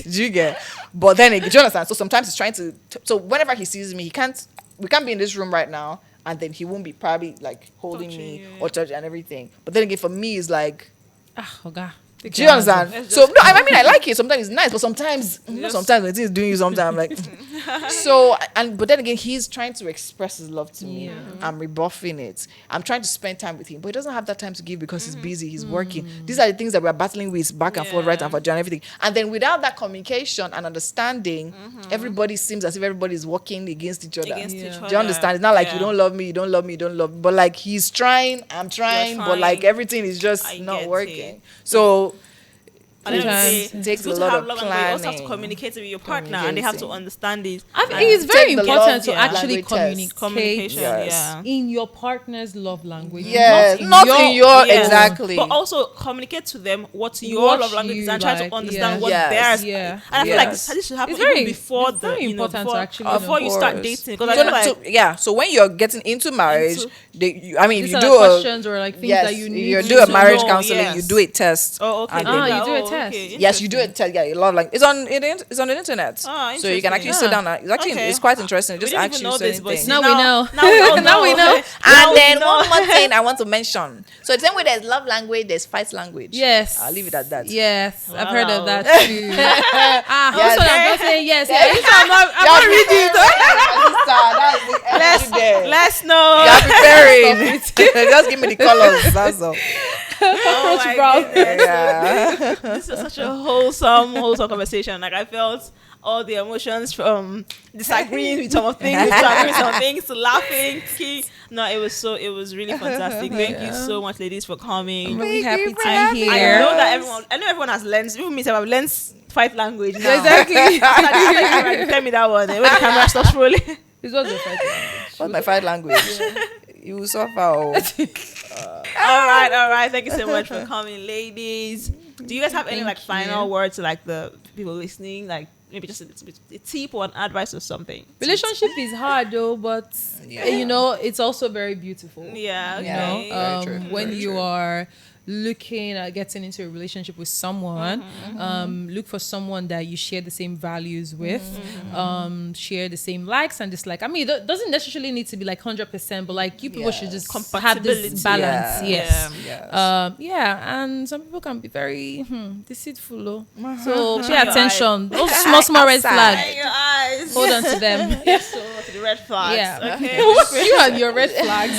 [SPEAKER 2] Do you get? But then, do you understand? So sometimes he's trying to. So whenever he sees me, he can't. we can't be in this room right now, and then he won't be probably like holding
[SPEAKER 1] Touching
[SPEAKER 2] me
[SPEAKER 1] you,
[SPEAKER 2] or touching and everything. But then again, for me, it's like,
[SPEAKER 3] Oh God.
[SPEAKER 2] do you understand?
[SPEAKER 1] Let's
[SPEAKER 2] So
[SPEAKER 1] just-
[SPEAKER 2] no, I mean I like it. Sometimes it's nice, but sometimes sometimes when it's doing you, sometimes I'm like. So but then again, he's trying to express his love to me. I'm rebuffing it. I'm trying to spend time with him, but he doesn't have that time to give because he's busy. He's working. These are the things that we're battling with back and forth, right and forth, and everything. And then without that communication and understanding, everybody seems as if everybody's working against each other.
[SPEAKER 1] Against each
[SPEAKER 3] Yeah.
[SPEAKER 1] other.
[SPEAKER 2] Do you understand? It's not like
[SPEAKER 1] Yeah.
[SPEAKER 2] you don't love me, you don't love me, you don't love me. But like he's trying, I'm trying, but like
[SPEAKER 1] trying.
[SPEAKER 2] everything is just
[SPEAKER 1] I
[SPEAKER 2] not
[SPEAKER 1] get
[SPEAKER 2] working.
[SPEAKER 1] it.
[SPEAKER 2] So
[SPEAKER 1] At the end of the day,
[SPEAKER 3] Sometimes
[SPEAKER 2] takes
[SPEAKER 1] it's good
[SPEAKER 2] a
[SPEAKER 1] to
[SPEAKER 2] lot
[SPEAKER 1] have
[SPEAKER 2] of
[SPEAKER 1] love, but you also have to
[SPEAKER 2] planning.
[SPEAKER 1] communicate it with your partner, and they have to understand it.
[SPEAKER 3] I think
[SPEAKER 1] And
[SPEAKER 3] it's very
[SPEAKER 2] take the
[SPEAKER 3] important
[SPEAKER 2] love
[SPEAKER 3] to actually
[SPEAKER 2] language test.
[SPEAKER 1] communication,
[SPEAKER 2] Yes.
[SPEAKER 1] yeah.
[SPEAKER 3] in your partner's love language.
[SPEAKER 2] yes, not in your
[SPEAKER 1] Yes.
[SPEAKER 2] exactly.
[SPEAKER 1] But also communicate to them what your
[SPEAKER 3] What
[SPEAKER 1] love language is
[SPEAKER 3] you
[SPEAKER 1] and try
[SPEAKER 3] like,
[SPEAKER 1] to understand
[SPEAKER 3] yes.
[SPEAKER 1] what
[SPEAKER 2] Yes.
[SPEAKER 1] theirs.
[SPEAKER 3] Yeah.
[SPEAKER 1] And I feel like
[SPEAKER 2] Yes.
[SPEAKER 1] this should happen
[SPEAKER 3] It's very-
[SPEAKER 1] even before
[SPEAKER 3] it's
[SPEAKER 1] the
[SPEAKER 3] very important to
[SPEAKER 1] before,
[SPEAKER 3] actually know.
[SPEAKER 1] before you start
[SPEAKER 2] Of course.
[SPEAKER 1] dating. Because
[SPEAKER 2] So,
[SPEAKER 1] I feel like
[SPEAKER 2] so when you're getting into marriage, I mean, if
[SPEAKER 3] These
[SPEAKER 2] you
[SPEAKER 3] are
[SPEAKER 2] do
[SPEAKER 3] like
[SPEAKER 2] a
[SPEAKER 3] questions or like things
[SPEAKER 2] yes,
[SPEAKER 3] that you
[SPEAKER 2] if
[SPEAKER 3] need
[SPEAKER 2] you
[SPEAKER 3] to
[SPEAKER 2] do a
[SPEAKER 1] to
[SPEAKER 2] marriage
[SPEAKER 1] know,
[SPEAKER 2] counseling,
[SPEAKER 1] yes.
[SPEAKER 2] you do a test.
[SPEAKER 1] oh okay,
[SPEAKER 2] And
[SPEAKER 1] then
[SPEAKER 3] you
[SPEAKER 1] that-
[SPEAKER 3] do a
[SPEAKER 1] oh,
[SPEAKER 3] test.
[SPEAKER 1] okay,
[SPEAKER 2] Yes, you do a
[SPEAKER 1] interesting.
[SPEAKER 2] test. Yeah, you love like it's on the internet.
[SPEAKER 1] Ah,
[SPEAKER 2] So you can actually
[SPEAKER 1] interesting.
[SPEAKER 2] sit down. It's actually
[SPEAKER 1] Okay.
[SPEAKER 2] it's quite interesting. It
[SPEAKER 1] We
[SPEAKER 2] just
[SPEAKER 1] didn't
[SPEAKER 2] asks
[SPEAKER 1] even
[SPEAKER 2] you
[SPEAKER 1] know this,
[SPEAKER 2] certain
[SPEAKER 1] but
[SPEAKER 2] things.
[SPEAKER 1] see,
[SPEAKER 3] Now we know.
[SPEAKER 1] Now we all know.
[SPEAKER 3] Now we know.
[SPEAKER 1] Now
[SPEAKER 2] And
[SPEAKER 1] we
[SPEAKER 2] then
[SPEAKER 1] know.
[SPEAKER 2] one more thing I want to mention. So the same way there's love language, there's fight language.
[SPEAKER 3] Yes.
[SPEAKER 2] I'll leave it at that.
[SPEAKER 3] Yes, I've
[SPEAKER 1] Wow.
[SPEAKER 3] heard of that too.
[SPEAKER 2] Yes.
[SPEAKER 3] Also, I'm not saying yes. Yes. I'm
[SPEAKER 2] Yeah,
[SPEAKER 3] not reading it.
[SPEAKER 1] Let's know.
[SPEAKER 2] Yeah, preparing. Just give me the colors. That's all.
[SPEAKER 1] Oh my
[SPEAKER 3] brown.
[SPEAKER 1] goodness.
[SPEAKER 2] Yeah.
[SPEAKER 1] This is such a wholesome conversation. Like I felt all the emotions from disagreeing with some of things, to agreeing with some things, to laughing. No, it was really fantastic. Thank you so much, ladies, for coming.
[SPEAKER 3] I'm really happy to
[SPEAKER 2] Thank
[SPEAKER 3] be
[SPEAKER 2] you for
[SPEAKER 1] I
[SPEAKER 3] here.
[SPEAKER 1] know that everyone has learned. Even me, I've learned fight language now.
[SPEAKER 3] Exactly.
[SPEAKER 1] Tell me that one. When the camera stops rolling.
[SPEAKER 3] This was the first language.
[SPEAKER 2] What's my fight language? You will suffer. Oh.
[SPEAKER 1] All right. Thank you so much for coming, ladies. Do you guys have any
[SPEAKER 3] Thank
[SPEAKER 1] like
[SPEAKER 3] you.
[SPEAKER 1] final words to like the people listening? Like maybe just a tip or an advice or something.
[SPEAKER 3] Relationship is hard though, but
[SPEAKER 2] Yeah.
[SPEAKER 3] you know, it's also very beautiful.
[SPEAKER 1] Yeah.
[SPEAKER 3] You
[SPEAKER 2] Yeah.
[SPEAKER 1] Okay.
[SPEAKER 3] know,
[SPEAKER 2] Very true,
[SPEAKER 3] when
[SPEAKER 2] very
[SPEAKER 3] you
[SPEAKER 2] true.
[SPEAKER 3] are looking at getting into a relationship with someone, look for someone that you share the same values with, share the same likes and dislikes. I mean, it doesn't necessarily need to be like 100%, but like you people should just have
[SPEAKER 1] Compatibility.
[SPEAKER 3] this balance.
[SPEAKER 2] Yeah.
[SPEAKER 3] Yes.
[SPEAKER 2] Yes.
[SPEAKER 3] Yeah, and some people can be very deceitful. So pay
[SPEAKER 1] Shine your
[SPEAKER 3] attention. Those small red
[SPEAKER 2] Outside.
[SPEAKER 3] flags.
[SPEAKER 1] Your eyes.
[SPEAKER 3] Hold on to them.
[SPEAKER 1] Yes, so to the red flags.
[SPEAKER 3] Yeah.
[SPEAKER 1] Okay.
[SPEAKER 3] You and your red flags.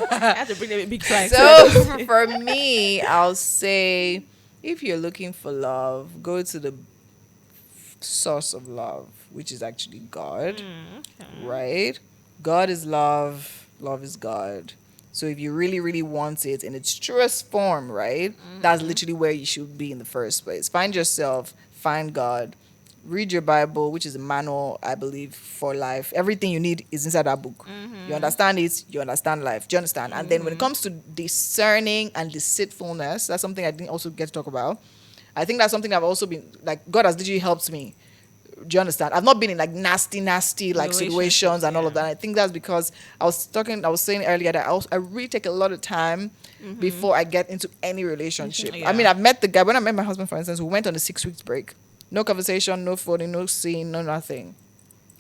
[SPEAKER 1] I have to bring them a big flag.
[SPEAKER 2] So for me, I'll say if you're looking for love, go to the source of love, which is actually God. Right? God is love, love is God. So if you really, really want it in its truest form, right? That's literally where you should be in the first place. Find yourself, find God, read your Bible, which is a manual, I believe, for life. Everything you need is inside that book. You understand it, you understand life. Do you understand? And then when it comes to discerning and deceitfulness, that's something I didn't also get to talk about. I think that's something I've also been, like, God has literally helped me. Do you understand? I've not been in like nasty like situations and all of that. I think that's because I was saying earlier that I really take a lot of time before I get into any relationship.
[SPEAKER 1] Yeah.
[SPEAKER 2] I mean, I've met the guy, when I met my husband, for instance, we went on a 6 weeks break. No conversation, no phone, no scene, no nothing.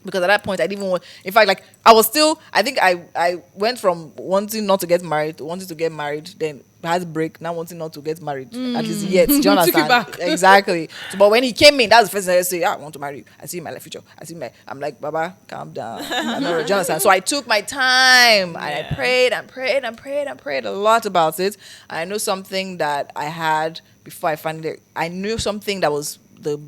[SPEAKER 2] Because at that point, I didn't even want, in fact, like, I was still, I think I went from wanting not to get married to wanting to get married, then had a break, now wanting not to get married, at least yet. Do you
[SPEAKER 3] Took it
[SPEAKER 2] understand?
[SPEAKER 3] back.
[SPEAKER 2] Exactly. So, but when he came in, that's the first thing I say, I want to marry you. I see my life future. I'm like, Baba, calm down. I'm not, do you understand? So I took my time and I prayed a lot about it. I know something that I had before I found it. I knew something that was the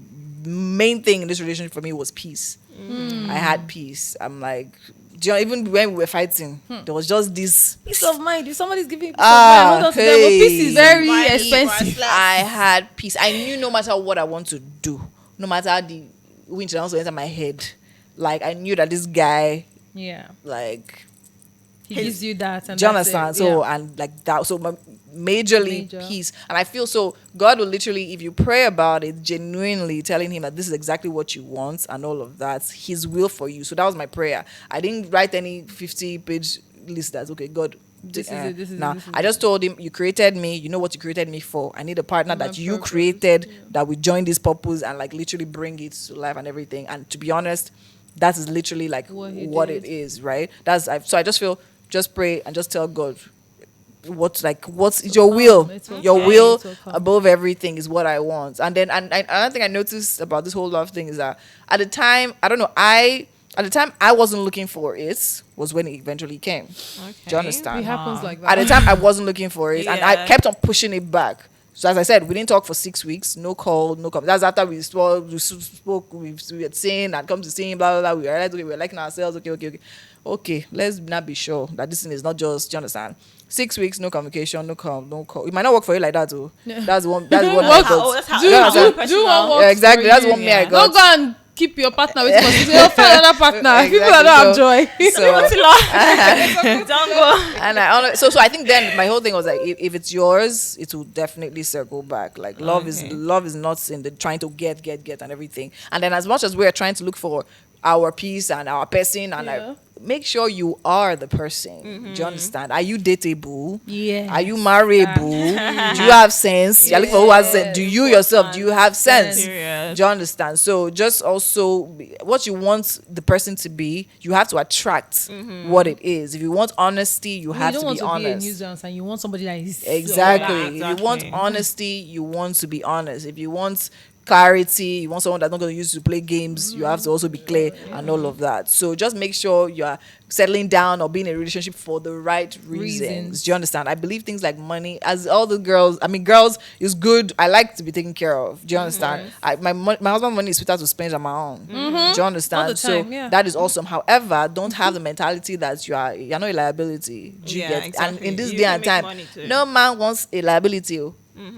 [SPEAKER 2] main thing in this relationship for me was peace. I had peace. I'm like, do you know, even when we were fighting, there was just this
[SPEAKER 3] Peace of mind. If somebody's giving peace of mind, hold on to them. But peace is very
[SPEAKER 1] Money,
[SPEAKER 3] expensive.
[SPEAKER 1] priceless.
[SPEAKER 2] I had peace. I knew no matter what I want to do, no matter how the wind should also enter my head, like I knew that this guy,
[SPEAKER 3] Yeah.
[SPEAKER 2] like,
[SPEAKER 3] He gives you that. And
[SPEAKER 2] do you
[SPEAKER 3] that's it.
[SPEAKER 2] understand? So
[SPEAKER 3] Yeah.
[SPEAKER 2] and like that, so majorly
[SPEAKER 3] Major.
[SPEAKER 2] peace. And I feel so God will literally, if you pray about it, genuinely telling him that this is exactly what you want and all of that, his will for you. So that was my prayer. I didn't write any 50-page list that's okay, God.
[SPEAKER 3] This is it, this is it,
[SPEAKER 2] Now,
[SPEAKER 3] this is
[SPEAKER 2] I just told him, you created me, you know what you created me for. I need a partner
[SPEAKER 3] My
[SPEAKER 2] that you
[SPEAKER 3] purpose,
[SPEAKER 2] created that will join this purpose and like literally bring it to life and everything. And to be honest, that is literally like what
[SPEAKER 3] did.
[SPEAKER 2] it is, right? So I just feel, just pray and just tell God what's your will.
[SPEAKER 3] It's okay.
[SPEAKER 2] Your will
[SPEAKER 3] It's okay.
[SPEAKER 2] above everything is what I want. And then another thing I noticed about this whole love thing is that at the time, I don't know, at the time I wasn't looking for it was when it eventually came.
[SPEAKER 1] Okay.
[SPEAKER 2] Do you understand?
[SPEAKER 3] It happens like that.
[SPEAKER 2] At the time I wasn't looking for it, and I
[SPEAKER 1] Yeah.
[SPEAKER 2] kept on pushing it back. So as I said, we didn't talk for 6 weeks, no call, no comment. That's after we spoke, we had seen and come to seeing, blah, blah, blah. We realized, okay, we're liking ourselves, okay, let's not be sure that this thing is not just, do you understand? 6 weeks, no communication, no call. It might not work for you like that too. That's one I got.
[SPEAKER 1] That's how
[SPEAKER 3] Do what works
[SPEAKER 2] Yeah, exactly.
[SPEAKER 3] for
[SPEAKER 2] That's
[SPEAKER 3] you.
[SPEAKER 2] one me I got.
[SPEAKER 3] Don't go and keep your partner with because you'll find another partner. People that don't have joy.
[SPEAKER 1] Don't go.
[SPEAKER 2] And so I think then my whole thing was like, if it's yours, it will definitely circle back. Like love is not in the trying to get and everything. And then as much as we're trying to look for our peace and our person, and like, make sure you are the person. Do you understand? Are you dateable?
[SPEAKER 3] Yeah.
[SPEAKER 2] Are you marriable? Do you have sense? You're looking for who has sense. Do you yourself? Do you have sense?
[SPEAKER 1] Serious.
[SPEAKER 2] Do you understand? So just also what you want the person to be, you have to attract what it is. If you want honesty, you have
[SPEAKER 3] you
[SPEAKER 2] to
[SPEAKER 3] don't
[SPEAKER 2] be
[SPEAKER 3] want to be a
[SPEAKER 2] honest.
[SPEAKER 3] nuisance and you want somebody that is
[SPEAKER 2] Exactly.
[SPEAKER 1] Yeah,
[SPEAKER 2] If you want
[SPEAKER 1] exactly.
[SPEAKER 2] honesty, you want to be honest. If you want clarity, you want someone that's not going to use to play games, you have to also be clear and all of that. So just make sure you are settling down or being in a relationship for the right reasons. Do you understand? I believe things like money, as all the girls, girls is good. I like to be taken care of. Do you understand? My husband's money is sweeter to spend on my own. Do you understand?
[SPEAKER 3] All the time, yeah.
[SPEAKER 2] That is awesome. However, don't have the mentality that you're not a liability. Do you
[SPEAKER 1] Yeah,
[SPEAKER 2] get? And
[SPEAKER 1] exactly.
[SPEAKER 2] in this
[SPEAKER 1] You
[SPEAKER 2] day
[SPEAKER 1] can
[SPEAKER 2] and
[SPEAKER 1] make
[SPEAKER 2] time,
[SPEAKER 1] money too.
[SPEAKER 2] no man wants a liability.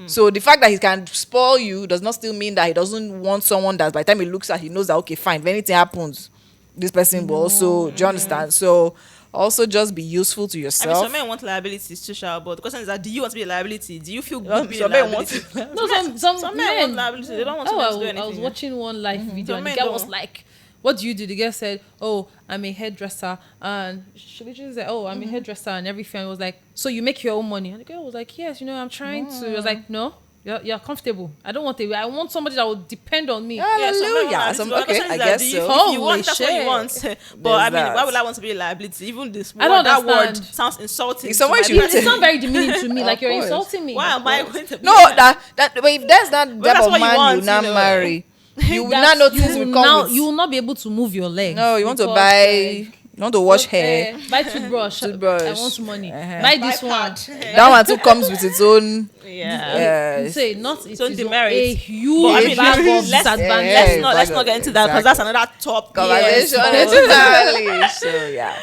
[SPEAKER 2] So the fact that he can spoil you does not still mean that he doesn't want someone that by the time he looks at, he knows that, okay, fine, if anything happens, this person will also, do you understand? So also just be useful to
[SPEAKER 1] I mean,
[SPEAKER 2] yourself.
[SPEAKER 1] some men want liabilities too, sure, but the question is that, do you want to be a liability? Do you feel good being a
[SPEAKER 2] Some men want
[SPEAKER 1] liability?
[SPEAKER 3] No, some
[SPEAKER 1] men want
[SPEAKER 3] men.
[SPEAKER 1] liability. They don't want to do anything.
[SPEAKER 3] I was watching one live video
[SPEAKER 1] Some
[SPEAKER 3] and the
[SPEAKER 1] men
[SPEAKER 3] guy was
[SPEAKER 1] don't.
[SPEAKER 3] like, what do you do? The girl said, oh, I'm a hairdresser. And she literally said, oh, I'm a hairdresser and everything. I was like, so you make your own money? And the girl was like, yes, I'm trying to. I was like, no, you're comfortable. I don't want I want somebody that will depend on me.
[SPEAKER 2] Hallelujah. Okay, I guess
[SPEAKER 1] If
[SPEAKER 2] so.
[SPEAKER 1] you want, that's what you
[SPEAKER 3] Holy
[SPEAKER 1] want.
[SPEAKER 3] shit.
[SPEAKER 1] But I mean,
[SPEAKER 2] that.
[SPEAKER 1] why would I want to be a liability? Even this word,
[SPEAKER 3] I don't
[SPEAKER 1] that word
[SPEAKER 3] understand.
[SPEAKER 1] sounds insulting.
[SPEAKER 2] It's
[SPEAKER 1] to
[SPEAKER 2] someone
[SPEAKER 1] my
[SPEAKER 2] you
[SPEAKER 1] brain.
[SPEAKER 3] It's not very demeaning to me. Like, you're
[SPEAKER 2] course.
[SPEAKER 3] insulting me.
[SPEAKER 1] Why am I going to be
[SPEAKER 2] No, that but if there's that type
[SPEAKER 1] that's
[SPEAKER 2] of
[SPEAKER 1] what you
[SPEAKER 2] man
[SPEAKER 1] want,
[SPEAKER 2] you now
[SPEAKER 1] you know.
[SPEAKER 2] marry, you will
[SPEAKER 3] That's-
[SPEAKER 2] not notice
[SPEAKER 3] you
[SPEAKER 2] will
[SPEAKER 3] will
[SPEAKER 2] come
[SPEAKER 3] now,
[SPEAKER 2] with.
[SPEAKER 3] you will not be able to move your legs.
[SPEAKER 2] No, you want to
[SPEAKER 3] because,
[SPEAKER 2] buy,
[SPEAKER 3] like,
[SPEAKER 2] you want to wash hair.
[SPEAKER 3] buy toothbrush.
[SPEAKER 2] Toothbrush.
[SPEAKER 3] I want money.
[SPEAKER 2] Uh-huh.
[SPEAKER 3] Buy this one.
[SPEAKER 2] That one too comes with its own.
[SPEAKER 1] Yeah.
[SPEAKER 3] You say not it's
[SPEAKER 1] So
[SPEAKER 3] its
[SPEAKER 1] demerit.
[SPEAKER 3] a huge
[SPEAKER 1] But I mean,
[SPEAKER 3] bag of
[SPEAKER 1] let's-
[SPEAKER 3] disadvantage.
[SPEAKER 2] Yeah,
[SPEAKER 1] let's not get into that because that's another top
[SPEAKER 2] Conversation.
[SPEAKER 1] Yes,
[SPEAKER 2] Entirely. So yeah.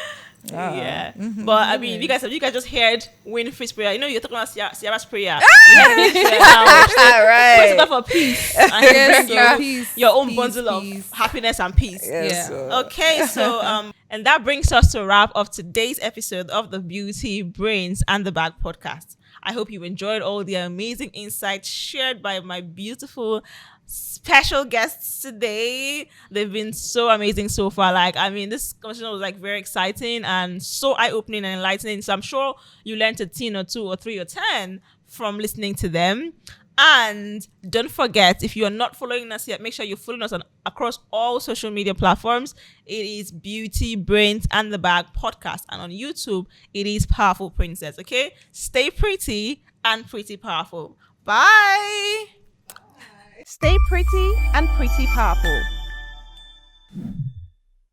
[SPEAKER 1] yeah. But I mean, you guys just heard Winfrey's prayer. You're talking about Sierra's prayer. You heard Winfrey's prayer now.
[SPEAKER 2] All
[SPEAKER 1] Pray to God
[SPEAKER 2] right.
[SPEAKER 1] for peace and
[SPEAKER 3] Yes,
[SPEAKER 1] bring you
[SPEAKER 3] peace,
[SPEAKER 1] your own
[SPEAKER 3] peace,
[SPEAKER 1] bundle
[SPEAKER 3] peace.
[SPEAKER 1] of happiness and peace.
[SPEAKER 2] Yes,
[SPEAKER 3] Yeah.
[SPEAKER 2] so-
[SPEAKER 1] Okay, so and that brings us to a wrap of today's episode of the Beauty, Brains, and the Bag podcast. I hope you enjoyed all the amazing insights shared by my beautiful special guests today. They've been so amazing so far. This conversation was very exciting and so eye-opening and enlightening. So I'm sure you learned a thing or two or three or 10 from listening to them. And don't forget, if you are not following us yet, make sure you're following us across all social media platforms. It is Beauty, Brains, and the Bag podcast. And on YouTube, it is Powerful Princess. Okay? Stay pretty and pretty powerful. Bye. Stay pretty and pretty powerful.